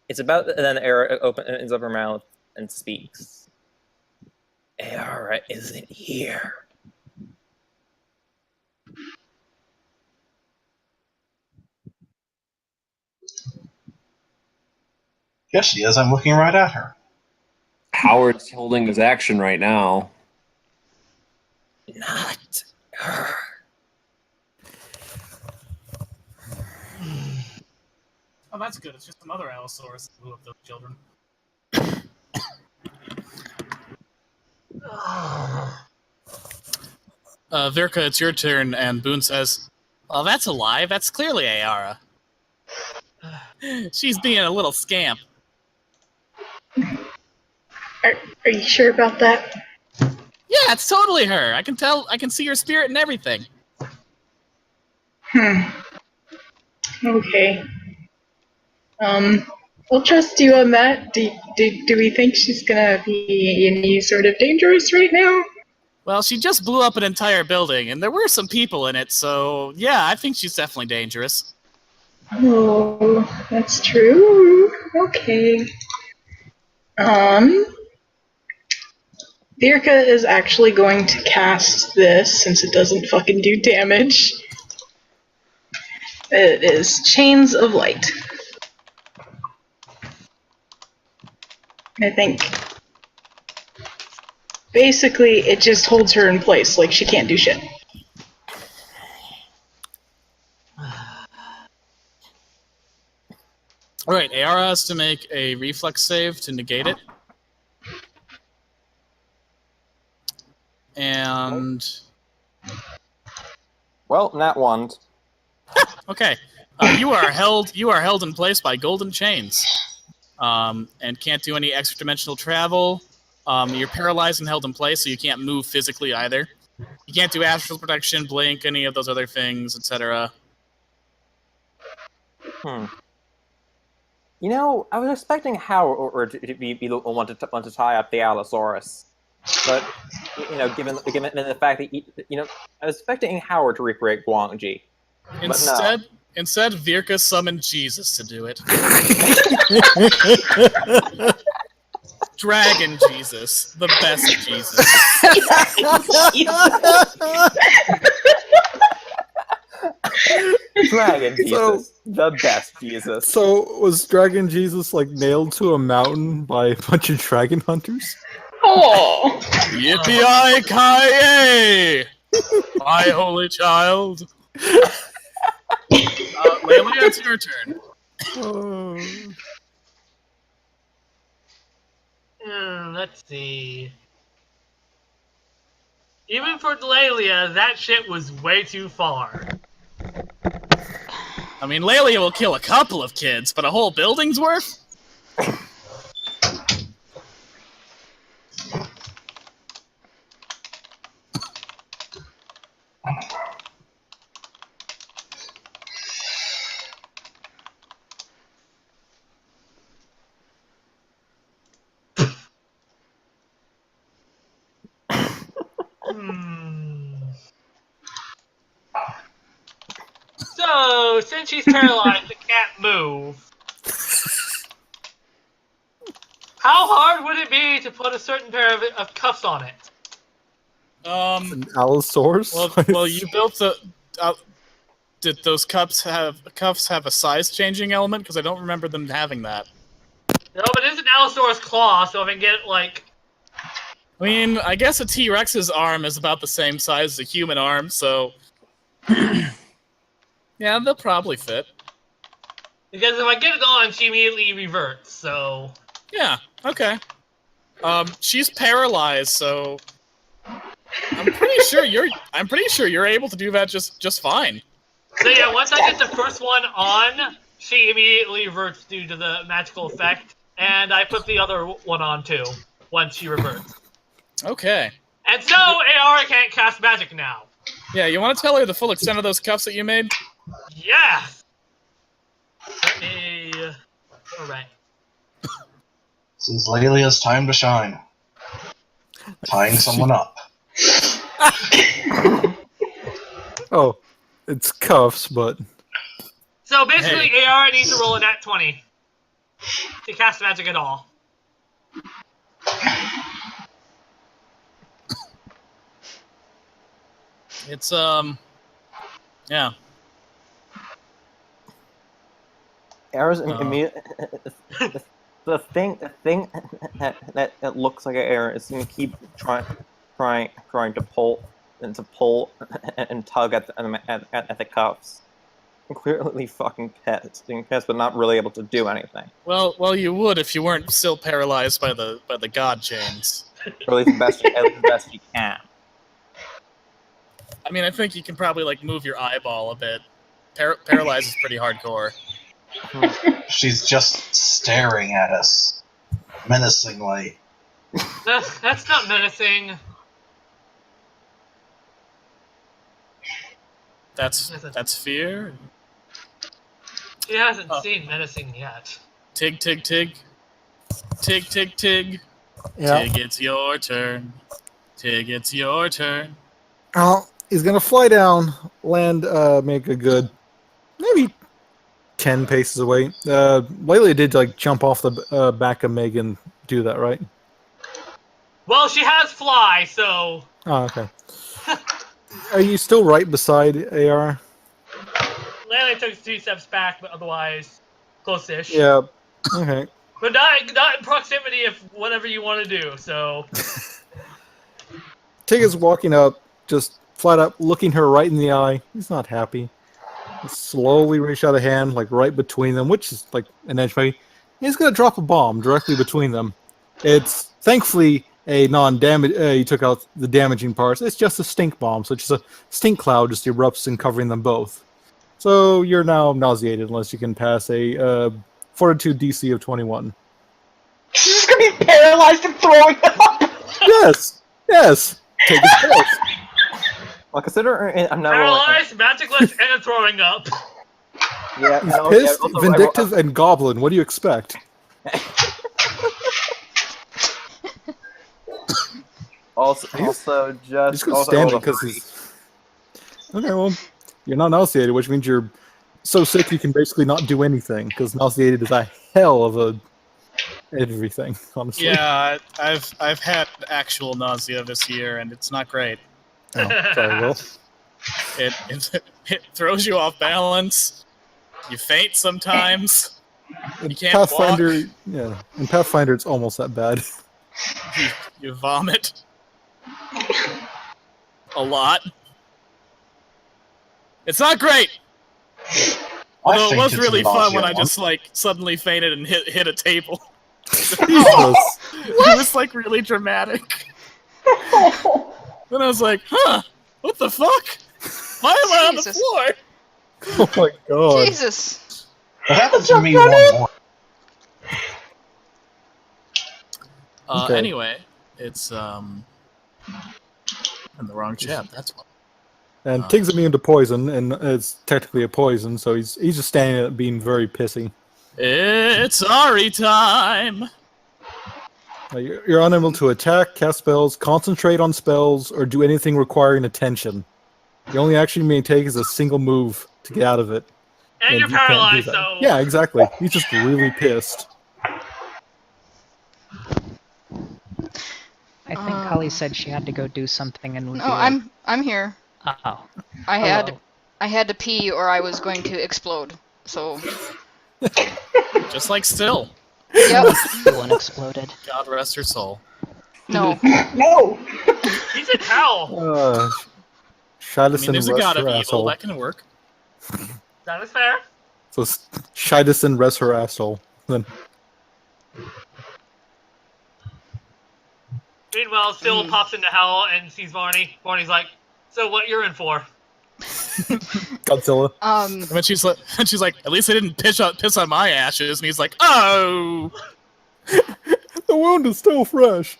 Speaker 7: It's about then the air opens up her mouth and speaks. Aera isn't here.
Speaker 5: Yes, she is. I'm looking right at her.
Speaker 4: Howard's holding his action right now.
Speaker 7: Not her.
Speaker 6: Oh, that's good. It's just another Allosaurus that blew up those children. Virka, it's your turn, and Boone says, "Well, that's a lie. That's clearly Aera. She's being a little scamp."
Speaker 9: Are you sure about that?
Speaker 6: Yeah, it's totally her. I can tell. I can see her spirit and everything.
Speaker 9: Okay. I'll trust you on that. Do we think she's gonna be any sort of dangerous right now?
Speaker 6: Well, she just blew up an entire building, and there were some people in it, so yeah, I think she's definitely dangerous.
Speaker 9: Oh, that's true. Okay. Virka is actually going to cast this since it doesn't fucking do damage. It is Chains of Light. I think basically it just holds her in place, like she can't do shit.
Speaker 6: Alright, Aera has to make a reflex save to negate it. And
Speaker 7: Well, not one.
Speaker 6: okay, you are held in place by golden chains, and can't do any extra dimensional travel. You're paralyzed and held in place, so you can't move physically either. You can't do astral protection, blink, any of those other things, etc.
Speaker 7: You know, I was expecting Howard to be the one to tie up the Allosaurus, but you know, given the fact that I was expecting Howard to recreate Guangji.
Speaker 6: Instead, Virka summoned Jesus to do it. Dragon Jesus, the best Jesus.
Speaker 7: Dragon Jesus, the best Jesus.
Speaker 1: So was Dragon Jesus like nailed to a mountain by a bunch of dragon hunters?
Speaker 9: Oh.
Speaker 6: Yippee-ki-yay! My holy child. Layla, it's your turn.
Speaker 8: Let's see. Even for Lelia, that shit was way too far.
Speaker 6: I mean, Lelia will kill a couple of kids, but a whole building's worth?
Speaker 8: So, since she's paralyzed and can't move, how hard would it be to put a certain pair of cuffs on it?
Speaker 1: An Allosaurus?
Speaker 6: Well, you built the. Did those cuffs have a size changing element? Because I don't remember them having that.
Speaker 8: No, but it's an Allosaurus claw, so if I can get like.
Speaker 6: I mean, I guess a T-Rex's arm is about the same size as a human arm, so. Yeah, they'll probably fit.
Speaker 8: Because if I get it on, she immediately reverts, so.
Speaker 6: Yeah, okay. She's paralyzed, so. I'm pretty sure you're able to do that just fine.
Speaker 8: So yeah, once I get the first one on, she immediately reverts due to the magical effect, and I put the other one on too, once she reverts.
Speaker 6: Okay.
Speaker 8: And so, AR can't cast magic now.
Speaker 6: Yeah, you want to tell her the full extent of those cuffs that you made?
Speaker 8: Yeah! Let me... Alright.
Speaker 5: This is Lelia's time to shine. Tying someone up.
Speaker 1: Oh, it's cuffs, but...
Speaker 8: So basically, AR needs to roll a nat 20 to cast magic at all.
Speaker 6: It's, yeah.
Speaker 7: Era's immediate. The thing that looks like an error is going to keep trying to pull and tug at the cuffs. Clearly fucking pissed, but not really able to do anything.
Speaker 6: Well, you would if you weren't still paralyzed by the god chains.
Speaker 7: Or at least the best you can.
Speaker 6: I mean, I think you can probably like move your eyeball a bit. Paralyzed is pretty hardcore.
Speaker 5: She's just staring at us menacingly.
Speaker 8: That's not menacing.
Speaker 6: That's fear.
Speaker 8: She hasn't seen menacing yet.
Speaker 6: Tig, tig, tig. Tig, tig, tig.
Speaker 1: Yeah.
Speaker 6: Tig, it's your turn. Tig, it's your turn.
Speaker 1: Oh, he's gonna fly down, land, make a good, maybe 10 paces away. Layla did like jump off the back of Meg and do that, right?
Speaker 8: Well, she has fly, so.
Speaker 1: Oh, okay. Are you still right beside AR?
Speaker 8: Layla took 2 steps back, but otherwise close-ish.
Speaker 1: Yeah. Okay.
Speaker 8: But not in proximity of whatever you want to do. So.
Speaker 1: Tig is walking up, just flat up, looking her right in the eye. He's not happy. He slowly reach out a hand, like right between them, which is like an inch maybe. He's gonna drop a bomb directly between them. It's thankfully a non-damage. You took out the damaging parts. It's just a stink bomb, so it's just a stink cloud just erupts and covering them both. So you're now nauseated unless you can pass a Fortitude DC of 21.
Speaker 9: She's just gonna be paralyzed and throwing up.
Speaker 1: Yes, yes. Take a chance.
Speaker 7: Well, consider I'm not
Speaker 8: Paralyzed, magicless, and throwing up.
Speaker 7: Yeah,
Speaker 1: He's
Speaker 7: no,
Speaker 1: pissed,
Speaker 7: yeah, also,
Speaker 1: vindictive, and goblin. What do you expect?
Speaker 7: also,
Speaker 1: He's gonna stand it because he's... Okay, well, you're not nauseated, which means you're so sick you can basically not do anything, because nauseated is a hell of a everything, honestly.
Speaker 6: Yeah, I've had actual nausea this year, and it's not great.
Speaker 1: Oh, sorry, Will.
Speaker 6: It throws you off balance. You faint sometimes.
Speaker 1: In
Speaker 6: You can't
Speaker 1: Pathfinder,
Speaker 6: walk.
Speaker 1: yeah. In Pathfinder, it's almost that bad.
Speaker 6: You vomit a lot. It's not great. Although it was really fun when I just like suddenly fainted and hit a table.
Speaker 1: Jesus.
Speaker 6: It was like really dramatic. Then I was like, huh, what the fuck? Why am I on the
Speaker 3: Jesus.
Speaker 6: floor?
Speaker 1: Oh my god.
Speaker 3: Jesus.
Speaker 5: That happened to me one more.
Speaker 1: Okay.
Speaker 6: Anyway, it's in the wrong chat. That's why.
Speaker 1: And Tig's immune to poison, and it's technically a poison, so he's just standing there being very pissy.
Speaker 6: It's Ari time.
Speaker 1: You're unable to attack, cast spells, concentrate on spells, or do anything requiring attention. The only action you may take is a single move to get out of it.
Speaker 8: And you're
Speaker 1: you can't do
Speaker 8: paralyzed,
Speaker 1: that.
Speaker 8: so...
Speaker 1: Yeah, exactly. He's just really pissed.
Speaker 2: I think Kali said she had to go do something and would
Speaker 3: No,
Speaker 2: be like,
Speaker 3: I'm here.
Speaker 2: oh.
Speaker 3: I
Speaker 2: Hello.
Speaker 3: had to pee or I was going to explode. So,
Speaker 6: Just like Still.
Speaker 3: yep.
Speaker 2: One exploded.
Speaker 6: God rest her soul.
Speaker 3: No.
Speaker 9: No.
Speaker 8: He's a towel.
Speaker 1: Shidison
Speaker 6: There's a
Speaker 1: rest
Speaker 6: god
Speaker 1: her
Speaker 6: of evil.
Speaker 1: asshole.
Speaker 6: That can work.
Speaker 8: That is fair.
Speaker 1: So Shidison rest her asshole. Then
Speaker 8: Meanwhile, Still pops into hell and sees Barney. Barney's like, so what you're in for?
Speaker 1: Godzilla.
Speaker 6: And then she's like, at least they didn't piss on my ashes. And he's like, oh.
Speaker 1: The wound is still fresh.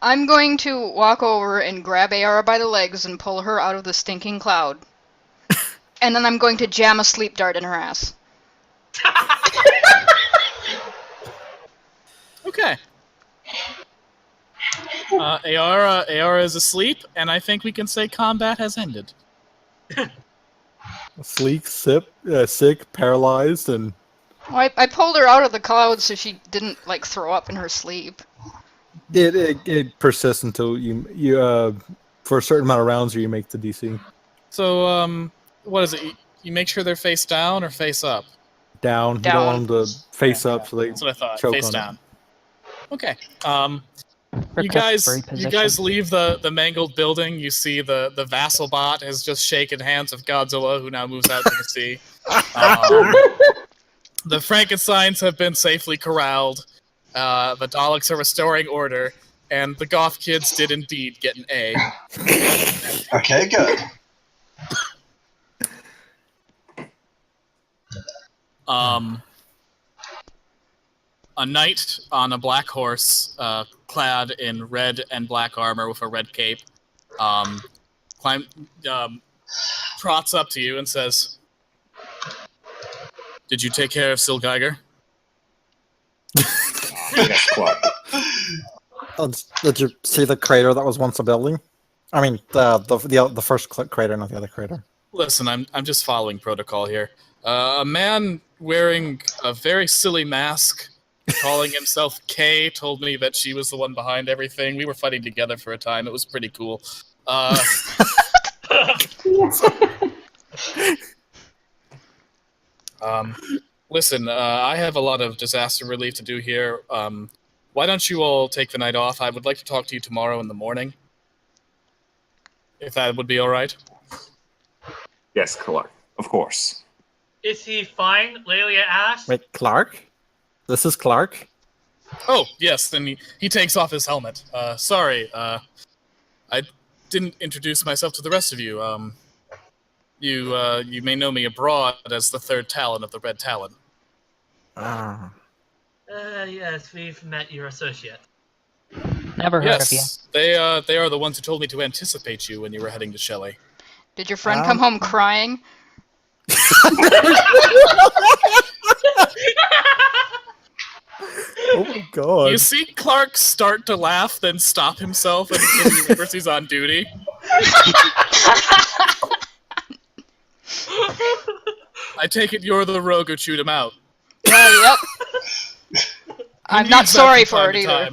Speaker 3: I'm going to walk over and grab Ayara by the legs and pull her out of the stinking cloud. And then I'm going to jam a sleep dart in her ass.
Speaker 6: Okay. Ayara is asleep, and I think we can say combat has ended.
Speaker 1: Sleek, sick, paralyzed, and
Speaker 3: Well, I pulled her out of the cloud so she didn't, like, throw up in her sleep.
Speaker 1: it persists until you for a certain amount of rounds, or you make the DC.
Speaker 6: So, what is it? You make sure they're face down or face up?
Speaker 1: Down. You don't want them to face up, so they
Speaker 6: That's what I thought.
Speaker 1: choke
Speaker 6: Face
Speaker 1: on
Speaker 6: down. Okay. You
Speaker 2: Request free
Speaker 6: guys
Speaker 2: position.
Speaker 6: leave the mangled building. You see the vassal bot has just shaken hands with Godzilla, who now moves out to the sea. The Frankensteins have been safely corralled. The Daleks are restoring order, and the Goth kids did indeed get an A.
Speaker 5: Okay, good.
Speaker 6: A knight on a black horse, clad in red and black armor with a red cape, trots up to you and says, "Did you take care of Silgeiger?"
Speaker 4: Yes, Clark.
Speaker 10: Did you see the crater that was once a building? I mean, the first crater, not the other crater.
Speaker 6: Listen, I'm just following protocol here. A man wearing a very silly mask, calling himself Kay, told me that she was the one behind everything. We were fighting together for a time. It was pretty cool. Listen, I have a lot of disaster relief to do here. Why don't you all take the night off? I would like to talk to you tomorrow in the morning. If that would be all right.
Speaker 4: Yes, Clark. Of course.
Speaker 8: Is he fine? Lelia asked.
Speaker 10: Wait, Clark? This is Clark?
Speaker 6: Oh, yes, then he takes off his helmet. Sorry, I didn't introduce myself to the rest of you. You may know me abroad as the third Talon of the Red Talon.
Speaker 10: Ah.
Speaker 8: Yes, we've met your associate.
Speaker 2: Never heard of you.
Speaker 6: Yes, they are the ones who told me to anticipate you when you were heading to Shelley.
Speaker 3: Did your friend come home crying?
Speaker 1: Oh my god.
Speaker 6: You see Clark start to laugh, then stop himself, and he remembers he's on duty. I take it you're the rogue who chewed him out.
Speaker 3: Yep. I'm not sorry for it either.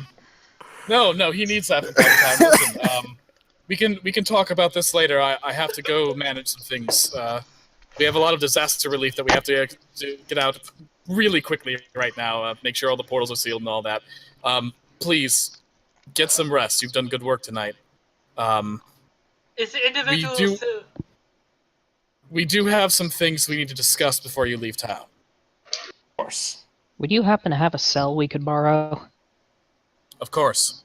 Speaker 6: No, he needs that from time to time. Listen, we can talk about this later. I have to go manage some things. We have a lot of disaster relief that we have to get out really quickly right now. Make sure all the portals are sealed and all that. Please, get some rest. You've done good work tonight.
Speaker 8: Is the individual...
Speaker 6: We do have some things we need to discuss before you leave town.
Speaker 4: Of course.
Speaker 2: Would you happen to have a cell we could borrow?
Speaker 6: Of course.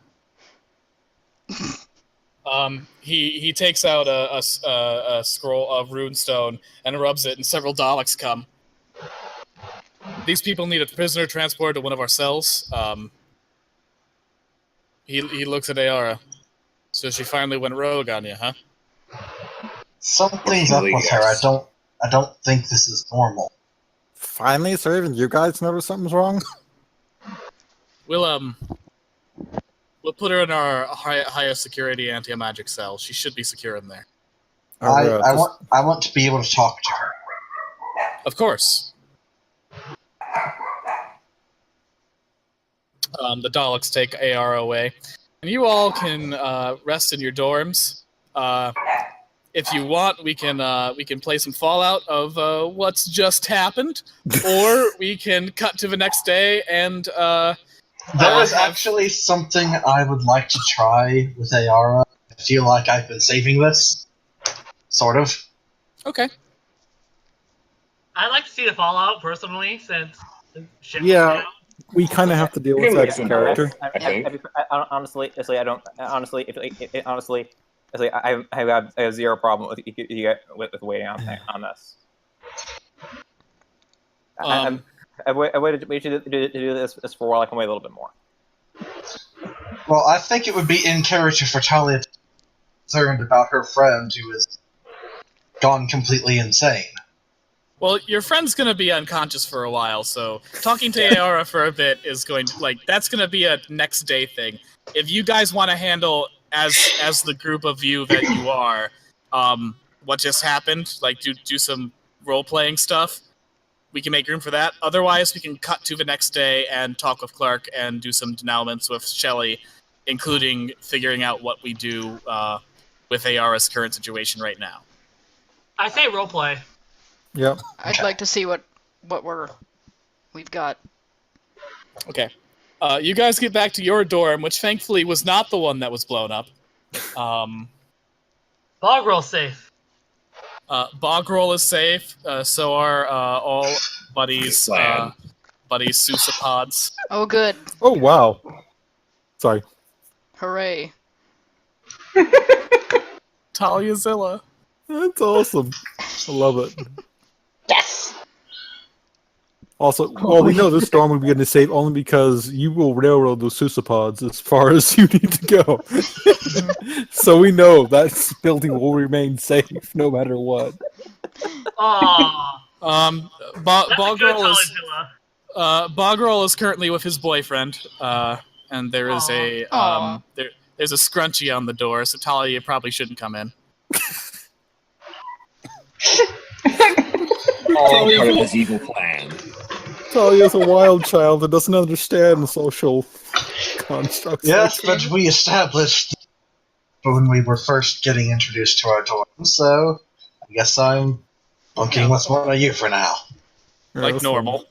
Speaker 6: He takes out a scroll of runestone and rubs it, and several Daleks come. These people need a prisoner transported to one of our cells. He looks at Ayara. So she finally went rogue on you, huh?
Speaker 5: Something's up with her. I don't think this is normal.
Speaker 10: Finally, sir, even you guys notice something's wrong?
Speaker 6: We'll put her in our highest security anti-magic cell. She should be secure in there.
Speaker 5: I want to be able to talk to her.
Speaker 6: Of course. The Daleks take AR away, and you all can rest in your dorms. If you want, we can play some Fallout of what's just happened, or we can cut to the next day and.
Speaker 5: There is actually something I would like to try with Ayara. I feel like I've been saving this. Sort of.
Speaker 6: Okay.
Speaker 8: I'd like to see the Fallout, personally, since...
Speaker 10: Yeah, we kind of have to deal with that character.
Speaker 7: Honestly, I have zero problem with waiting on this. I've waited to do this for a while. I can wait a little bit more.
Speaker 5: Well, I think it would be in character for Talia to be concerned about her friend who has gone completely insane.
Speaker 6: Well, your friend's gonna be unconscious for a while, so talking to Ayara for a bit is going to, that's gonna be a next day thing. If you guys want to handle as the group of you that you are, what just happened, do some role playing stuff. We can make room for that. Otherwise, we can cut to the next day and talk with Clark and do some denouements with Shelley, including figuring out what we do with Ayara's current situation right now.
Speaker 8: I say roleplay.
Speaker 10: Yep.
Speaker 3: I'd like to see what we've got.
Speaker 6: Okay. You guys get back to your dorm, which thankfully was not the one that was blown up.
Speaker 8: Bogrill's safe.
Speaker 6: Bogrol is safe. So are all Buddy's Sousapods.
Speaker 3: Oh, good.
Speaker 10: Oh, wow. Sorry.
Speaker 3: Hooray.
Speaker 6: Taliazilla.
Speaker 1: That's awesome. I love it.
Speaker 9: Yes.
Speaker 1: Also, well, we know this storm will be getting safe only because you will railroad those Sousapods as far as you need to go. So we know that building will remain safe no matter what.
Speaker 8: Aww.
Speaker 6: Bogrol is currently with his boyfriend, and there is there's a scrunchie on the door, so Talia probably shouldn't come in.
Speaker 4: All part of his evil plan.
Speaker 1: Talia's a wild child that doesn't understand social constructs.
Speaker 5: Yes, but we established when we were first getting introduced to our dorm, so I guess I'm bunking with one of you for now.
Speaker 6: Like normal.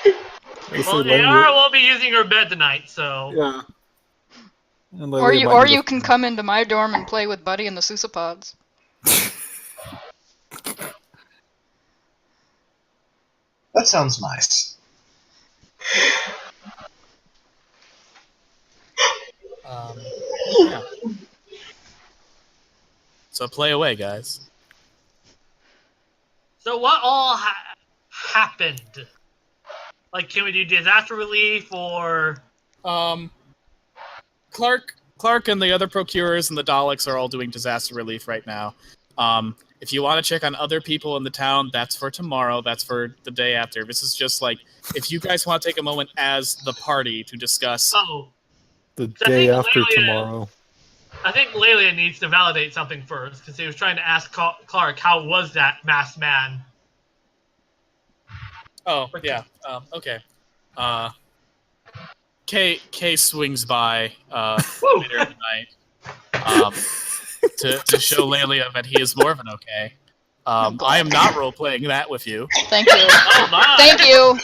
Speaker 8: Well, Ayara won't be using her bed tonight, so...
Speaker 1: Yeah.
Speaker 3: Or you can come into my dorm and play with Buddy and the Sousapods.
Speaker 5: That sounds nice.
Speaker 6: Yeah. So play away, guys.
Speaker 8: So what all happened? Like, can we do disaster relief, or...
Speaker 6: Clark and the other procurers and the Daleks are all doing disaster relief right now. If you want to check on other people in the town, that's for tomorrow. That's for the day after. This is just like, if you guys want to take a moment as the party to discuss...
Speaker 1: the day after tomorrow.
Speaker 8: I think Lelia needs to validate something first, because he was trying to ask Clark, how was that masked man?
Speaker 6: Oh, yeah. Okay. Kay swings by later in the night to show Lelia that he is more of an okay. I am not role-playing that with you.
Speaker 3: Thank you.
Speaker 8: Oh my!
Speaker 3: Thank you!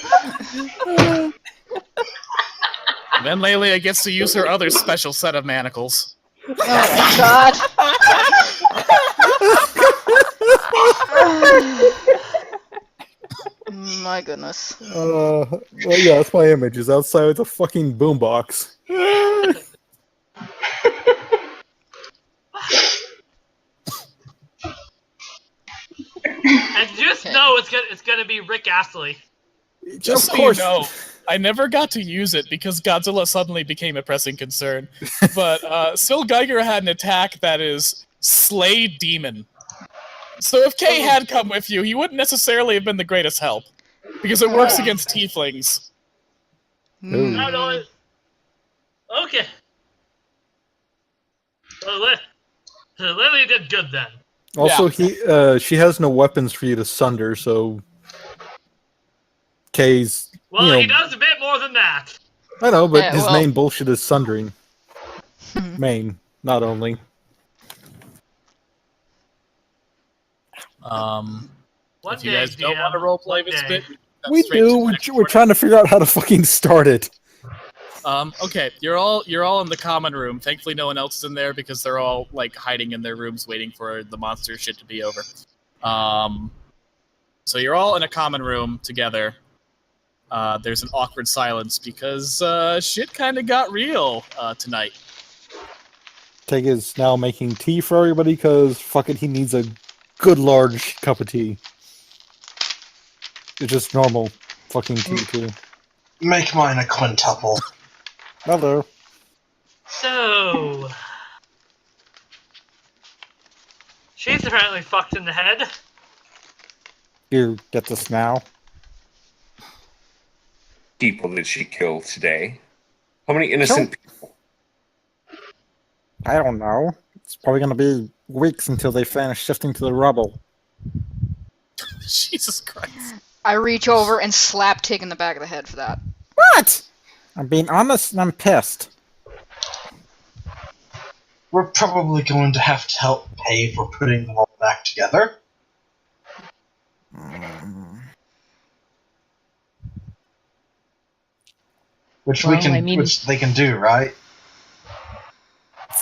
Speaker 6: Then Lelia gets to use her other special set of manacles.
Speaker 3: Oh my god. My goodness.
Speaker 1: Well, yeah, that's my image. Is outside with a fucking boombox.
Speaker 8: it's gonna be Rick Astley.
Speaker 6: Just
Speaker 1: Of
Speaker 6: so
Speaker 1: course.
Speaker 6: you know, I never got to use it because Godzilla suddenly became a pressing concern. But Sil Geiger had an attack that is Slay Demon. So if Kay had come with you, he wouldn't necessarily have been the greatest help. Because it works against tieflings.
Speaker 1: Ooh.
Speaker 8: I don't know. Okay. Well, Lily did good then.
Speaker 1: Also, she has no weapons for you to sunder, so Kay's.
Speaker 8: Well,
Speaker 1: you
Speaker 8: he
Speaker 1: know,
Speaker 8: does a bit more than that.
Speaker 1: I know, but
Speaker 3: Yeah,
Speaker 1: his
Speaker 3: well-
Speaker 1: main bullshit is sundering. Main, not only.
Speaker 8: One
Speaker 6: If you
Speaker 8: day,
Speaker 6: guys don't
Speaker 8: DM,
Speaker 6: want to roleplay
Speaker 8: one
Speaker 6: this
Speaker 8: day.
Speaker 6: bit, that's
Speaker 1: We
Speaker 6: straight
Speaker 1: do.
Speaker 6: to the
Speaker 1: We're,
Speaker 6: next
Speaker 1: we're
Speaker 6: recording.
Speaker 1: trying to figure out how to fucking start it.
Speaker 6: Okay, you're all in the common room. Thankfully, no one else is in there because they're all like hiding in their rooms, waiting for the monster shit to be over. So you're all in a common room together. There's an awkward silence because shit kind of got real tonight.
Speaker 1: Teg is now making tea for everybody because fuck it, he needs a good large cup of tea. It's just normal fucking tea too.
Speaker 5: Make mine a quintuple.
Speaker 1: Hello.
Speaker 8: So, she's apparently fucked in the head.
Speaker 10: You get this now?
Speaker 4: People did she kill today? How many innocent people?
Speaker 10: I don't know. It's probably going to be weeks until they finish shifting to the rubble.
Speaker 6: Jesus Christ.
Speaker 3: I reach over and slap Tig in the back of the head for that.
Speaker 10: What? I'm being honest and I'm pissed.
Speaker 5: We're probably going to have to help pay for putting them all back together. Which
Speaker 2: Well,
Speaker 5: we can,
Speaker 2: I mean-
Speaker 5: which they can do, right?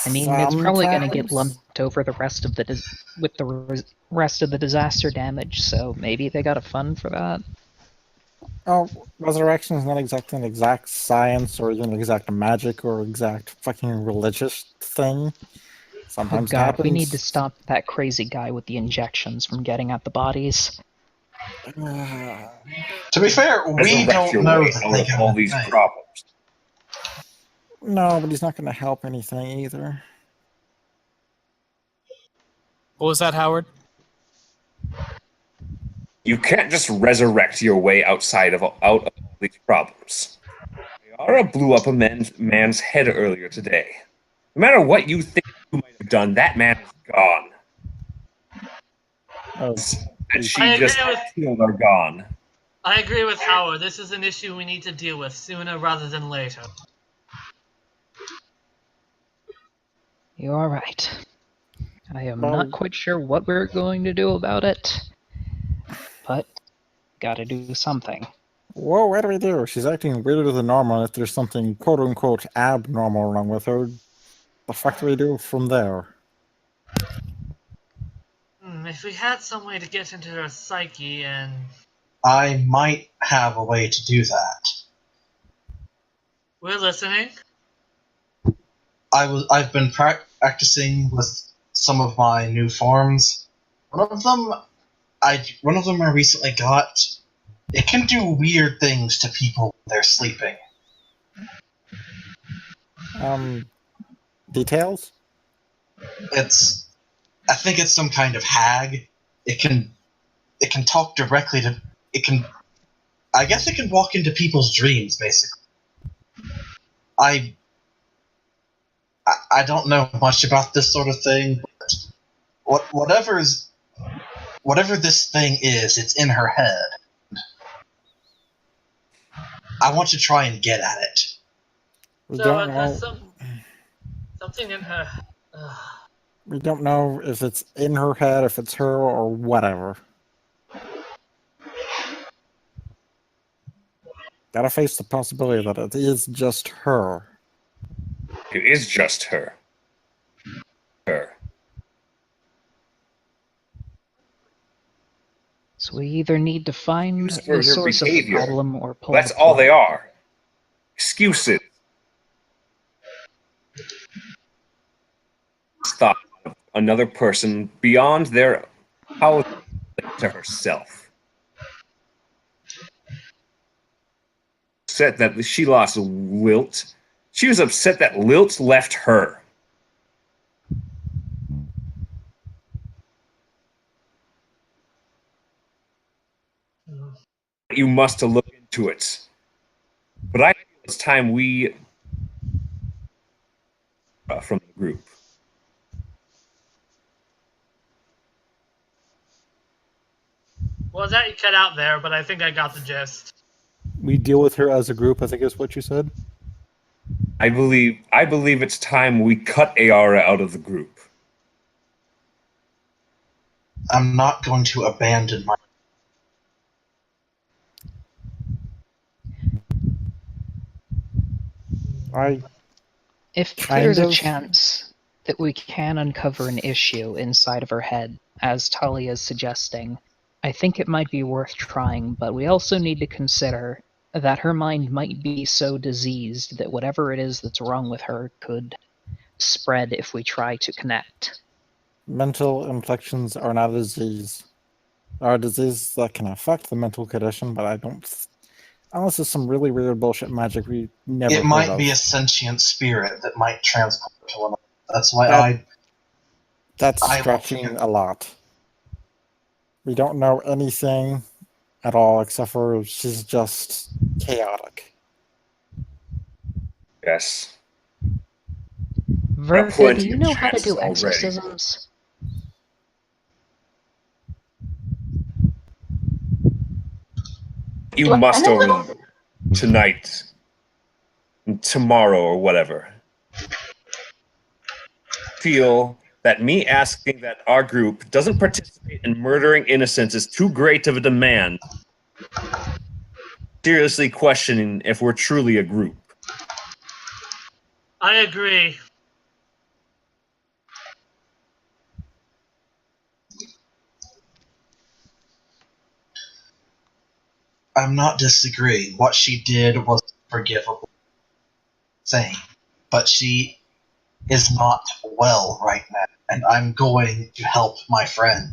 Speaker 2: I mean, it's probably going to get
Speaker 10: Sometimes.
Speaker 2: lumped over the rest of the with the rest of the disaster damage. So maybe they got a fund for that.
Speaker 10: Oh, resurrection is not exactly an exact science or even exact magic or exact fucking religious thing.
Speaker 2: Oh
Speaker 10: Sometimes it
Speaker 2: God,
Speaker 10: happens.
Speaker 2: we need to stop that crazy guy with the injections from getting at the bodies.
Speaker 5: To be fair, we
Speaker 4: Resurrect
Speaker 5: don't
Speaker 4: your
Speaker 5: know
Speaker 4: way
Speaker 5: that
Speaker 4: out
Speaker 5: they
Speaker 4: of
Speaker 5: got
Speaker 4: all these
Speaker 5: anything.
Speaker 4: problems.
Speaker 10: No, but he's not going to help anything either.
Speaker 6: What was that, Howard?
Speaker 4: You can't just resurrect your way out of all these problems. Ayara blew up a man's head earlier today. No matter what you think you might have done, that man is gone.
Speaker 10: Oh,
Speaker 4: And she
Speaker 8: I agree
Speaker 4: just
Speaker 8: with-
Speaker 4: killed are gone.
Speaker 8: I agree with Howard. This is an issue we need to deal with sooner rather than later.
Speaker 2: You are right. I am
Speaker 10: Well-
Speaker 2: not quite sure what we're going to do about it, but gotta do something.
Speaker 10: whoa, what do we do? She's acting weirder than normal. If there's something quote unquote abnormal wrong with her, the fuck do we do from there?
Speaker 8: If we had some way to get into her psyche and...
Speaker 5: I might have a way to do that.
Speaker 8: We're listening.
Speaker 5: I've been practicing with some of my new forms. One of them I recently got. It can do weird things to people when they're sleeping.
Speaker 10: Details?
Speaker 5: I think it's some kind of hag. It can talk directly to. I guess it can walk into people's dreams, basically. I don't know much about this sort of thing, but whatever this thing is, it's in her head. I want to try and get at it.
Speaker 10: We
Speaker 8: So
Speaker 10: don't
Speaker 8: it has
Speaker 10: know.
Speaker 8: something in her...
Speaker 10: We don't know if it's in her head, if it's her, or whatever. Gotta face the possibility that it is just her.
Speaker 4: It is just her. Her.
Speaker 2: So we either need to find
Speaker 4: Use her
Speaker 2: the source of the
Speaker 4: behavior.
Speaker 2: problem or pull
Speaker 4: That's
Speaker 2: the
Speaker 4: all they
Speaker 2: plug.
Speaker 4: are. Excuses. Thought of another person beyond their power to herself. upset that she lost Lilt. She was upset that Lilt left her. You must look into it. But I feel it's time we from the group.
Speaker 8: Well, that you cut out there, but I think I got the gist.
Speaker 1: We deal with her as a group, I think is what you said.
Speaker 4: I believe it's time we cut Ayara out of the group.
Speaker 5: I'm not going to abandon my.
Speaker 2: If
Speaker 10: Kind
Speaker 2: there's a
Speaker 10: of.
Speaker 2: chance that we can uncover an issue inside of her head, as Talia is suggesting, I think it might be worth trying, but we also need to consider that her mind might be so diseased that whatever it is that's wrong with her could spread if we try to connect.
Speaker 10: Mental inflections are not a disease. Are a disease that can affect the mental condition, but I don't. Unless it's some really weird bullshit magic we never
Speaker 5: It
Speaker 10: heard
Speaker 5: might
Speaker 10: of.
Speaker 5: be a sentient spirit that might transport to another. That's why
Speaker 10: That's
Speaker 5: I
Speaker 10: stretching a lot. We don't know anything at all except for she's just chaotic.
Speaker 4: Yes.
Speaker 2: Verka, do you know how to
Speaker 4: chances
Speaker 2: do
Speaker 4: already.
Speaker 2: exorcisms?
Speaker 4: You must over tonight, tomorrow, or whatever. Feel that me asking that our group doesn't participate in murdering innocents is too great of a demand. Seriously questioning if we're truly a group.
Speaker 8: I agree.
Speaker 5: I'm not disagreeing. What she did was forgivable. Saying, but she is not well right now, and I'm going to help my friend.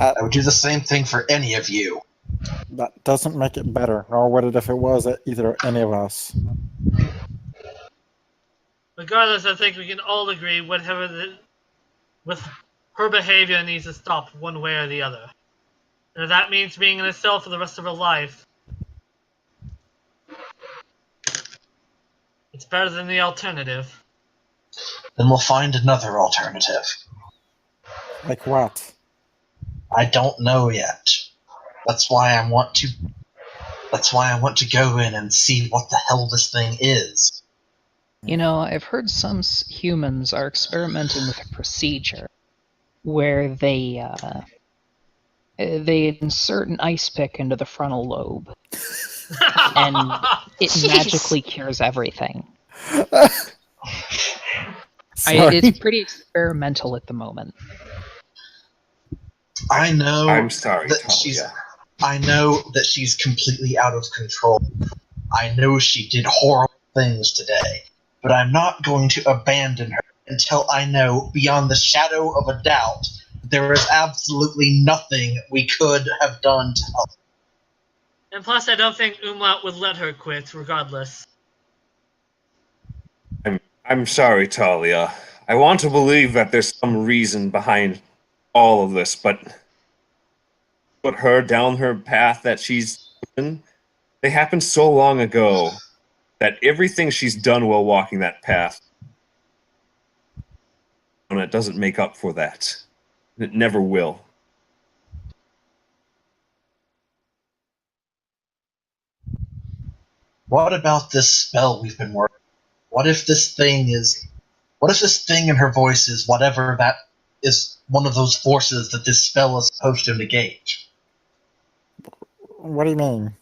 Speaker 5: I would do the same thing for any of you.
Speaker 10: That doesn't make it better, nor would it if it was either any of us.
Speaker 8: Regardless, I think we can all agree with her behavior needs to stop one way or the other. And if that means being in a cell for the rest of her life, it's better than the alternative.
Speaker 5: Then we'll find another alternative.
Speaker 10: Like what?
Speaker 5: I don't know yet. That's why I want to go in and see what the hell this thing is.
Speaker 2: You know, I've heard some humans are experimenting with a procedure where they insert an ice pick into the frontal lobe, and it magically cures everything. It's pretty experimental at the moment.
Speaker 5: I know.
Speaker 4: I'm sorry,
Speaker 5: that I know that she's completely out of control. I know she did horrible things today, but I'm not going to abandon her until I know beyond the shadow of a doubt there is absolutely nothing we could have done to help.
Speaker 8: And plus, I don't think Umlaut would let her quit, regardless.
Speaker 4: I'm sorry, Talia. I want to believe that there's some reason behind all of this, but put her down her path that she's taken, they happened so long ago that everything she's done while walking that path, and it doesn't make up for that. It never will.
Speaker 5: What about this spell we've been working? What if this thing in her voice is whatever that is, one of those forces that this spell is supposed to negate?
Speaker 10: What do you mean?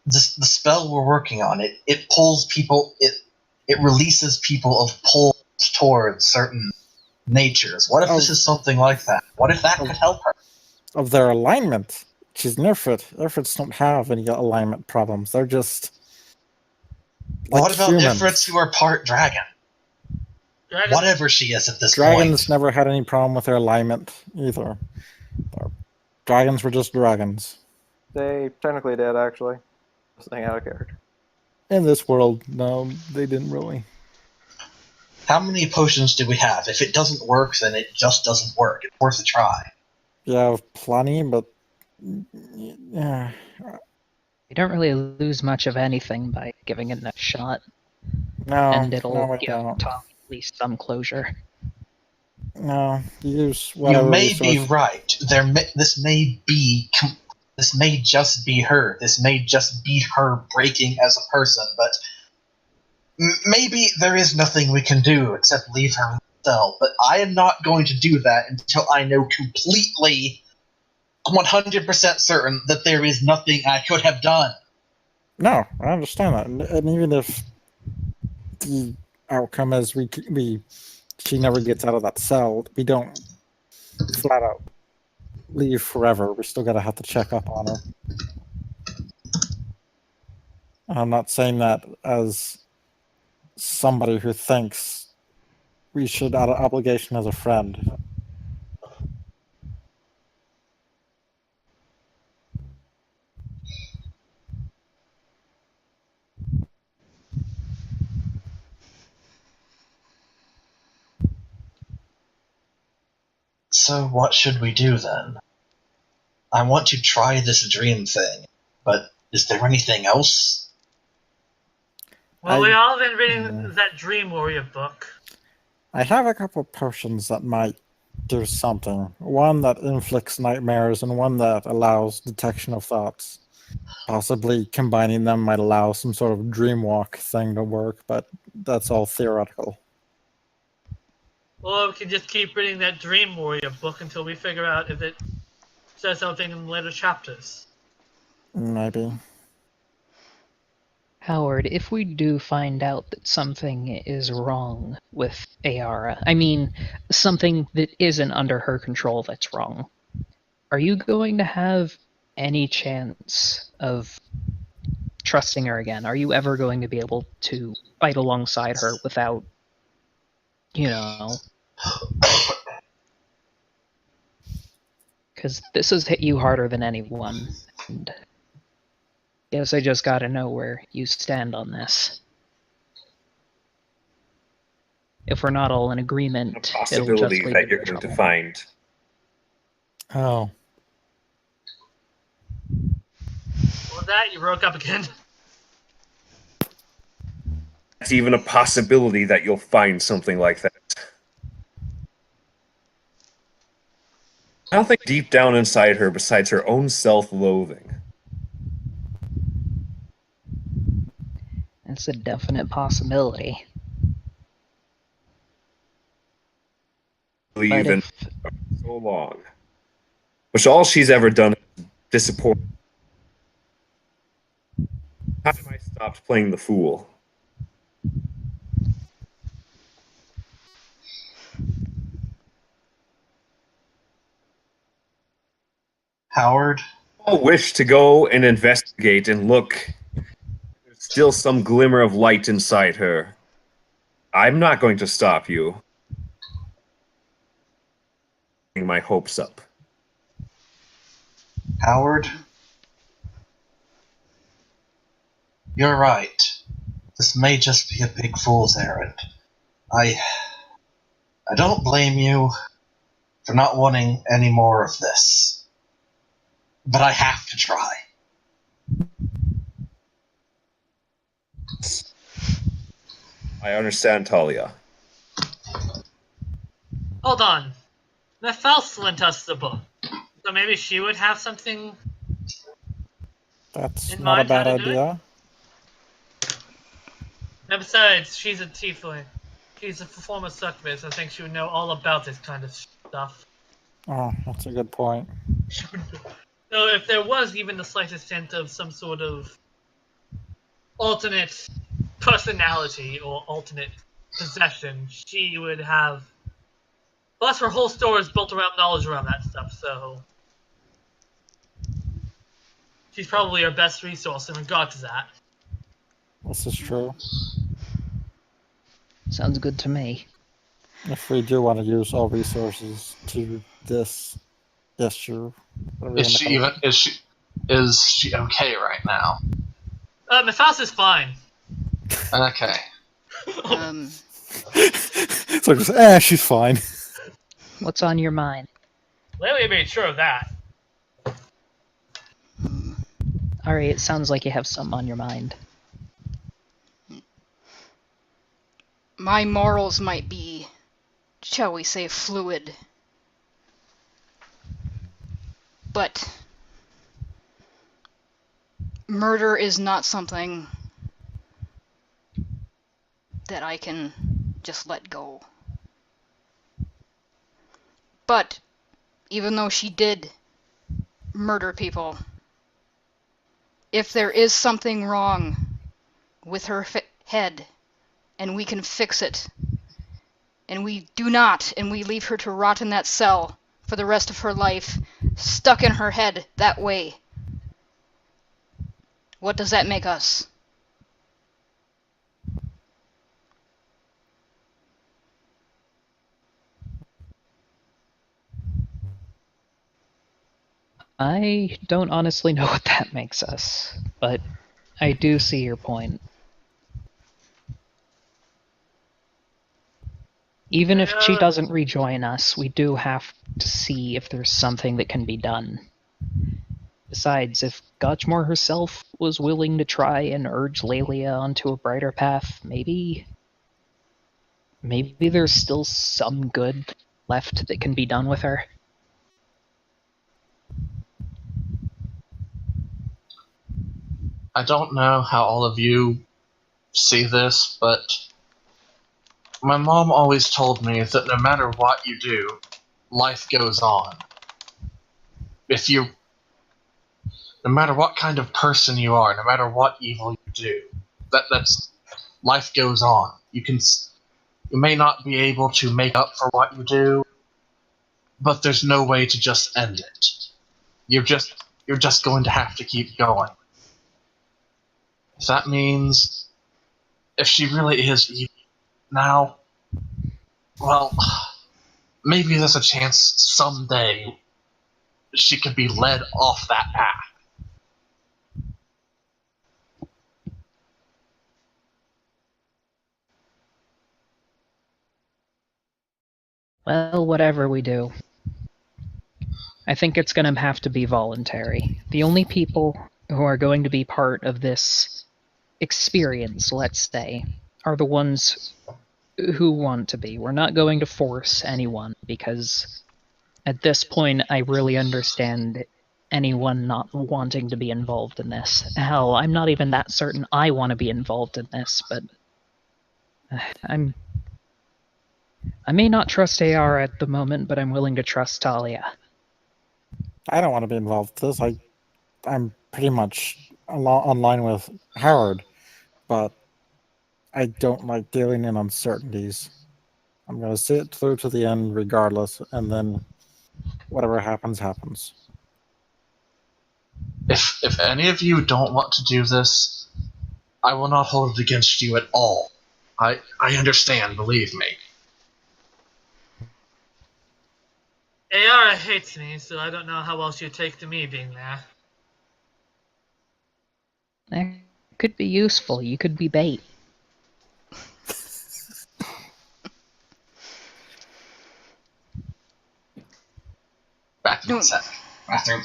Speaker 5: The spell we're working on, it pulls people, it releases people of pulls towards certain natures. What if this is something like that? What if that could help her?
Speaker 10: Of their alignment. She's an Ifrit. Ifrits don't have any alignment problems. They're just like
Speaker 5: what about
Speaker 10: humans.
Speaker 5: Ifrits who are part dragon? Whatever she is at this
Speaker 10: Dragons
Speaker 5: point.
Speaker 10: never had any problem with their alignment either. Dragons were just dragons.
Speaker 11: They technically did, actually.
Speaker 7: Something out of character.
Speaker 1: In this world, no, they didn't really.
Speaker 5: How many potions do we have? If it doesn't work, then it just doesn't work. It's worth a try.
Speaker 10: You have plenty, but yeah,
Speaker 2: You don't really lose much of anything by giving it a shot,
Speaker 10: no,
Speaker 2: and it'll
Speaker 10: no, I
Speaker 2: give
Speaker 10: don't.
Speaker 2: Tom at least some closure.
Speaker 10: No, use
Speaker 5: You
Speaker 10: whatever
Speaker 5: may be
Speaker 10: resource.
Speaker 5: right. This may just be her. This may just be her breaking as a person, but maybe there is nothing we can do except leave her in the cell. But I am not going to do that until I know completely, 100% certain that there is nothing I could have done.
Speaker 10: No, I understand that, and even if the outcome is she never gets out of that cell, we don't flat out leave forever. We still gotta have to check up on her. I'm not saying that as somebody who thinks we should out of obligation as a friend.
Speaker 5: So what should we do then? I want to try this dream thing, but is there anything else?
Speaker 8: Well, we all been reading that Dream Warrior book.
Speaker 10: I have a couple potions that might do something. One that inflicts nightmares and one that allows detection of thoughts. Possibly combining them might allow some sort of dream walk thing to work, but that's all theoretical.
Speaker 8: Or we can just keep reading that Dream Warrior book until we figure out if it says something in later chapters.
Speaker 10: Maybe.
Speaker 2: Howard, if we do find out that something is wrong with Ayara, I mean, something that isn't under her control that's wrong, are you going to have any chance of trusting her again? Are you ever going to be able to fight alongside her without, because this has hit you harder than anyone, and guess I just gotta know where you stand on this. If we're not all in agreement,
Speaker 4: A
Speaker 2: it'll just
Speaker 4: possibility
Speaker 2: lead
Speaker 4: that you're
Speaker 2: to
Speaker 4: going to
Speaker 2: trouble.
Speaker 4: find.
Speaker 1: Oh.
Speaker 8: What was that? You broke up again.
Speaker 4: It's even a possibility that you'll find something like that. Nothing deep down inside her besides her own self-loathing.
Speaker 2: It's a definite possibility. But
Speaker 4: Believe in
Speaker 2: if
Speaker 4: so long. Which all she's ever done is disappoint. How have I stopped playing the fool?
Speaker 5: Howard?
Speaker 4: I wish to go and investigate and look. There's still some glimmer of light inside her. I'm not going to stop you. My hopes up.
Speaker 5: Howard? You're right. This may just be a big fool's errand. I don't blame you for not wanting any more of this. But I have to try.
Speaker 4: I understand, Talia.
Speaker 8: Hold on. Nephels lent us the book. So maybe she would have something
Speaker 10: That's
Speaker 8: in
Speaker 10: not a
Speaker 8: mind how
Speaker 10: bad
Speaker 8: to do it?
Speaker 10: idea.
Speaker 8: And besides, she's a tiefling. She's a former succubus. I think she would know all about this kind of stuff.
Speaker 10: Oh, that's a good point.
Speaker 8: So if there was even the slightest hint of some sort of alternate personality or alternate possession, she would have... Plus, her whole store is built around knowledge around that stuff, so... She's probably our best resource in regard to that.
Speaker 10: This is true.
Speaker 2: sounds good to me.
Speaker 10: If we do want to use all resources to this issue,
Speaker 11: Is she okay right now?
Speaker 8: Miss House is fine.
Speaker 5: Okay.
Speaker 1: So just, she's fine.
Speaker 2: What's on your mind?
Speaker 8: Lately, I made sure of that.
Speaker 2: Ari, it sounds like you have something on your mind.
Speaker 3: My morals might be, shall we say, fluid. But murder is not something that I can just let go. But even though she did murder people, if there is something wrong with her head and we can fix it, and we do not, and we leave her to rot in that cell for the rest of her life, stuck in her head that way, what does that make us?
Speaker 2: I don't honestly know what that makes us, but I do see your point. Even if she doesn't rejoin us, we do have to see if there's something that can be done. Besides, if Gotchmore herself was willing to try and urge Lelia onto a brighter path, maybe there's still some good left that can be done with her.
Speaker 5: I don't know how all of you see this, but my mom always told me that no matter what you do, life goes on. No matter what kind of person you are, no matter what evil you do, that's life goes on. You may not be able to make up for what you do, but there's no way to just end it. You're just going to have to keep going. If that means if she really is evil now, well, maybe there's a chance someday she could be led off that path.
Speaker 2: Well, whatever we do, I think it's going to have to be voluntary. The only people who are going to be part of this experience, let's say, are the ones who want to be. We're not going to force anyone, because at this point I really understand anyone not wanting to be involved in this. Hell, I'm not even that certain I want to be involved in this, but I may not trust AR at the moment, but I'm willing to trust Talia.
Speaker 10: I don't want to be involved with this. I'm pretty much online with Howard, but I don't like dealing in uncertainties. I'm going to see it through to the end regardless, and then whatever happens, happens.
Speaker 5: If any of you don't want to do this, I will not hold it against you at all. I understand, believe me.
Speaker 8: AR hates me, so I don't know how well she'd take to me being there.
Speaker 2: That could be useful. You could be bait.
Speaker 5: Back to the bathroom.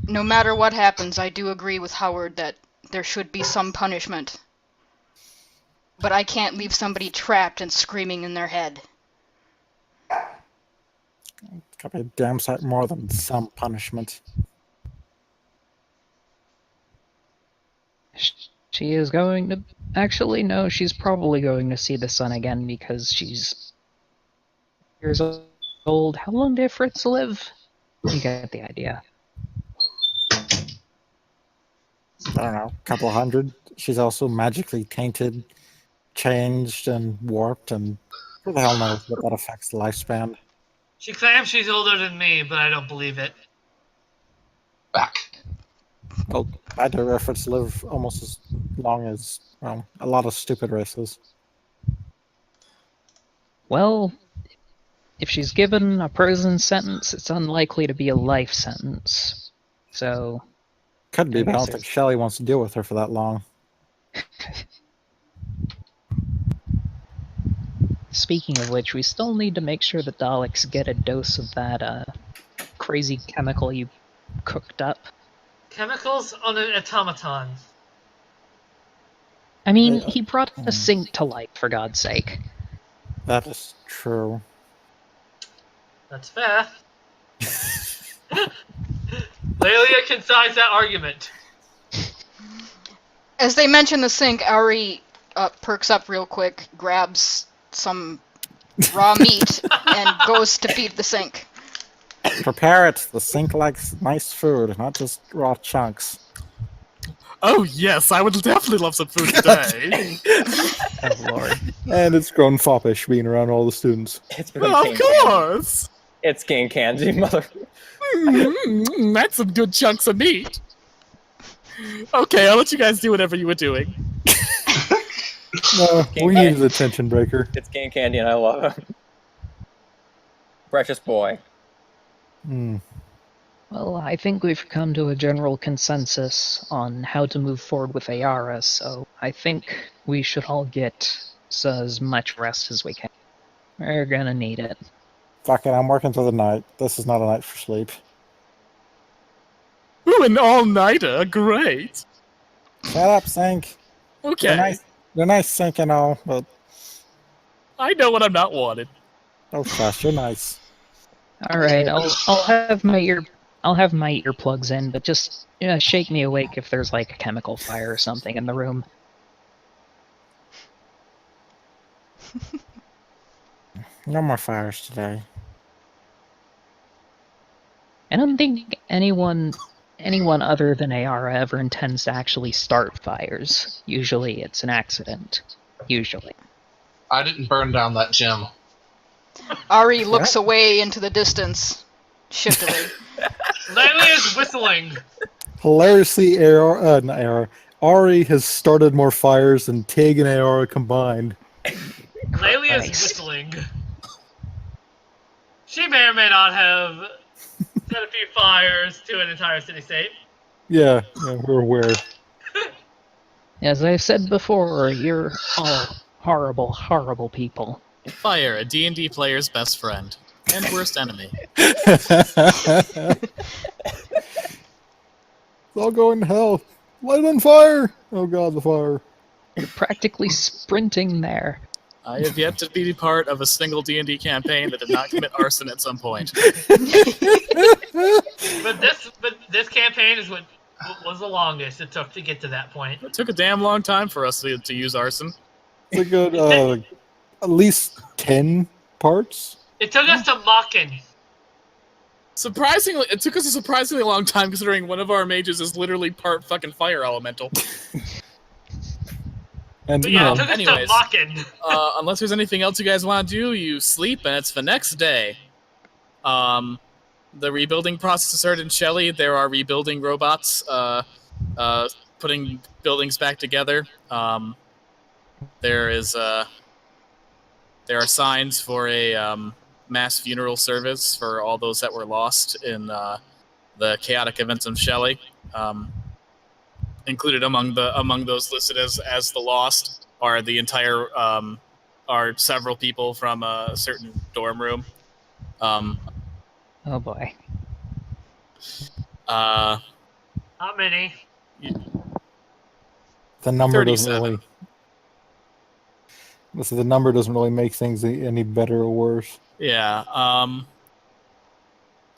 Speaker 3: No matter what happens, I do agree with Howard that there should be some punishment. But I can't leave somebody trapped and screaming in their head.
Speaker 10: It's got to be a damn sight more than some punishment.
Speaker 2: She is going to... Actually, no, she's probably going to see the sun again because she's years old. How long did Fritz live? You get the idea.
Speaker 10: I don't know, a couple hundred. She's also magically tainted, changed, and warped, and who the hell knows what that affects the lifespan.
Speaker 8: She claims she's older than me, but I don't believe it.
Speaker 5: Back.
Speaker 10: Well, I do Fritz live almost as long as, well, a lot of stupid races.
Speaker 2: Well, if she's given a prison sentence, it's unlikely to be a life sentence. So,
Speaker 10: Could be,
Speaker 2: I
Speaker 10: but I
Speaker 2: guess
Speaker 10: don't think Shelly wants to deal with her for that long.
Speaker 2: speaking of which, we still need to make sure the Daleks get a dose of that crazy chemical you cooked up.
Speaker 8: Chemicals on an automaton.
Speaker 2: I mean, he brought a
Speaker 10: Hmm.
Speaker 2: sink to life, for God's sake.
Speaker 10: That is true.
Speaker 8: That's fair. Lelia can size that argument.
Speaker 3: As they mention the sink, Ari perks up real quick, grabs some raw meat, and goes to feed the sink.
Speaker 10: Prepare it. The sink likes nice food, not just raw chunks.
Speaker 6: Oh yes, I would definitely love some food today.
Speaker 2: Oh, Lord.
Speaker 1: And it's grown foppish being around all the students.
Speaker 7: It's become
Speaker 6: Well,
Speaker 7: King
Speaker 6: of
Speaker 7: Candy.
Speaker 6: course.
Speaker 7: It's King Candy, mother.
Speaker 6: That's some good chunks of meat. Okay, I'll let you guys do whatever you were doing.
Speaker 1: No,
Speaker 7: King
Speaker 1: we
Speaker 7: Candy.
Speaker 1: needed a tension breaker.
Speaker 7: It's King Candy, and I love him. Precious boy.
Speaker 1: Hmm.
Speaker 2: Well, I think we've come to a general consensus on how to move forward with Ayara, so I think we should all get as much rest as we can. We're gonna need it.
Speaker 10: Fuck it, I'm working through the night. This is not a night for sleep.
Speaker 6: Ooh, an all-nighter, great.
Speaker 10: Shut up, Sink.
Speaker 6: Okay,
Speaker 10: You're nice, Sink and all, but
Speaker 6: I know when I'm not wanted.
Speaker 10: oh shush, you're nice.
Speaker 2: All right, I'll have my earplugs in, but just shake me awake if there's like a chemical fire or something in the room.
Speaker 10: No more fires today.
Speaker 2: I don't think anyone other than Ayara ever intends to actually start fires. Usually it's an accident. Usually.
Speaker 5: I didn't burn down that gym.
Speaker 3: Ari looks away into the distance, shiftily.
Speaker 8: Lelia is whistling.
Speaker 1: Hilariously, Ari has started more fires than Tig and Aora combined.
Speaker 8: Lelia is
Speaker 2: Christ.
Speaker 8: whistling. She may or may not have set a few fires to an entire city-state.
Speaker 1: Yeah, we're aware.
Speaker 2: As I've said before, you're all horrible, horrible people.
Speaker 6: Fire, a D&D player's best friend. And worst enemy.
Speaker 1: It's all going to hell. Light on fire! Oh god, the fire.
Speaker 2: You're practically sprinting there.
Speaker 6: I have yet to be part of a single D&D campaign that did not commit arson at some point.
Speaker 8: But this campaign is what was the longest it took to get to that point.
Speaker 6: It took a damn long time for us to use arson.
Speaker 1: It's a good, at least 10 parts.
Speaker 8: It took us to Mockin.
Speaker 6: Surprisingly, it took us a surprisingly long time considering one of our mages is literally part fucking fire elemental.
Speaker 1: And,
Speaker 8: But
Speaker 1: you
Speaker 8: yeah,
Speaker 1: know,
Speaker 8: it took us
Speaker 6: anyways.
Speaker 8: to Mockin.
Speaker 6: Unless there's anything else you guys want to do, you sleep, and it's the next day. The rebuilding process started in Shelley. There are rebuilding robots, putting buildings back together. There are signs for a mass funeral service for all those that were lost in the chaotic events of Shelley. Included among those listed as the lost are the entire are several people from a certain dorm room.
Speaker 2: Oh boy.
Speaker 8: How many?
Speaker 1: the number doesn't
Speaker 6: 37.
Speaker 1: really... So the number doesn't really make things any better or worse.
Speaker 6: Yeah.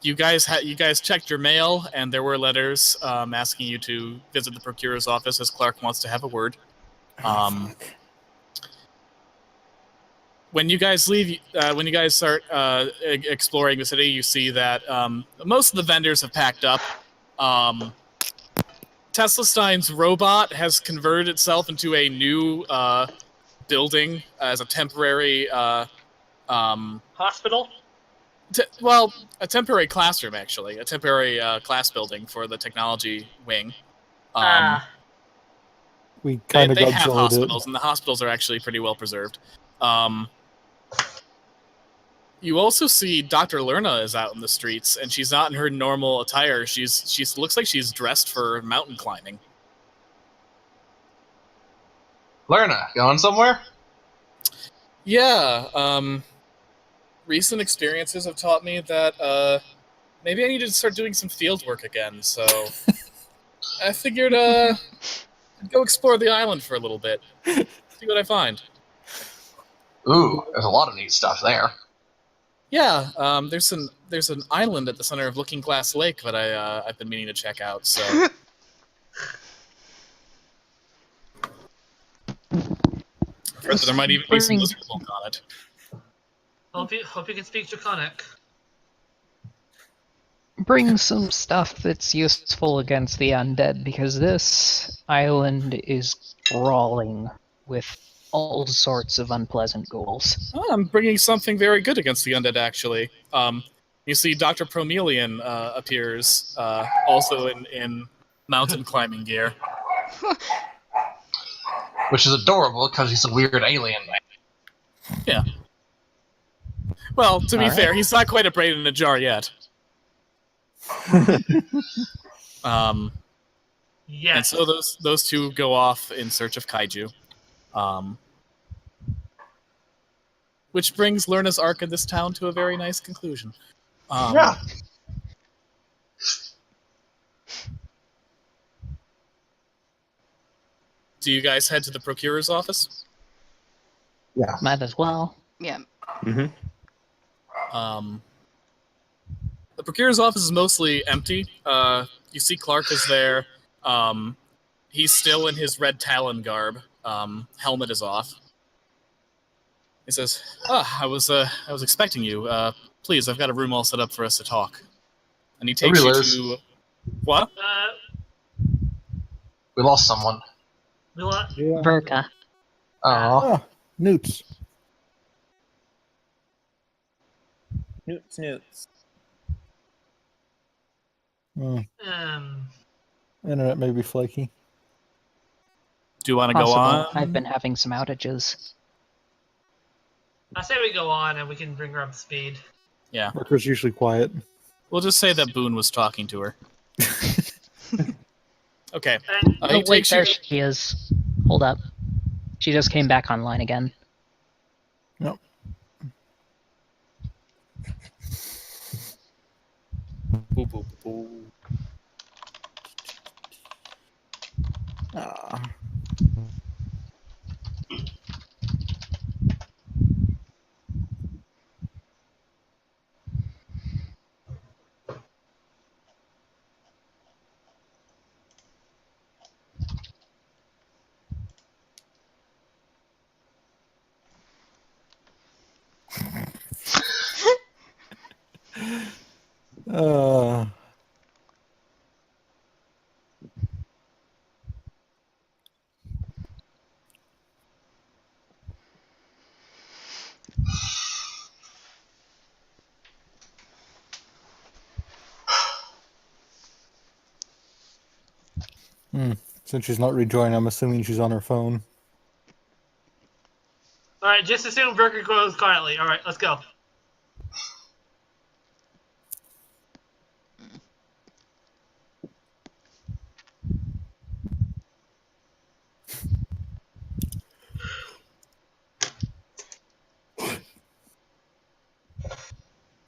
Speaker 6: You guys checked your mail, and there were letters asking you to visit the procurer's office as Clark wants to have a word. When you guys leave, when you guys start exploring the city, you see that most of the vendors have packed up. Tesla Stein's robot has converted itself into a new building as a temporary
Speaker 8: Hospital?
Speaker 6: a temporary classroom, actually. A temporary class building for the technology wing.
Speaker 1: We kind of
Speaker 6: They have
Speaker 1: Godzilla'd
Speaker 6: hospitals,
Speaker 1: it.
Speaker 6: and the hospitals are actually pretty well preserved. You also see Dr. Lerna is out in the streets, and she's not in her normal attire. She's looks like she's dressed for mountain climbing.
Speaker 5: Lerna, going somewhere?
Speaker 6: Yeah, recent experiences have taught me that maybe I need to start doing some field work again, so I figured I'd go explore the island for a little bit. See what I find.
Speaker 5: Ooh, there's a lot of neat stuff there.
Speaker 6: Yeah, there's an island at the center of Looking Glass Lake that I've been meaning to check out, so there might even be some lizard folk on it.
Speaker 8: Hope you can speak Draconic.
Speaker 2: Bring some stuff that's useful against the undead, because this island is crawling with all sorts of unpleasant ghouls.
Speaker 6: Oh, I'm bringing something very good against the undead, actually. You see Dr. Promelian appears, also in mountain climbing gear.
Speaker 5: Which is adorable, because he's a weird alien man.
Speaker 6: Yeah. Well, to be fair, he's not quite a brain in a jar yet.
Speaker 8: Yes.
Speaker 6: And so those two go off in search of kaiju. Which brings Lerna's arc in this town to a very nice conclusion.
Speaker 5: Yeah.
Speaker 6: Do you guys head to the Procurer's office?
Speaker 5: Yeah.
Speaker 2: Might as well.
Speaker 3: Yeah.
Speaker 4: Mm-hmm.
Speaker 6: The Procurer's office is mostly empty. You see Clark is there. He's still in his red Talon garb. Helmet is off. He says, I was expecting you. Please, I've got a room all set up for us to talk. And he takes you to... What?
Speaker 5: We lost someone.
Speaker 1: Yeah.
Speaker 2: Verka.
Speaker 5: Oh.
Speaker 1: Newts.
Speaker 7: Newts.
Speaker 1: Internet may be flaky.
Speaker 6: Do you want to go
Speaker 2: Possible.
Speaker 6: on?
Speaker 2: I've been having some outages.
Speaker 8: I say we go on and we can bring her up to speed.
Speaker 6: Yeah.
Speaker 1: Worker's usually quiet.
Speaker 6: We'll just say that Boone was talking to her. Okay.
Speaker 8: And
Speaker 2: Oh, wait, there she is. Hold up. She just came back online again.
Speaker 1: Yep.
Speaker 6: Boop, boop, boop.
Speaker 1: Since she's not rejoining, I'm assuming she's on her phone.
Speaker 8: Alright, just assume Verker goes quietly. Alright, let's go.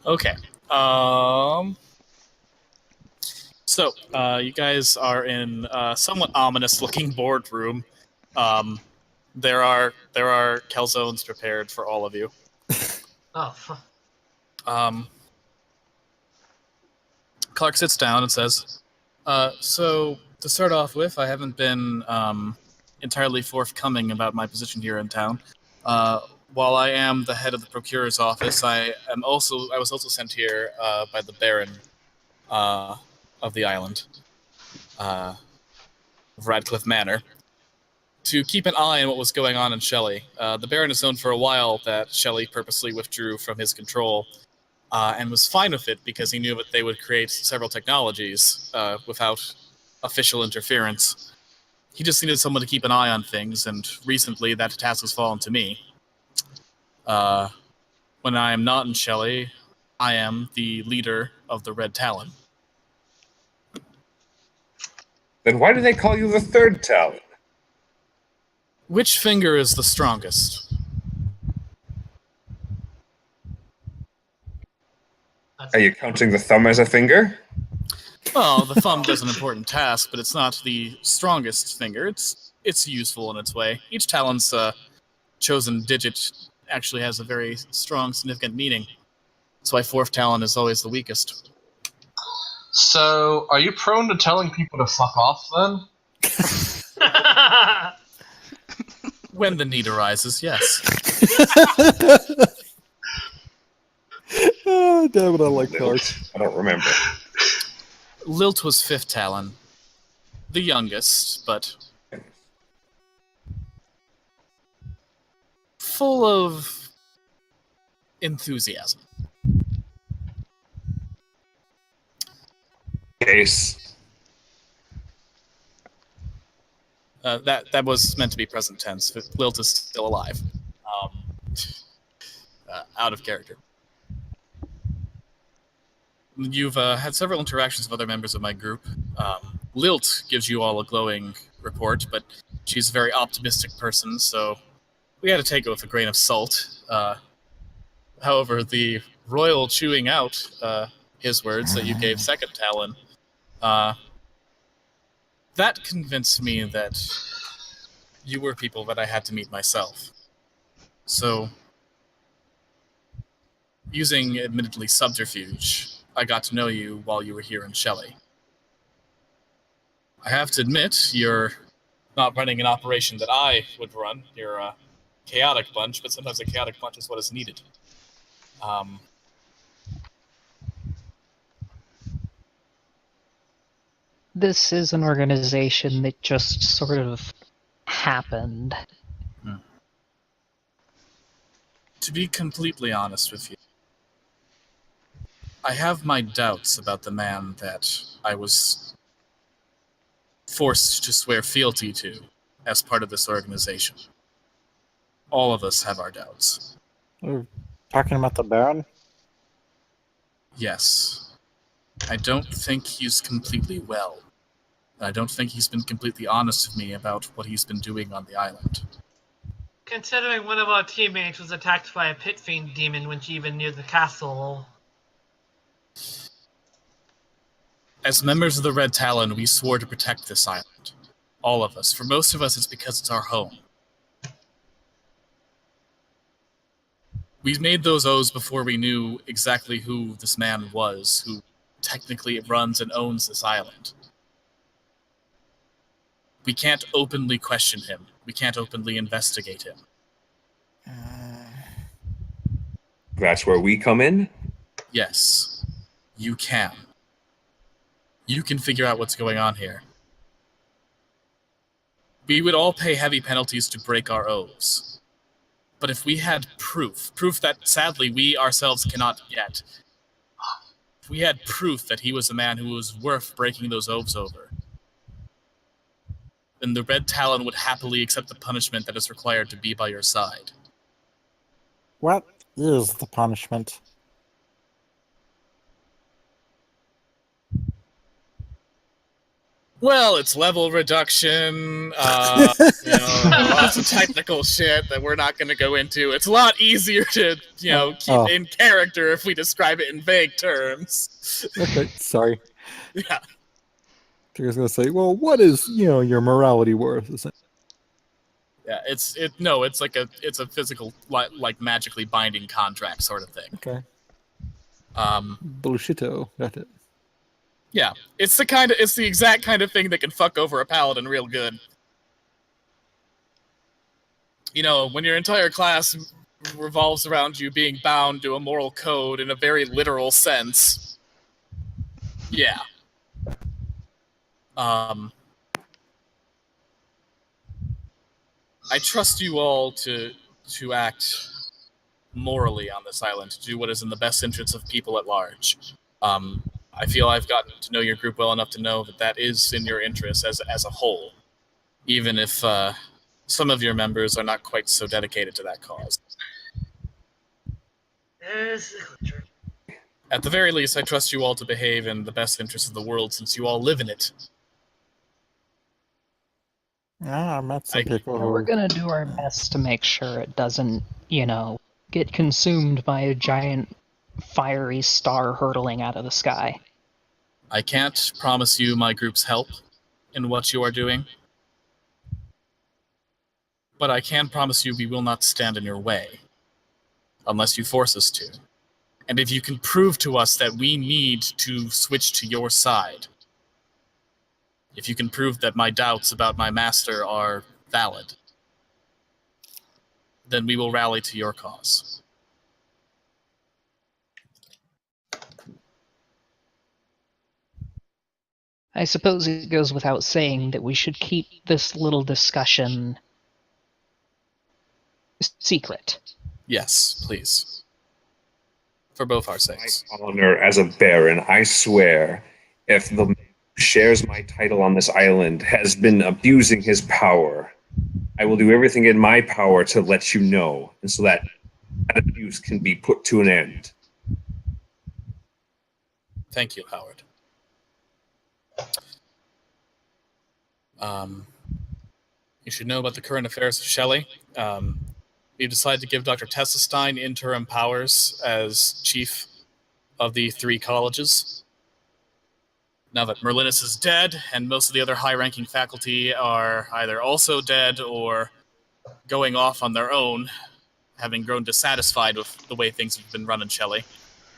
Speaker 6: Okay. So, you guys are in a somewhat ominous-looking boardroom. There are calzones prepared for all of you.
Speaker 8: Oh, fuck.
Speaker 6: Clark sits down and says, so, to start off with, I haven't been entirely forthcoming about my position here in town. While I am the head of the Procurer's office, I was also sent here by the Baron of the island, of Radcliffe Manor, to keep an eye on what was going on in Shelley. The Baron has known for a while that Shelley purposely withdrew from his control, and was fine with it because he knew that they would create several technologies without official interference. He just needed someone to keep an eye on things, and recently that task has fallen to me. When When I am not in Shelley, I am the leader of the Red Talon.
Speaker 4: Then why do they call you the Third Talon?
Speaker 6: Which finger is the strongest?
Speaker 4: Are you counting the thumb as a finger?
Speaker 6: Well, the thumb does an important task, but it's not the strongest finger. It's useful in its way. Each talon's chosen digit actually has a very strong, significant meaning. That's why fourth talon is always the weakest.
Speaker 5: So, are you prone to telling people to fuck off then?
Speaker 6: When the need arises, yes.
Speaker 1: Oh, damn it, I like cards.
Speaker 4: I don't remember.
Speaker 6: Lilt was fifth talon. The youngest, but full of enthusiasm.
Speaker 4: Case.
Speaker 6: That was meant to be present tense. Lilt is still alive. Out of character. You've had several interactions with other members of my group. Lilt gives you all a glowing report, but she's a very optimistic person, so we had to take it with a grain of salt. However, the royal chewing out his words that you gave second Talon, that convinced me that you were people that I had to meet myself. So, using admittedly subterfuge, I got to know you while you were here in Shelley. I have to admit, you're not running an operation that I would run. You're a chaotic bunch, but sometimes a chaotic bunch is what is needed.
Speaker 2: This is an organization that just sort of happened.
Speaker 6: To be completely honest with you, I have my doubts about the man that I was forced to swear fealty to as part of this organization. All of us have our doubts.
Speaker 10: You're talking about the Baron?
Speaker 6: Yes. I don't think he's completely well. I don't think he's been completely honest with me about what he's been doing on the island.
Speaker 8: Considering one of our teammates was attacked by a pit fiend demon when she even near the castle.
Speaker 6: As members of the Red Talon, we swore to protect this island. All of us. For most of us, it's because it's our home. We made those oaths before we knew exactly who this man was, who technically runs and owns this island. We can't openly question him. We can't openly investigate him.
Speaker 4: That's where we come in?
Speaker 6: Yes, you can. You can figure out what's going on here. We would all pay heavy penalties to break our oaths. But if we had proof that sadly we ourselves cannot get, if we had proof that he was a man who was worth breaking those oaths over, then the Red Talon would happily accept the punishment that is required to be by your side.
Speaker 10: What is the punishment?
Speaker 6: Well, it's level reduction, lots of technical shit that we're not going to go into. It's a lot easier to, keep in character if we describe it in vague terms.
Speaker 1: Okay, sorry.
Speaker 6: Yeah.
Speaker 1: I was going to say, well, what is, your morality worth?
Speaker 6: Yeah, it's a physical, like magically binding contract sort of thing.
Speaker 1: Okay. Bullshito. Got it.
Speaker 6: Yeah, it's the exact kind of thing that can fuck over a paladin real good. When your entire class revolves around you being bound to a moral code in a very literal sense. Yeah. I trust you all to act morally on this island, to do what is in the best interests of people at large. I feel I've gotten to know your group well enough to know that is in your interest as a whole, even if some of your members are not quite so dedicated to that cause.
Speaker 8: Yes, true.
Speaker 6: At the very least, I trust you all to behave in the best interest of the world since you all live in it.
Speaker 10: Yeah, I met some people
Speaker 2: We're
Speaker 10: who.
Speaker 2: gonna do our best to make sure it doesn't, get consumed by a giant fiery star hurtling out of the sky.
Speaker 6: I can't promise you my group's help in what you are doing, but I can promise you we will not stand in your way, unless you force us to. And if you can prove to us that we need to switch to your side, if you can prove that my doubts about my master are valid, then we will rally to your cause.
Speaker 2: I suppose it goes without saying that we should keep this little discussion secret.
Speaker 6: Yes, please. For both our
Speaker 4: My
Speaker 6: sakes.
Speaker 4: honor as a baron, I swear, if the man who shares my title on this island has been abusing his power, I will do everything in my power to let you know, and so that abuse can be put to an end.
Speaker 6: Thank you, Howard. You should know about the current affairs of Shelley. We've decided to give Dr. Tessa Stein interim powers as chief of the 3 colleges. Now that Merlinus is dead, and most of the other high-ranking faculty are either also dead or going off on their own, having grown dissatisfied with the way things have been run in Shelley,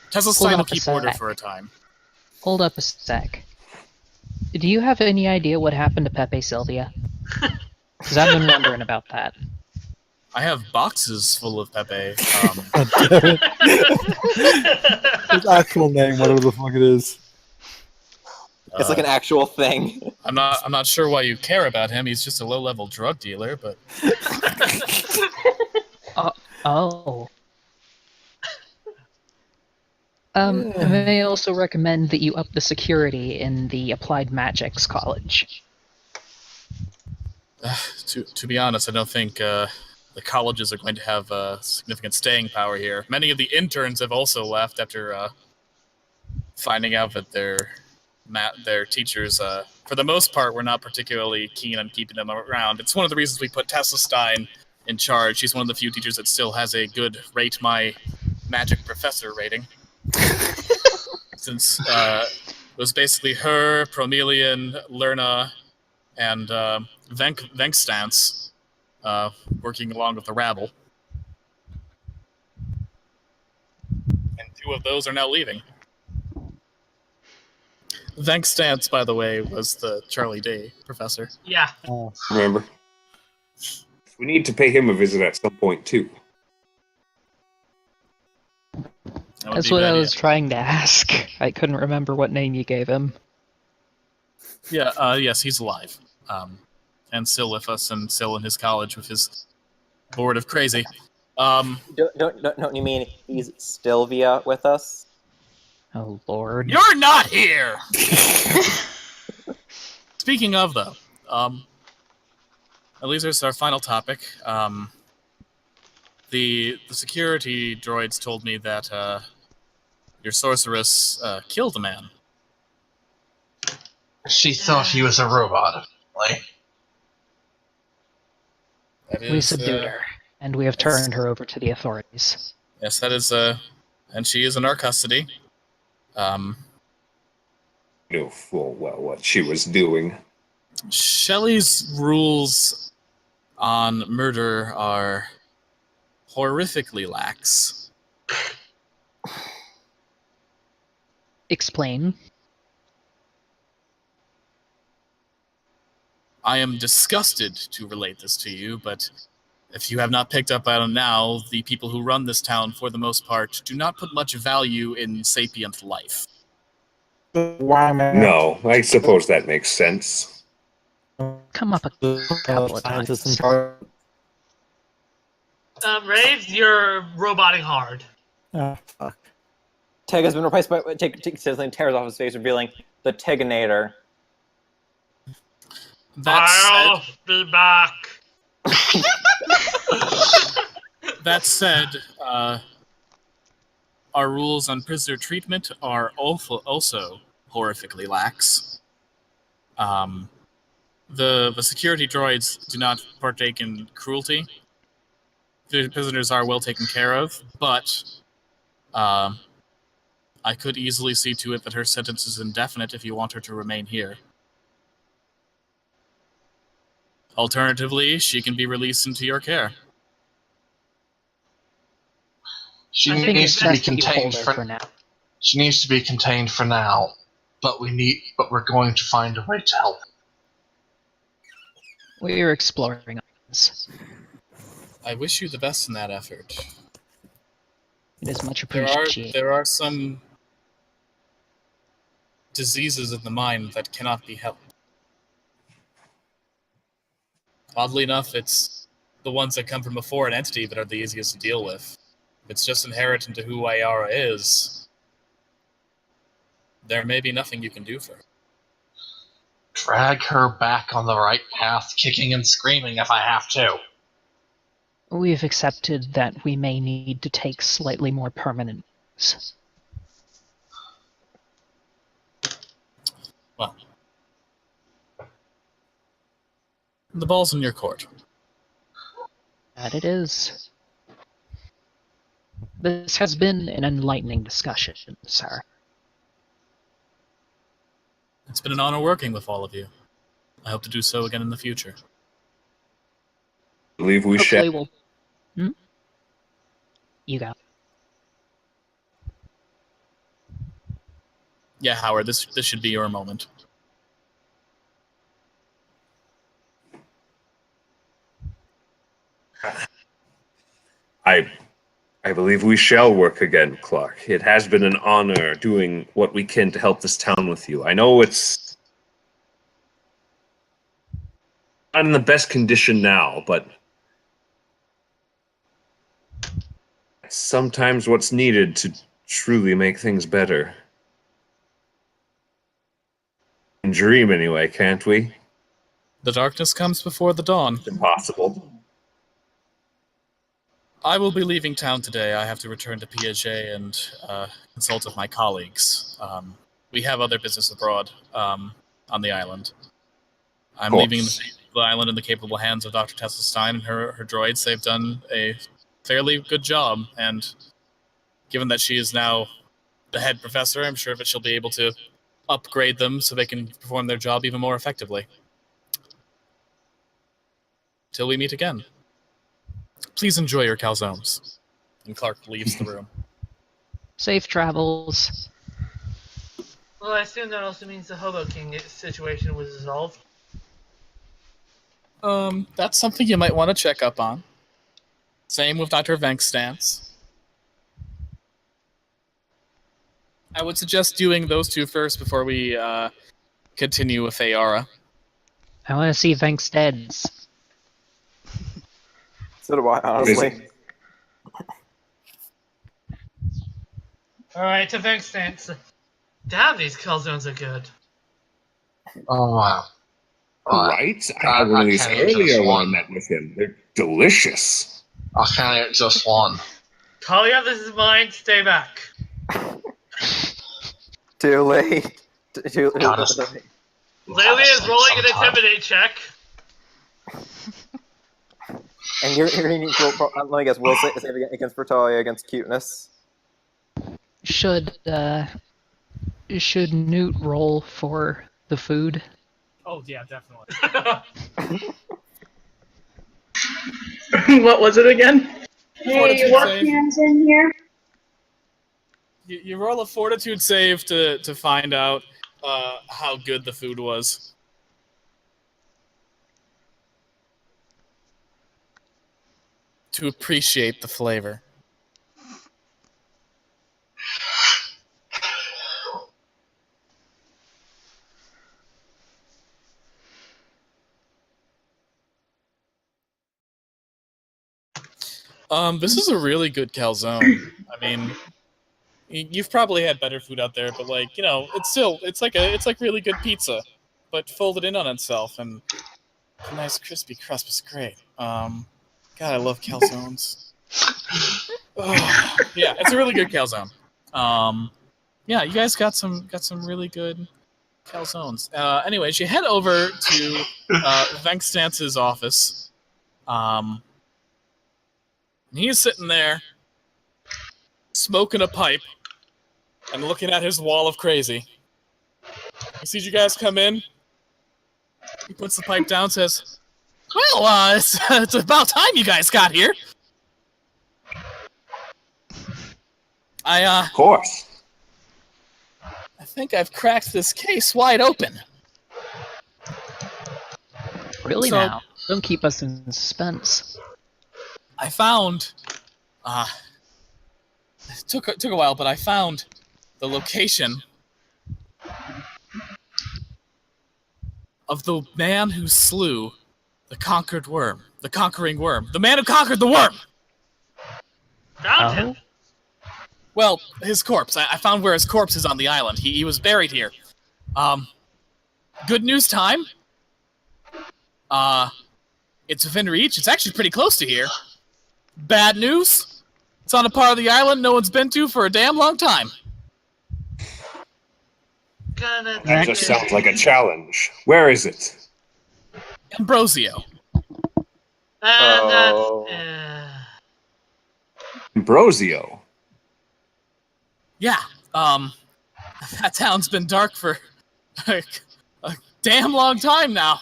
Speaker 6: Tessa Stein will keep order for a time.
Speaker 2: Hold up a sec. Do you have any idea what happened to Pepe Sylvia? Because I've been wondering about that.
Speaker 6: I have boxes full of Pepe.
Speaker 1: His actual name, whatever the fuck it is.
Speaker 7: It's like an actual thing.
Speaker 6: I'm not sure why you care about him. He's just a low-level drug dealer, but
Speaker 2: Oh. I may also recommend that you up the security in the Applied Magics College.
Speaker 6: to be honest, I don't think the colleges are going to have significant staying power here. Many of the interns have also left after finding out that their teachers, for the most part, were not particularly keen on keeping them around. It's one of the reasons we put Tessa Stein in charge. She's one of the few teachers that still has a good rate my magic professor rating. Since it was basically her, Promelian, Lerna, and Venkstance working along with the rabble. And 2 of those are now leaving. Venkstance, by the way, was the Charlie Day professor.
Speaker 8: Yeah.
Speaker 4: Remember? We need to pay him a visit at some point, too.
Speaker 2: That's what I was trying to ask. I couldn't remember what name you gave him.
Speaker 6: Yeah, yes, he's alive. And still with us, and still in his college with his board of crazy.
Speaker 7: Don't you mean he's still via with us?
Speaker 2: Oh, Lord.
Speaker 6: You're not here! Speaking of, though, at least there's our final topic. The security droids told me that your sorceress killed a man.
Speaker 5: She thought he was a robot. Like,
Speaker 2: We subdued her, and we have turned her over to the authorities.
Speaker 6: Yes, that is, and she is in our custody.
Speaker 4: Knew full well what she was doing.
Speaker 6: Shelley's rules on murder are horrifically lax.
Speaker 2: Explain.
Speaker 6: I am disgusted to relate this to you, but if you have not picked up on it now, the people who run this town, for the most part, do not put much value in sapient life.
Speaker 4: No, I suppose that makes sense.
Speaker 2: Come up a couple of times.
Speaker 8: Raves, you're roboting hard.
Speaker 10: Fuck.
Speaker 7: Teg has been replaced by Tig tears off his face, revealing the Teganator.
Speaker 8: I'll be back.
Speaker 6: That said, our rules on prisoner treatment are also horrifically lax. The security droids do not partake in cruelty. The prisoners are well taken care of, but I could easily see to it that her sentence is indefinite if you want her to remain here. Alternatively, she can be released into your care.
Speaker 5: She
Speaker 8: I think
Speaker 5: needs
Speaker 8: it's
Speaker 5: to be
Speaker 2: best you
Speaker 5: contained
Speaker 2: hold her
Speaker 5: for.
Speaker 2: for now.
Speaker 5: She needs to be contained for now, but we're going to find a way to help.
Speaker 2: We're exploring this.
Speaker 6: I wish you the best in that effort.
Speaker 2: It is much appreciated.
Speaker 6: There are some diseases of the mind that cannot be helped. Oddly enough, it's the ones that come from a foreign entity that are the easiest to deal with. It's just inherent into who Ayara is. There may be nothing you can do for her.
Speaker 5: Drag her back on the right path, kicking and screaming if I have to.
Speaker 2: We've accepted that we may need to take slightly more permanent moves.
Speaker 6: Well, the ball's in your court.
Speaker 2: That it is. This has been an enlightening discussion, sir.
Speaker 6: It's been an honor working with all of you. I hope to do so again in the future.
Speaker 4: I believe we
Speaker 2: Hopefully
Speaker 4: shall.
Speaker 2: we'll... You go.
Speaker 6: Yeah, Howard, this should be your moment.
Speaker 4: I believe we shall work again, Clark. It has been an honor doing what we can to help this town with you. I know it's not in the best condition now, but sometimes what's needed to truly make things better. And dream anyway, can't we?
Speaker 6: The darkness comes before the dawn.
Speaker 4: It's impossible.
Speaker 6: I will be leaving town today. I have to return to Piaget and consult with my colleagues. We have other business abroad on the island. I'm leaving the island in the capable hands of Dr. Tessa Stein and her droids. They've done a fairly good job, and given that she is now the head professor, I'm sure that she'll be able to upgrade them so they can perform their job even more effectively. Till we meet again. Please enjoy your calzones. And Clark leaves the room.
Speaker 2: Safe travels.
Speaker 8: Well, I assume that also means the Hobo King situation was resolved.
Speaker 6: That's something you might want to check up on. Same with Dr. Venk's stance. I would suggest doing those two first before we continue with Ayara.
Speaker 2: I want to see Venk's deads.
Speaker 7: So do I, honestly.
Speaker 8: Alright, to Venk's stance. Damn, these calzones are good.
Speaker 5: Oh wow!
Speaker 4: Right? I had one of these
Speaker 5: can't eat
Speaker 4: earlier
Speaker 5: just
Speaker 4: when I
Speaker 5: one.
Speaker 4: met with him. They're delicious.
Speaker 5: I can't eat just one.
Speaker 8: Talia, this is mine. Stay back.
Speaker 7: Too late. Too
Speaker 5: Got us.
Speaker 7: late.
Speaker 8: Laylia is rolling an
Speaker 5: sometime.
Speaker 8: intimidate check.
Speaker 7: And you're going to need to roll, let me guess, will save against Bertalia against cuteness.
Speaker 2: Should Newt roll for the food?
Speaker 6: Oh, yeah, definitely.
Speaker 9: What was it again?
Speaker 6: Fortitude
Speaker 11: what
Speaker 6: save.
Speaker 11: hands in here?
Speaker 6: You roll a fortitude save to find out how good the food was. To appreciate the flavor. This is a really good calzone. I mean, you've probably had better food out there, but like, you know, it's like really good pizza, but folded in on itself, and a nice crispy crust is great. God, I love calzones. Oh, yeah, it's a really good calzone. Yeah, you guys got some really good calzones. Anyways, you head over to Venkstance's office. He's sitting there, smoking a pipe, and looking at his wall of crazy. He sees you guys come in. He puts the pipe down, says, "Well, it's about time you guys got here.
Speaker 4: Of course.
Speaker 6: I think I've cracked this case wide open."
Speaker 2: Really
Speaker 6: So-
Speaker 2: now? Don't keep us in suspense.
Speaker 6: I found, it took a while, but I found the location of the man who slew the conquering worm, the man who conquered the worm.
Speaker 8: Found him.
Speaker 6: Well, his corpse. I found where his corpse is on the island. He was buried here. Good news time. It's within reach. It's actually pretty close to here. Bad news. It's on a part of the island no one's been to for a damn long time.
Speaker 4: That just sounds like a challenge. Where is it?
Speaker 6: Ambrosio.
Speaker 4: Ambrosio.
Speaker 6: Yeah. That town's been dark for a damn long time now.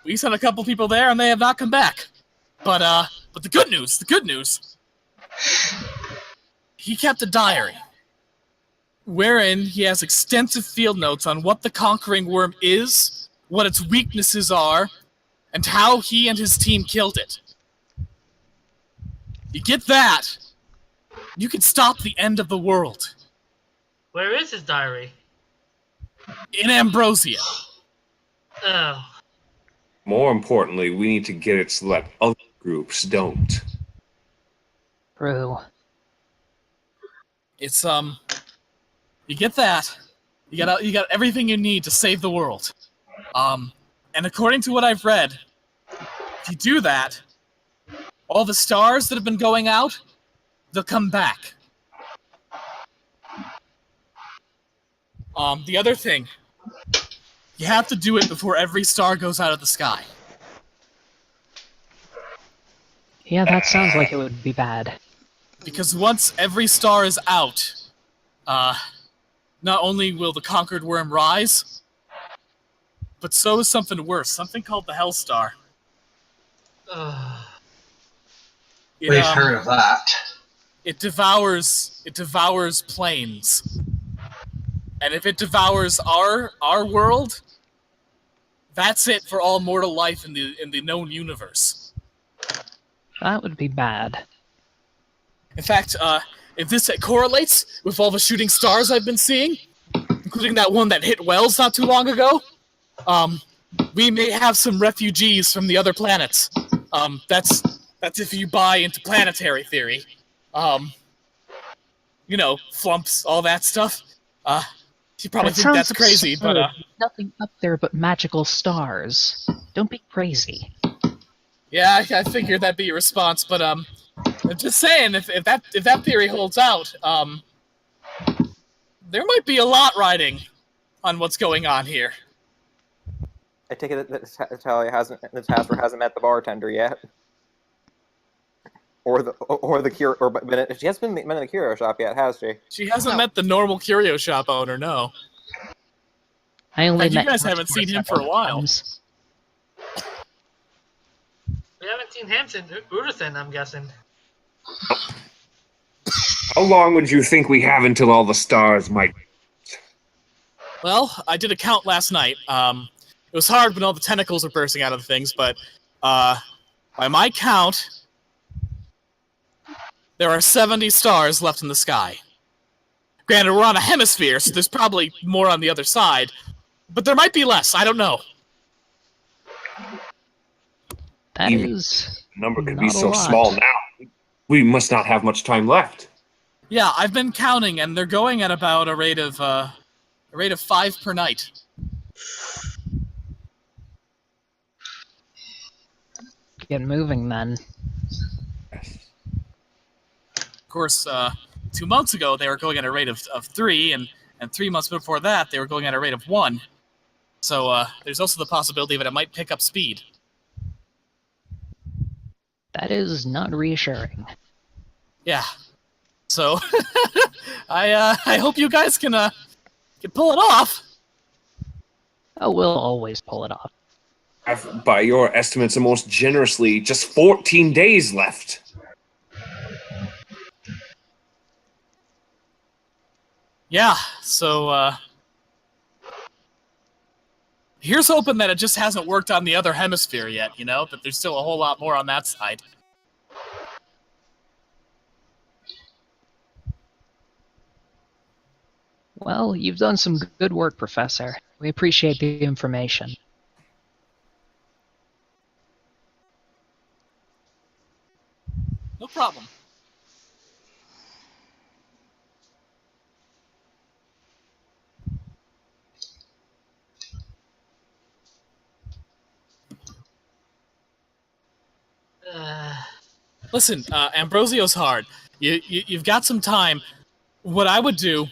Speaker 6: We sent a couple people there and they have not come back. But the good news, he kept a diary wherein he has extensive field notes on what the conquering worm is, what its weaknesses are, and how he and his team killed it. You get that, you can stop the end of the world.
Speaker 8: Where is his diary?
Speaker 6: In Ambrosio.
Speaker 8: Oh.
Speaker 4: More importantly, we need to get it so that other groups don't.
Speaker 2: True.
Speaker 6: It's you get that. You got everything you need to save the world. And according to what I've read, if you do that, all the stars that have been going out, they'll come back. The other thing, you have to do it before every star goes out of the sky.
Speaker 2: Yeah, that sounds like it would be bad.
Speaker 6: Because once every star is out, not only will the conquered worm rise, but so is something worse, something called the Hell Star.
Speaker 5: We've heard of that.
Speaker 6: It devours planes. And if it devours our world, that's it for all mortal life in the known universe.
Speaker 2: That would be bad.
Speaker 6: In fact, if this correlates with all the shooting stars I've been seeing, including that one that hit Wells not too long ago, we may have some refugees from the other planets. That's if you buy into planetary theory. You know, flumps, all that stuff. You probably think that's crazy,
Speaker 2: absurd.
Speaker 6: but
Speaker 2: Nothing up there but magical stars. Don't be crazy.
Speaker 6: yeah, I figured that'd be your response. But I'm just saying, if that theory holds out, there might be a lot riding on what's going on here.
Speaker 7: I take it that Natalia hasn't met the bartender yet, or the cure, but she hasn't been in the curio shop yet, has she?
Speaker 6: She hasn't met the normal curio shop owner, no.
Speaker 2: I only
Speaker 6: You
Speaker 2: met
Speaker 6: guys haven't seen him for a while.
Speaker 2: times.
Speaker 8: We haven't seen him since Uruthan, I'm guessing.
Speaker 4: How long would you think we have until all the stars might?
Speaker 6: Well, I did a count last night. It was hard when all the tentacles were bursting out of the things, but by my count, there are 70 stars left in the sky. Granted, we're on a hemisphere, so there's probably more on the other side, but there might be less. I don't know.
Speaker 2: That
Speaker 4: Even
Speaker 2: is
Speaker 4: The number could
Speaker 2: not
Speaker 4: be
Speaker 2: a
Speaker 4: so
Speaker 2: lot.
Speaker 4: small now. We must not have much time left.
Speaker 6: Yeah, I've been counting, and they're going at about a rate of 5 per night.
Speaker 2: Get moving then.
Speaker 6: Of course, 2 months ago, they were going at a rate of 3, and 3 months before that, they were going at a rate of 1. So there's also the possibility that it might pick up speed.
Speaker 2: That is not reassuring.
Speaker 6: Yeah. So I hope you guys can pull it off.
Speaker 2: Oh, we'll always pull it off.
Speaker 4: I've, by your estimates, and most generously, just 14 days left.
Speaker 6: Yeah, so here's hoping that it just hasn't worked on the other hemisphere yet, you know? That there's still a whole lot more on that side.
Speaker 2: Well, you've done some good work, Professor. We appreciate the information.
Speaker 6: No problem. Listen, Ambrosio's hard. You've got some time. What I would do,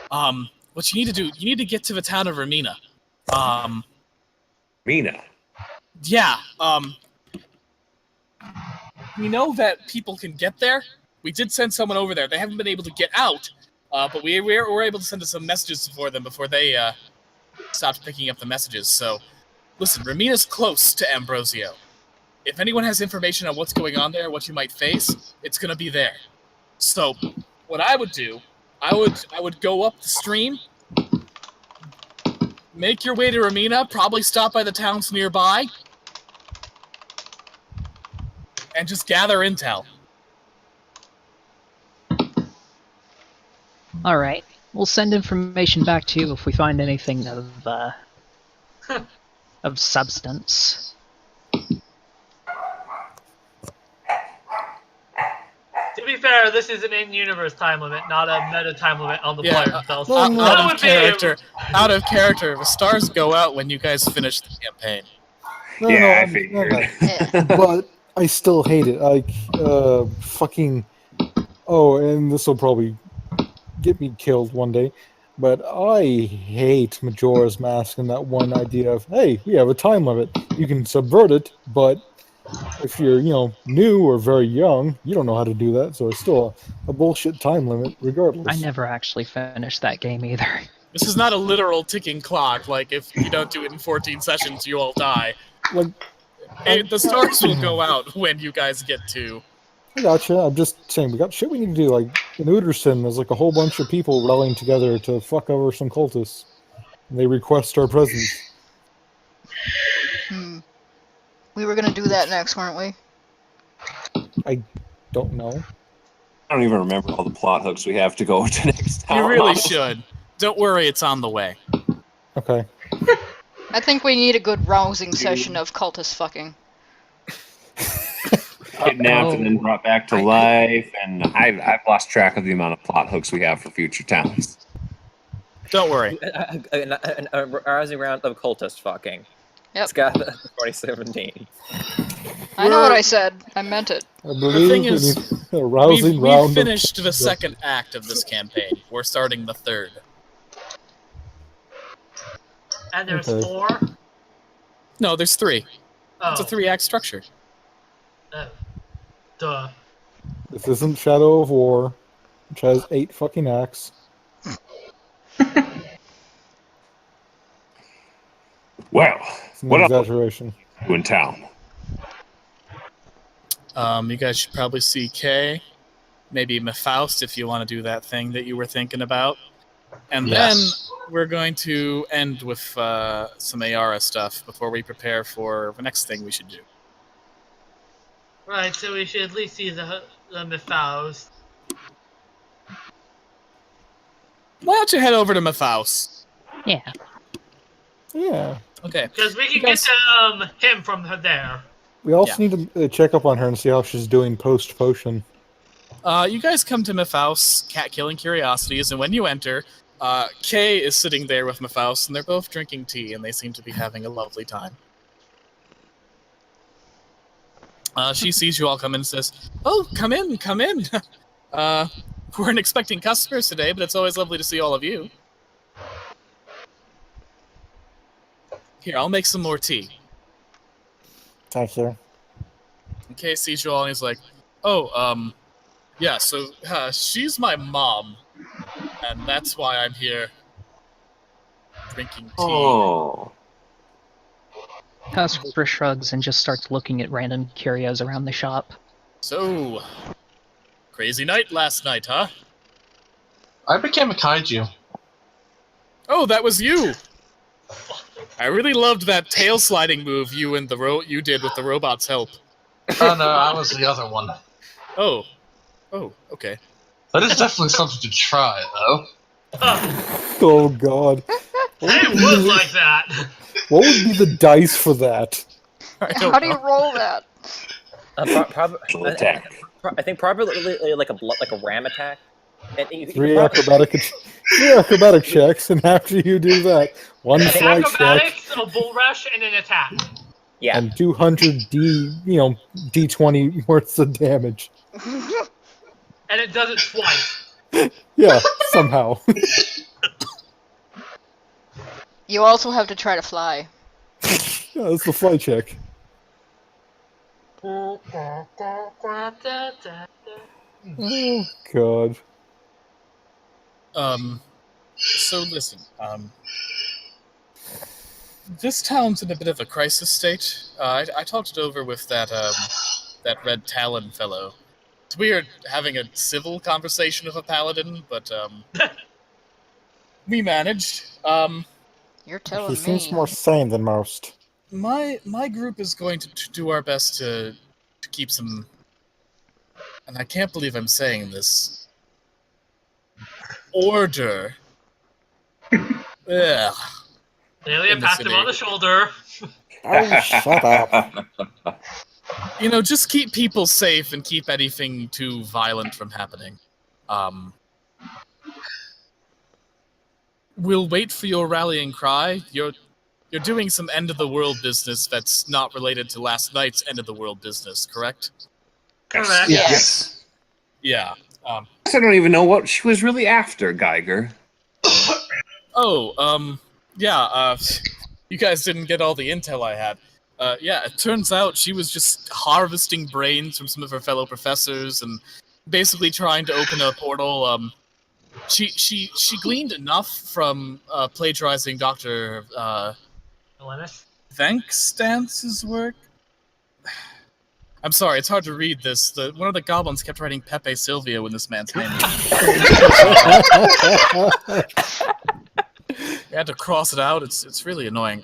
Speaker 6: what you need to do, you need to get to the town of Ramina.
Speaker 4: Mina.
Speaker 6: Yeah, we know that people can get there. We did send someone over there. They haven't been able to get out, but we were able to send some messages for them before they stopped picking up the messages. So, listen, Ramina's close to Ambrosio. If anyone has information on what's going on there, what you might face, it's going to be there. So, what I would do, I would go up the stream, make your way to Ramina, probably stop by the towns nearby, and just gather intel.
Speaker 2: All right. We'll send information back to you if we find anything of substance.
Speaker 8: To be fair, this is an in-universe time limit, not a meta time limit on the player themselves.
Speaker 6: Out of character. The stars go out when you guys finish the campaign.
Speaker 1: No,
Speaker 4: Yeah,
Speaker 1: no,
Speaker 4: I
Speaker 1: I
Speaker 4: figured.
Speaker 1: understand that. But I still hate it. Like, fucking. Oh, and this will probably get me killed one day. But I hate Majora's Mask and that one idea of, hey, we have a time limit. You can subvert it, but if you're, new or very young, you don't know how to do that. So it's still a bullshit time limit, regardless.
Speaker 2: I never actually finished that game either.
Speaker 6: This is not a literal ticking clock, like if you don't do it in 14 sessions, you all die.
Speaker 1: Like,
Speaker 6: The stars will go out when you guys get to...
Speaker 1: I gotcha. I'm just saying, we got shit we need to do. Like, in Uderson, there's like a whole bunch of people rallying together to fuck over some cultists. And they request our presence.
Speaker 3: We were gonna do that next, weren't we?
Speaker 1: I don't know.
Speaker 4: I don't even remember all the plot hooks we have to go to next time.
Speaker 6: You really should. Don't worry, it's on the way.
Speaker 1: Okay.
Speaker 3: I think we need a good rousing session of cultist fucking.
Speaker 4: Kidnapped and then brought back to life, and I've lost track of the amount of plot hooks we have for future towns.
Speaker 6: Don't worry.
Speaker 7: A rousing round of cultist fucking.
Speaker 3: Yep.
Speaker 7: Scott 2017.
Speaker 3: I know what I said. I meant it.
Speaker 1: I believe
Speaker 6: thing
Speaker 1: we
Speaker 6: is,
Speaker 1: need a rousing
Speaker 6: We've
Speaker 1: round
Speaker 6: finished
Speaker 1: of...
Speaker 6: the second act of this campaign. We're starting the third.
Speaker 8: And there's
Speaker 1: Okay.
Speaker 8: 4.
Speaker 6: No, there's 3.
Speaker 8: Oh,
Speaker 6: It's a 3-act structure.
Speaker 8: duh.
Speaker 1: This isn't Shadow of War, which has 8 fucking acts.
Speaker 4: Well,
Speaker 1: It's an
Speaker 4: what else
Speaker 1: exaggeration.
Speaker 4: are you in town?
Speaker 6: You guys should probably see Kay. Maybe Mephaust if you want to do that thing that you were thinking about. And then we're going to end with some Ayara stuff before we prepare for the next thing we should do.
Speaker 8: Right, so we should at least see the Mephaust.
Speaker 6: Why don't you head over to Mephaust?
Speaker 2: Yeah.
Speaker 1: Yeah.
Speaker 6: Okay.
Speaker 8: Because we can
Speaker 6: guys-
Speaker 8: get to him from there.
Speaker 1: We also need to check up on her and see how she's doing post-potion.
Speaker 6: You guys come to Mephaust's cat-killing curiosities, and when you enter, Kay is sitting there with Mephaust, and they're both drinking tea, and they seem to be having a lovely time. She sees you all come in and says, "Oh, come in, come in. Weren't expecting customers today, but it's always lovely to see all of you. Here, I'll make some more tea.
Speaker 10: Thank you.
Speaker 6: Kay sees you all and he's like, oh, yeah, so she's my mom, and that's why I'm here drinking tea.
Speaker 4: Oh.
Speaker 2: Casper shrugs and just starts looking at random curios around the shop.
Speaker 6: So, crazy night last night, huh?
Speaker 5: I became a kaiju.
Speaker 6: Oh, that was you! I really loved that tail sliding move you and you did with the robot's help.
Speaker 5: Oh no, I was the other one.
Speaker 6: Oh, okay.
Speaker 5: That is definitely something to try, though.
Speaker 1: Oh god.
Speaker 8: It was like that.
Speaker 1: What would be the dice for that?
Speaker 3: How do you roll that?
Speaker 7: I think probably like a ram attack. And
Speaker 1: Three acrobatic checks, and after you do that, one flight check
Speaker 8: Acrobatics, a bull rush, and an attack.
Speaker 7: Yeah.
Speaker 1: and 200 D20 worth of damage.
Speaker 8: And it does it twice.
Speaker 1: Yeah, somehow.
Speaker 3: You also have to try to fly.
Speaker 1: Yeah, that's the flight check. Oh god.
Speaker 6: So listen, this town's in a bit of a crisis state. I talked it over with that Red Talon fellow. It's weird having a civil conversation with a paladin, but we managed.
Speaker 3: You're telling
Speaker 10: He
Speaker 3: me.
Speaker 10: seems more sane than most.
Speaker 6: My group is going to do our best to keep some, and I can't believe I'm saying this, order. Ugh.
Speaker 8: Alien passed him on the shoulder.
Speaker 10: Oh, shut up.
Speaker 6: You know, just keep people safe and keep anything too violent from happening. We'll wait for your rallying cry. You're doing some end-of-the-world business that's not related to last night's end-of-the-world business, correct?
Speaker 8: Correct.
Speaker 3: Yes.
Speaker 6: Yeah.
Speaker 4: I don't even know what she was really after, Geiger.
Speaker 6: Yeah, you guys didn't get all the intel I had. Yeah, it turns out she was just harvesting brains from some of her fellow professors and basically trying to open a portal. She gleaned enough from plagiarizing Dr. Venkstance's work. I'm sorry, it's hard to read this. One of the goblins kept writing Pepe Silvio in this man's name. You had to cross it out. It's really annoying.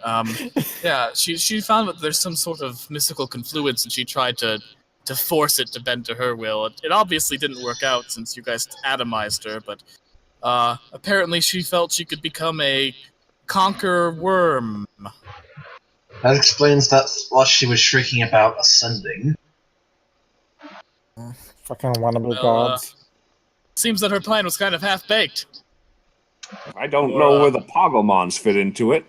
Speaker 6: Yeah, she found that there's some sort of mystical confluence, and she tried to force it to bend to her will. It obviously didn't work out since you guys atomized her, but apparently she felt she could become a conqueror worm.
Speaker 5: That explains that while she was shrieking about ascending.
Speaker 10: Fucking wannabe
Speaker 6: Well,
Speaker 10: gods.
Speaker 6: Seems that her plan was kind of half-baked.
Speaker 4: I don't know where the Pogomons fit into it.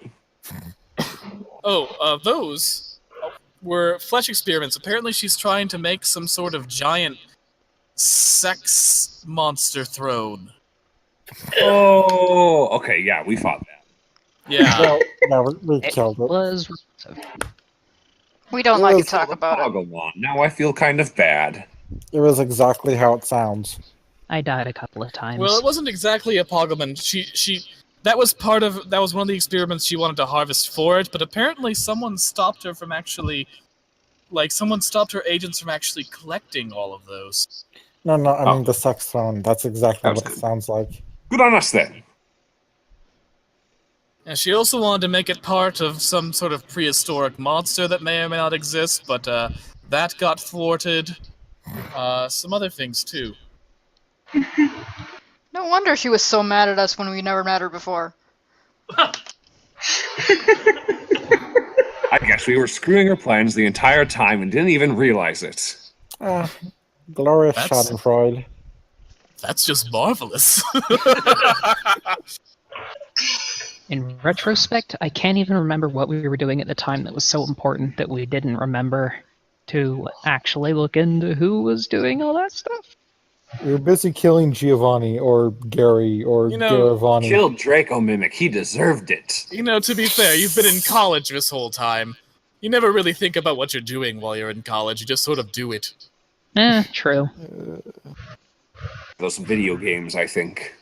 Speaker 6: Those were flesh experiments. Apparently she's trying to make some sort of giant sex monster throne.
Speaker 4: Oh, okay, yeah, we fought that.
Speaker 6: Yeah.
Speaker 10: Well, no, we killed it.
Speaker 2: Was
Speaker 3: We don't like to talk about it.
Speaker 4: Pogomon. Now I feel kind of bad.
Speaker 10: It was exactly how it sounds.
Speaker 2: I died a couple of times.
Speaker 6: Well, it wasn't exactly a Pogomon. That was one of the experiments she wanted to harvest for it, but apparently someone stopped her from actually, someone stopped her agents from actually collecting all of those.
Speaker 10: No, I mean the sex throne. That's exactly what it sounds like.
Speaker 4: Good on us then.
Speaker 6: And she also wanted to make it part of some sort of prehistoric monster that may or may not exist, but that got thwarted. Some other things too.
Speaker 3: No wonder she was so mad at us when we never met her before.
Speaker 4: I guess we were screwing her plans the entire time and didn't even realize it.
Speaker 10: Glorious
Speaker 6: That's-
Speaker 10: Schadenfreude.
Speaker 6: That's just marvelous.
Speaker 2: In retrospect, I can't even remember what we were doing at the time that was so important that we didn't remember to actually look into who was doing all that stuff.
Speaker 1: You're busy killing Giovanni or Gary or Garavani.
Speaker 4: Killed Draco Mimic. He deserved it.
Speaker 6: To be fair, you've been in college this whole time. You never really think about what you're doing while you're in college. You just sort of do it.
Speaker 2: True.
Speaker 4: Those video games, I think.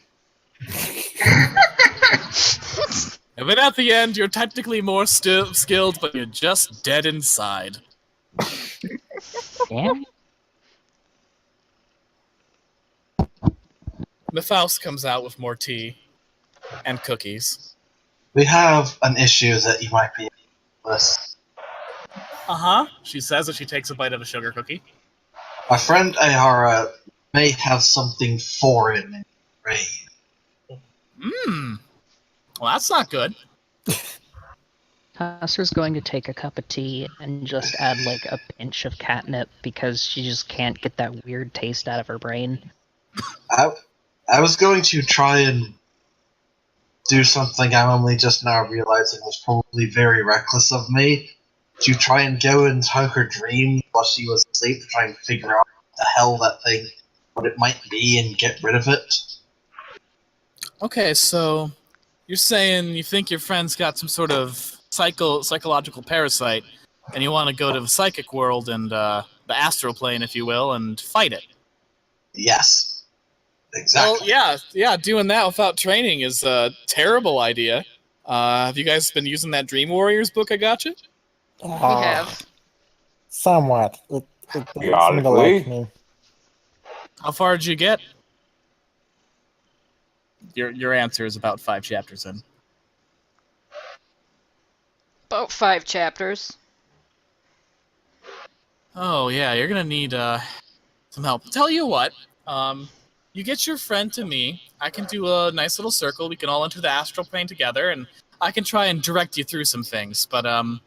Speaker 6: And then at the end, you're technically more skilled, but you're just dead inside.
Speaker 2: Damn.
Speaker 6: Faust comes out with more tea and cookies.
Speaker 5: We have an issue that you might be with.
Speaker 6: She says as she takes a bite of a sugar cookie.
Speaker 5: My friend Ayara may have something foreign in her brain.
Speaker 6: Well, that's not good.
Speaker 2: Tasser's going to take a cup of tea and just add like a pinch of catnip because she just can't get that weird taste out of her brain.
Speaker 5: I was going to try and do something I'm only just now realizing was probably very reckless of me, to try and go into her dream while she was asleep to try and figure out what the hell that thing, what it might be, and get rid of it.
Speaker 6: Okay, so you're saying you think your friend's got some sort of psychological parasite, and you want to go to the psychic world and the astral plane, if you will, and fight it.
Speaker 5: Yes. Exactly.
Speaker 6: Well, yeah, doing that without training is a terrible idea. Have you guys been using that Dream Warriors book I got you?
Speaker 3: We have.
Speaker 10: Somewhat. It seemed to like me.
Speaker 6: How far did you get? Your answer is about 5 chapters in.
Speaker 3: About 5 chapters.
Speaker 6: Oh, yeah, you're gonna need some help. Tell you what, you get your friend to me. I can do a nice little circle. We can all enter the astral plane together, and I can try and direct you through some things. But I'm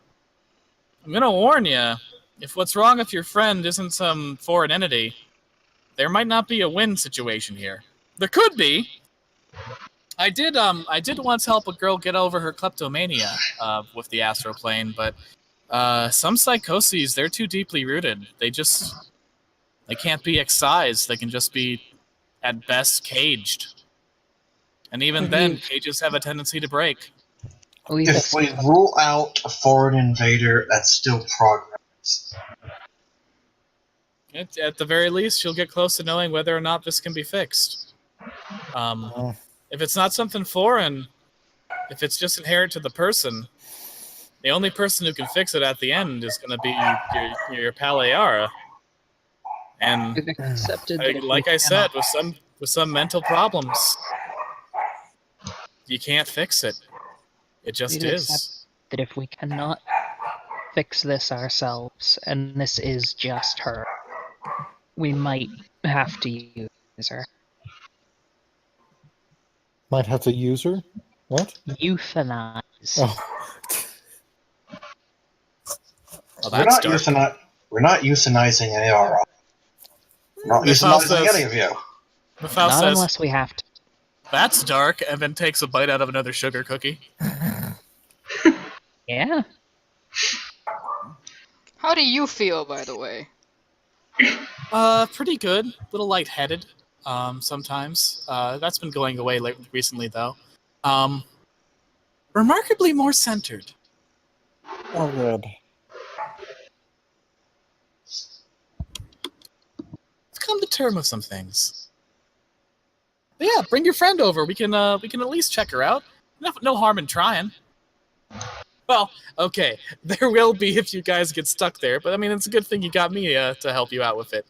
Speaker 6: gonna warn you, if what's wrong with your friend isn't some foreign entity, there might not be a win situation here. There could be. I did once help a girl get over her kleptomania with the astral plane, but some psychoses, they're too deeply rooted. They can't be excised. They can just be, at best, caged. And even then, cages have a tendency to break.
Speaker 5: If we rule out a foreign invader, that's still progress.
Speaker 6: At the very least, you'll get close to knowing whether or not this can be fixed. If it's not something foreign, if it's just inherent to the person, the only person who can fix it at the end is going to be your pal Ayara. And like I said, with some mental problems, you can't fix it. It just is.
Speaker 2: That if we cannot fix this ourselves, and this is just her, we might have to use her.
Speaker 1: Might have to use her? What?
Speaker 2: Euthanize.
Speaker 1: Oh.
Speaker 6: Well, that's dark.
Speaker 5: We're not euthanizing Ayara. We're not euthanizing any of you.
Speaker 2: Not unless we have to.
Speaker 6: That's dark, and then takes a bite out of another sugar cookie.
Speaker 2: Yeah.
Speaker 3: How do you feel, by the way?
Speaker 6: Pretty good. A little lightheaded, sometimes. That's been going away recently, though. Remarkably more centered.
Speaker 10: Oh, good.
Speaker 6: Let's come to terms with some things. But yeah, bring your friend over. We can at least check her out. No harm in trying. Well, okay, there will be if you guys get stuck there, but I mean, it's a good thing you got me to help you out with it.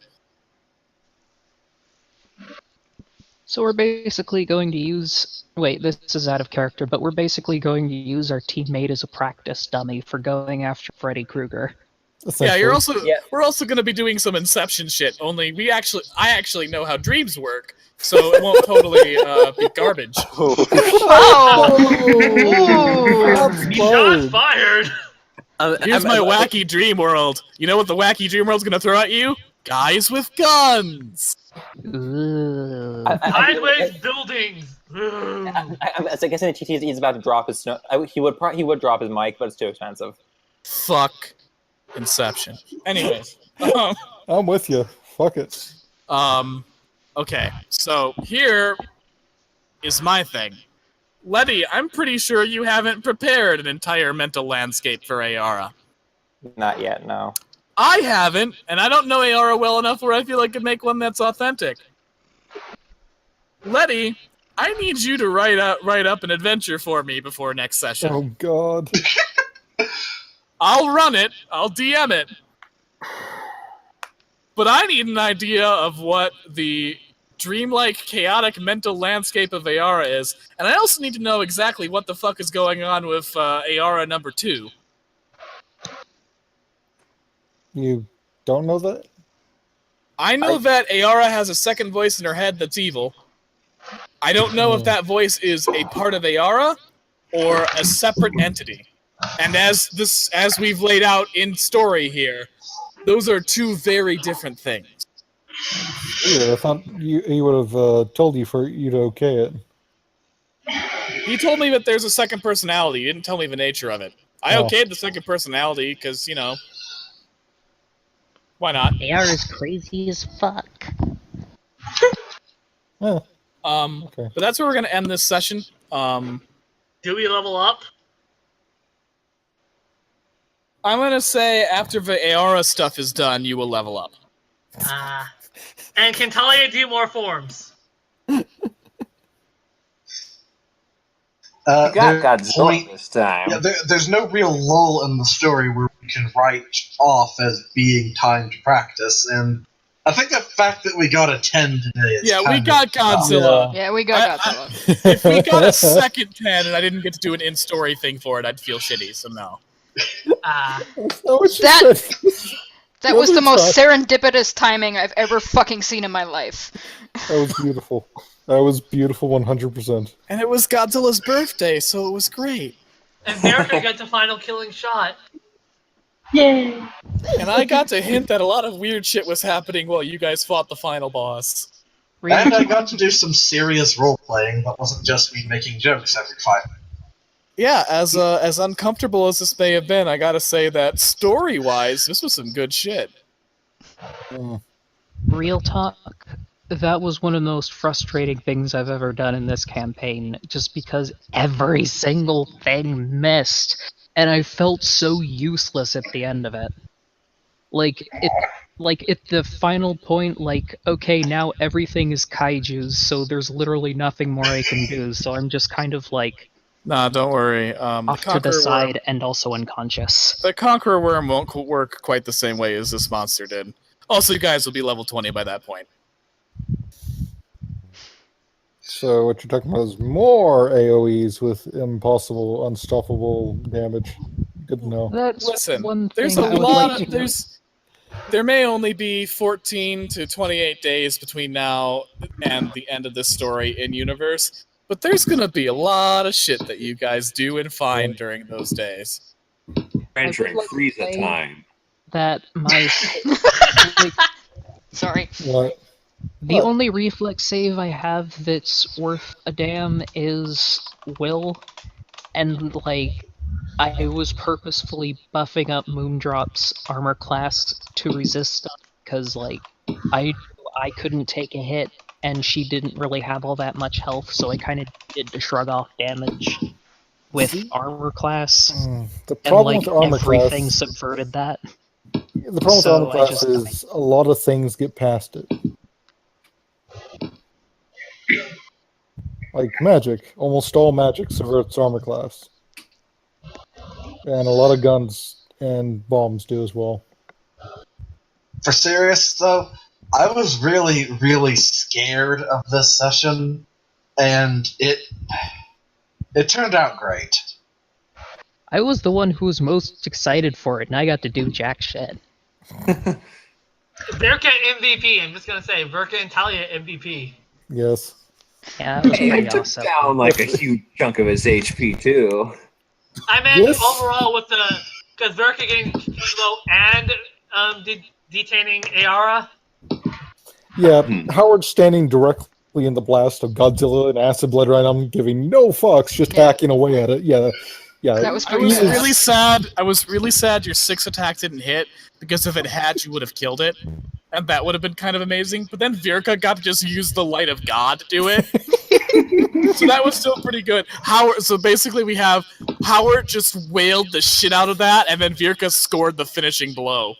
Speaker 2: So we're basically going to use... Wait, this is out of character, but we're basically going to use our teammate as a practice dummy for going after Freddy Krueger.
Speaker 6: Yeah, we're also going to be doing some Inception shit, only I actually know how dreams work, so it won't totally be garbage.
Speaker 8: Shots fired!
Speaker 6: Here's my wacky dream world. You know what the wacky dream world's going to throw at you? Guys with guns!
Speaker 8: Sideways buildings!
Speaker 7: I guess in the TT he's about to drop his snow. He would drop his mic, but it's too expensive.
Speaker 6: Fuck Inception. Anyways,
Speaker 1: I'm with you. Fuck it.
Speaker 6: Okay, so here is my thing. Letty, I'm pretty sure you haven't prepared an entire mental landscape for Ayara.
Speaker 7: Not yet, no.
Speaker 6: I haven't, and I don't know Ayara well enough where I feel I could make one that's authentic. Letty, I need you to write up an adventure for me before next session.
Speaker 1: Oh God.
Speaker 6: I'll run it, I'll DM it, but I need an idea of what the dreamlike, chaotic mental landscape of Ayara is, and I also need to know exactly what the fuck is going on with Ayara number 2.
Speaker 1: You don't know that?
Speaker 6: I know that Ayara has a second voice in her head that's evil. I don't know if that voice is a part of Ayara or a separate entity. And as we've laid out in story here, those are two very different things.
Speaker 1: Yeah, I thought he would have told you for you to okay it.
Speaker 6: He told me that there's a second personality. He didn't tell me the nature of it. I okayed the second personality because, why not?
Speaker 2: AR is crazy as fuck.
Speaker 1: Yeah.
Speaker 6: But that's where we're gonna end this session.
Speaker 8: Do we level up?
Speaker 6: I'm gonna say after the Ayara stuff is done, you will level up.
Speaker 8: And can Talia do more forms?
Speaker 7: You got Godzilla this time.
Speaker 5: Yeah, there's no real lull in the story where we can write off as being time to practice, and I think the fact that we got a 10 today is
Speaker 6: we got Godzilla.
Speaker 3: Yeah, we got Godzilla.
Speaker 6: If we got a second 10 and I didn't get to do an in-story thing for it, I'd feel shitty, so no.
Speaker 3: That was the most serendipitous timing I've ever fucking seen in my life.
Speaker 1: That was beautiful. That was beautiful 100%.
Speaker 6: And it was Godzilla's birthday, so it was great.
Speaker 8: And Verica got the final killing shot.
Speaker 9: Yay!
Speaker 6: And I got to hint that a lot of weird shit was happening while you guys fought the final boss.
Speaker 5: And I got to do some serious role-playing that wasn't just me making jokes every 5 minutes.
Speaker 6: Yeah, as uncomfortable as this may have been, I gotta say that story-wise, this was some good shit.
Speaker 2: Real talk, that was one of the most frustrating things I've ever done in this campaign, just because every single thing missed, and I felt so useless at the end of it. At the final point, okay, now everything is kaijus, so there's literally nothing more I can do, so I'm just kind of
Speaker 6: Nah, don't worry.
Speaker 2: off to the side and also unconscious.
Speaker 6: The Conqueror Worm won't work quite the same way as this monster did. Also, you guys will be level 20 by that point.
Speaker 1: So what you're talking about is more AoEs with impossible, unstoppable damage. Good to know.
Speaker 6: Listen, there's a lot of... There may only be 14 to 28 days between now and the end of this story in universe, but there's gonna be a lot of shit that you guys do and find during those days.
Speaker 4: Entering Frieza time.
Speaker 2: That my
Speaker 3: Sorry.
Speaker 1: What?
Speaker 2: The only reflex save I have that's worth a damn is Will, and I was purposefully buffing up Moondrop's armor class to resist stuff because I couldn't take a hit and she didn't really have all that much health, so I kind of did to shrug off damage with armor class.
Speaker 1: The problem with armor
Speaker 2: everything
Speaker 1: class,
Speaker 2: subverted that.
Speaker 1: the problem with armor class is a lot of things get past it. Like magic, almost all magic subverts armor class. And a lot of guns and bombs do as well.
Speaker 5: For serious, though, I was really, really scared of this session, and it turned out great.
Speaker 2: I was the one who was most excited for it, and I got to do jack shit.
Speaker 8: Verka MVP. I'm just gonna say Verka and Talia MVP.
Speaker 1: Yes.
Speaker 2: Yeah, that was
Speaker 4: Hey, I
Speaker 2: pretty
Speaker 4: took
Speaker 2: awesome.
Speaker 4: down a huge chunk of his HP too.
Speaker 8: I meant overall with because Verka getting Kilo and detaining Ayara.
Speaker 1: Yeah, Howard standing directly in the blast of Godzilla and Acid Blood right now, giving no fucks, just hacking away at it. Yeah.
Speaker 3: That was
Speaker 6: I was really sad. I was really sad your 6 attack didn't hit, because if it had, you would have killed it. and that would have been kind of amazing. But then Virka got to just use the light of God to do it. So that was still pretty good. So basically we have Howard just wailed the shit out of that, and then Virka scored the finishing blow.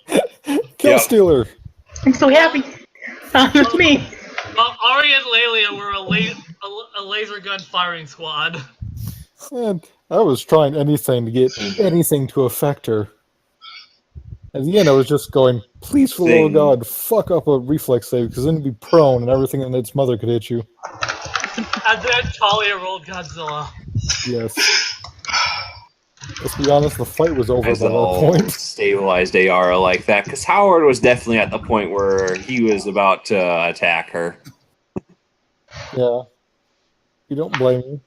Speaker 1: Kill Stealer.
Speaker 9: I'm so happy. That's me.
Speaker 8: Ari and Lelia were a laser gun firing squad.
Speaker 1: And I was trying anything to get anything to affect her. At the end, I was just going, please, for the love of God, fuck up a reflex save, because then you'd be prone and everything in its mother could hit you.
Speaker 8: And then Talia rolled Godzilla.
Speaker 1: Yes. Let's be honest, the fight was over
Speaker 4: As
Speaker 1: by that
Speaker 4: all
Speaker 1: point.
Speaker 4: stabilized AR like that, because Howard was definitely at the point where he was about to attack her.
Speaker 1: Yeah. You don't blame me.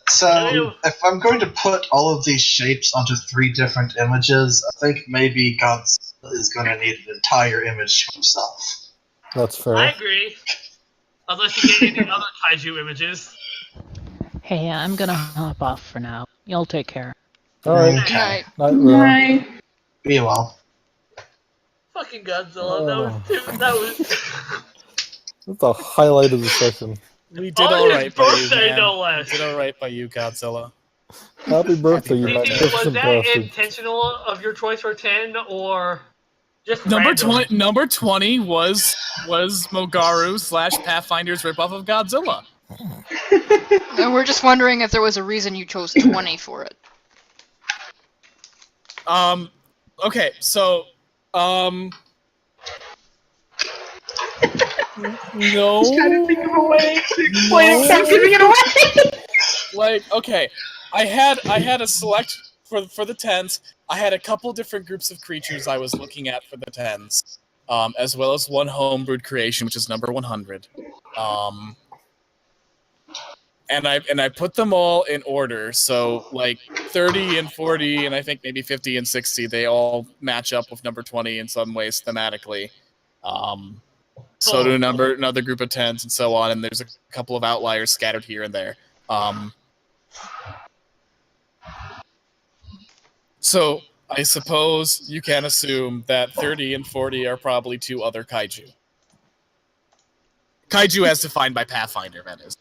Speaker 5: So, if I'm going to put all of these shapes onto 3 different images, I think maybe Godzilla is going to need an entire image to himself.
Speaker 1: That's fair.
Speaker 8: I agree. Unless you get any other kaiju images.
Speaker 2: Hey, I'm gonna hop off for now. Y'all take care.
Speaker 1: Alright.
Speaker 5: Okay.
Speaker 1: Night, Ron.
Speaker 5: Be well.
Speaker 8: Fucking Godzilla. That was
Speaker 1: That's the highlight of the session.
Speaker 6: We did
Speaker 8: On
Speaker 6: alright
Speaker 8: his
Speaker 6: by you,
Speaker 8: birthday,
Speaker 6: man.
Speaker 8: no less.
Speaker 6: We did alright by you, Godzilla.
Speaker 1: Happy birthday, you
Speaker 8: Was
Speaker 1: magnificent
Speaker 8: that
Speaker 1: bastard.
Speaker 8: intentional of your choice for 10 or just
Speaker 6: Number
Speaker 8: random?
Speaker 6: 20 was Mogaru / Pathfinder's ripoff of Godzilla.
Speaker 3: And we're just wondering if there was a reason you chose 20 for it.
Speaker 6: Okay, so, no.
Speaker 9: Just trying to think of a way to explain it without giving it away.
Speaker 6: Like, okay, I had a select for the 10s. I had a couple different groups of creatures I was looking at for the 10s, as well as one homebrewed creation, which is number 100. And I put them all in order, so like 30 and 40, and I think maybe 50 and 60, they all match up with number 20 in some ways thematically. So do another group of 10s and so on, and there's a couple of outliers scattered here and there. So I suppose you can assume that 30 and 40 are probably 2 other kaiju. Kaiju as defined by Pathfinder, that is.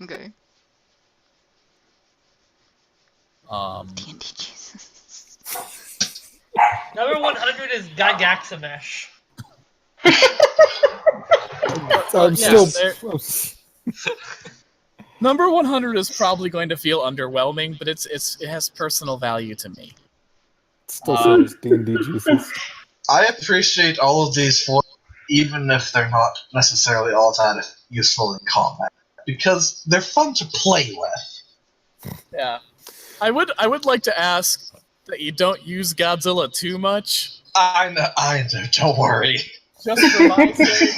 Speaker 3: Okay. D&D Jesus.
Speaker 8: Number 100 is Gygaxamesh.
Speaker 1: I'm
Speaker 6: Yeah, Number 100 is probably going to feel underwhelming, but it has personal value to me.
Speaker 1: Still says D&D Jesus.
Speaker 5: I appreciate all of these for, even if they're not necessarily all that useful in combat, because they're fun to play with.
Speaker 6: Yeah, I would like to ask that you don't use Godzilla too much.
Speaker 5: I know. Don't worry.
Speaker 6: Just for my sake.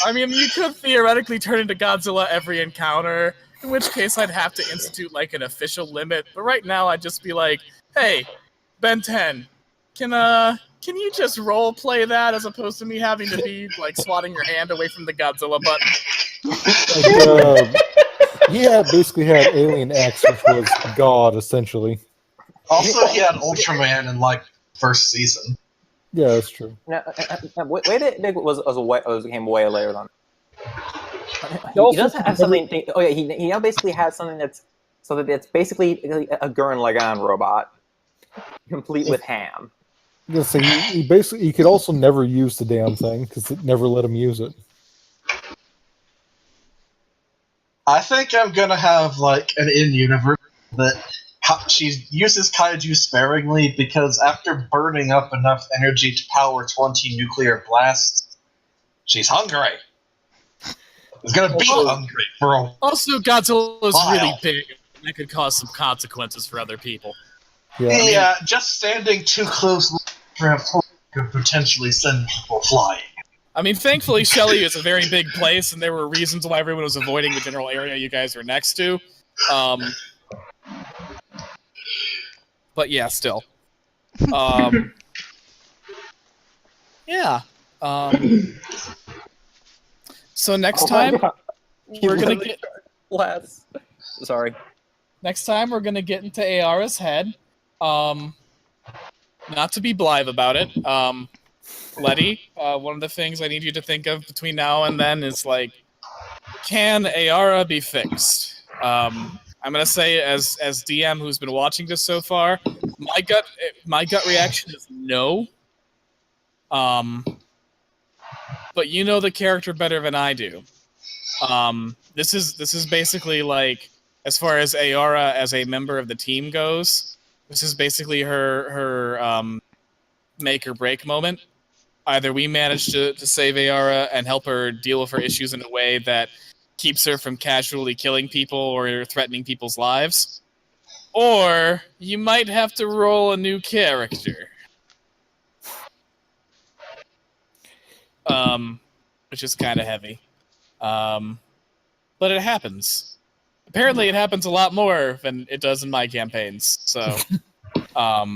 Speaker 6: I mean, you could theoretically turn into Godzilla every encounter, in which case I'd have to institute like an official limit. But right now, I'd just be like, "Hey, Ben 10, can you just role play that as opposed to me having to be like swatting your hand away from the Godzilla button?"
Speaker 1: Like, basically had Alien X, which was God essentially.
Speaker 5: Also, he had Ultraman in like first season.
Speaker 1: Yeah, that's true.
Speaker 7: Wait, was came way later on. He does have something. Oh yeah, he now basically has something that's basically a Gurren Lagann robot, complete with ham.
Speaker 1: Yeah, so he could also never use the damn thing because it never let him use it.
Speaker 5: I think I'm gonna have like an in-universe that she uses kaiju sparingly because after burning up enough energy to power 20 nuclear blasts, she's hungry. She's gonna be hungry for a
Speaker 6: Also, Godzilla is
Speaker 5: while.
Speaker 6: really big, and that could cause some consequences for other people.
Speaker 5: Yeah, just standing too close for a pole could potentially send people flying.
Speaker 6: I mean, thankfully, Shelley is a very big place, and there were reasons why everyone was avoiding the general area you guys were next to. But yeah, still. Yeah. So next time, we're gonna get
Speaker 7: less. Sorry.
Speaker 6: Next time, we're gonna get into Aara's head. Not to be blithe about it. Letty, one of the things I need you to think of between now and then is like, can Ayara be fixed? I'm gonna say as DM who's been watching this so far, my gut reaction is no. But you know the character better than I do. This is basically like, as far as Ayara as a member of the team goes, this is basically her make or break moment. Either we manage to save Ayara and help her deal with her issues in a way that keeps her from casually killing people or threatening people's lives, or you might have to roll a new character. Which is kind of heavy. But it happens. Apparently it happens a lot more than it does in my campaigns, so...
Speaker 1: Yeah,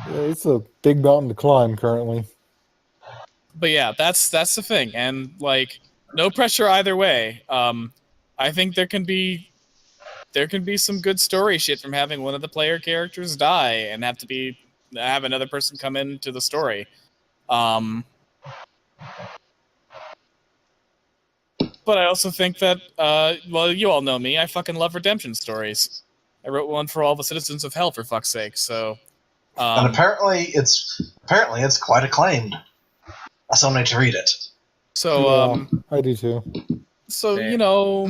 Speaker 1: it's a big mountain to climb currently.
Speaker 6: But yeah, that's the thing, and like, no pressure either way. I think there can be some good story shit from having one of the player characters die and have another person come into the story. But I also think that, well, you all know me. I fucking love redemption stories. I wrote one for all the citizens of Hell, for fuck's sake. So,
Speaker 5: and apparently it's quite acclaimed. I still need to read it.
Speaker 6: So,
Speaker 1: yeah, I do too.
Speaker 6: So you know,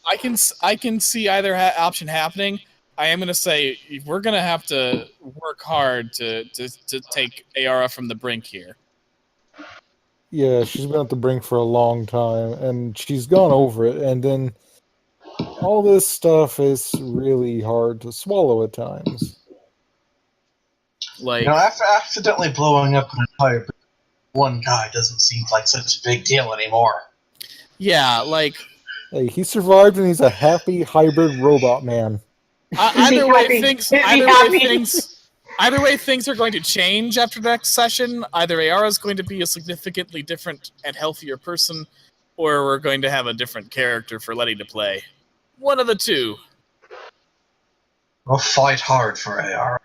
Speaker 6: I can see either option happening. I am gonna say we're gonna have to work hard to take Ayara from the brink here.
Speaker 1: Yeah, she's been at the brink for a long time, and she's gone over it, and then all this stuff is really hard to swallow at times.
Speaker 6: Like,
Speaker 5: after accidentally blowing up an entire one guy doesn't seem like such a big deal anymore.
Speaker 6: Yeah, like...
Speaker 1: Hey, he survived, and he's a happy hybrid robot man.
Speaker 6: Either way, things are going to change after the next session. Either Ayara is going to be a significantly different and healthier person, or we're going to have a different character for Letty to play. One of the two.
Speaker 5: We'll fight hard for Ayara.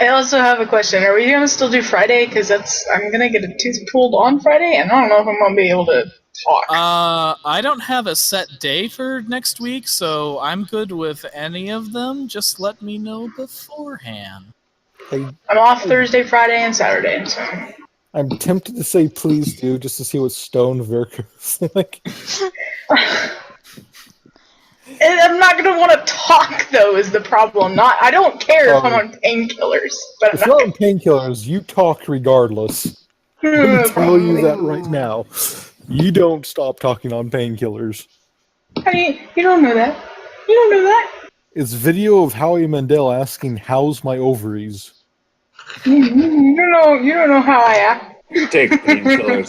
Speaker 9: I also have a question. Are we going to still do Friday? Because I'm going to get a tooth pulled on Friday, and I don't know if I'm going to be able to talk.
Speaker 6: I don't have a set day for next week, so I'm good with any of them. Just let me know beforehand.
Speaker 9: I'm off Thursday, Friday, and Saturday. So.
Speaker 1: I'm tempted to say please do, just to see what Stone Virgo's like.
Speaker 9: And I'm not going to want to talk, though, is the problem. I don't care if I'm on painkillers. But
Speaker 1: if you're on painkillers, you talk regardless. I'm going to tell you that right now. You don't stop talking on painkillers.
Speaker 9: You don't know that. You don't know that.
Speaker 1: It's video of Howie Mandel asking, "How's my ovaries?"
Speaker 9: You don't know how I act.
Speaker 4: You take painkillers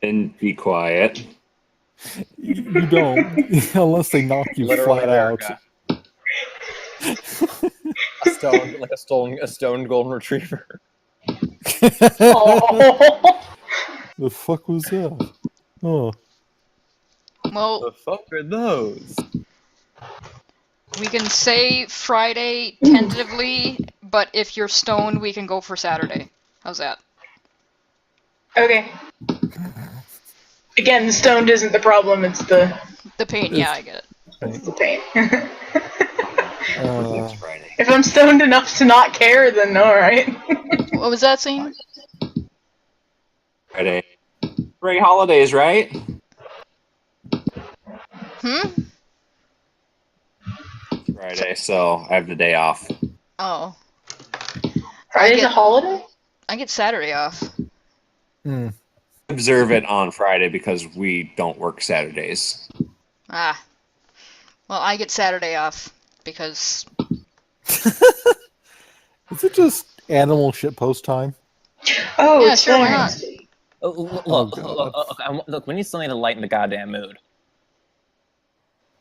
Speaker 4: and be quiet.
Speaker 1: You don't, unless they knock you flat out.
Speaker 7: a stone golden retriever.
Speaker 1: The fuck was that? Oh.
Speaker 3: Well,
Speaker 7: the fuck are those?
Speaker 3: we can say Friday tentatively, but if you're stoned, we can go for Saturday. How's that?
Speaker 9: Okay. Again, the stoned isn't the problem, it's the
Speaker 3: pain. Yeah, I get it.
Speaker 9: It's the pain.
Speaker 4: Next Friday.
Speaker 9: If I'm stoned enough to not care, then alright.
Speaker 3: What was that scene?
Speaker 4: Friday. Great holidays, right? Friday, so I have the day off.
Speaker 3: Oh.
Speaker 9: Friday's a holiday?
Speaker 3: I get Saturday off.
Speaker 4: Observe it on Friday because we don't work Saturdays.
Speaker 3: Ah. Well, I get Saturday off because...
Speaker 1: Is it just animal shitpost time?
Speaker 9: Oh,
Speaker 3: yeah,
Speaker 9: it's
Speaker 3: sure, why not?
Speaker 7: Look, we need something to lighten the goddamn mood.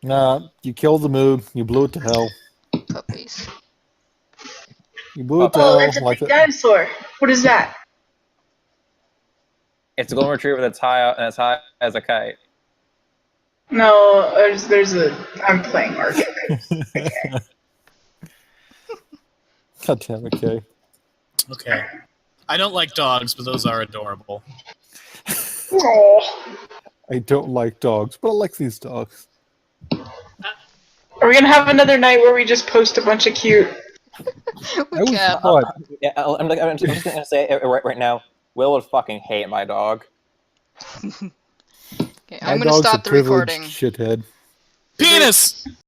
Speaker 1: Nah, you killed the mood. You blew it to hell.
Speaker 3: Puppies.
Speaker 1: You blew it to hell.
Speaker 9: That's a
Speaker 1: like
Speaker 9: big dinosaur. What is that?
Speaker 7: It's a golden retriever that's high as a kite.
Speaker 9: No, I'm playing Market.
Speaker 1: God damn it, Kay.
Speaker 6: Okay. I don't like dogs, but those are adorable.
Speaker 9: Aw.
Speaker 1: I don't like dogs, but I like these dogs.
Speaker 9: Are we gonna have another night where we just post a bunch of cute?
Speaker 3: We
Speaker 1: I was
Speaker 3: can.
Speaker 1: fun.
Speaker 7: Yeah, I'm just gonna say it right now. Will would fucking hate my dog.
Speaker 3: Okay,
Speaker 1: My
Speaker 3: I'm gonna
Speaker 1: dog's
Speaker 3: stop
Speaker 1: a
Speaker 3: the
Speaker 1: privileged
Speaker 3: recording.
Speaker 1: shithead.
Speaker 6: Penis!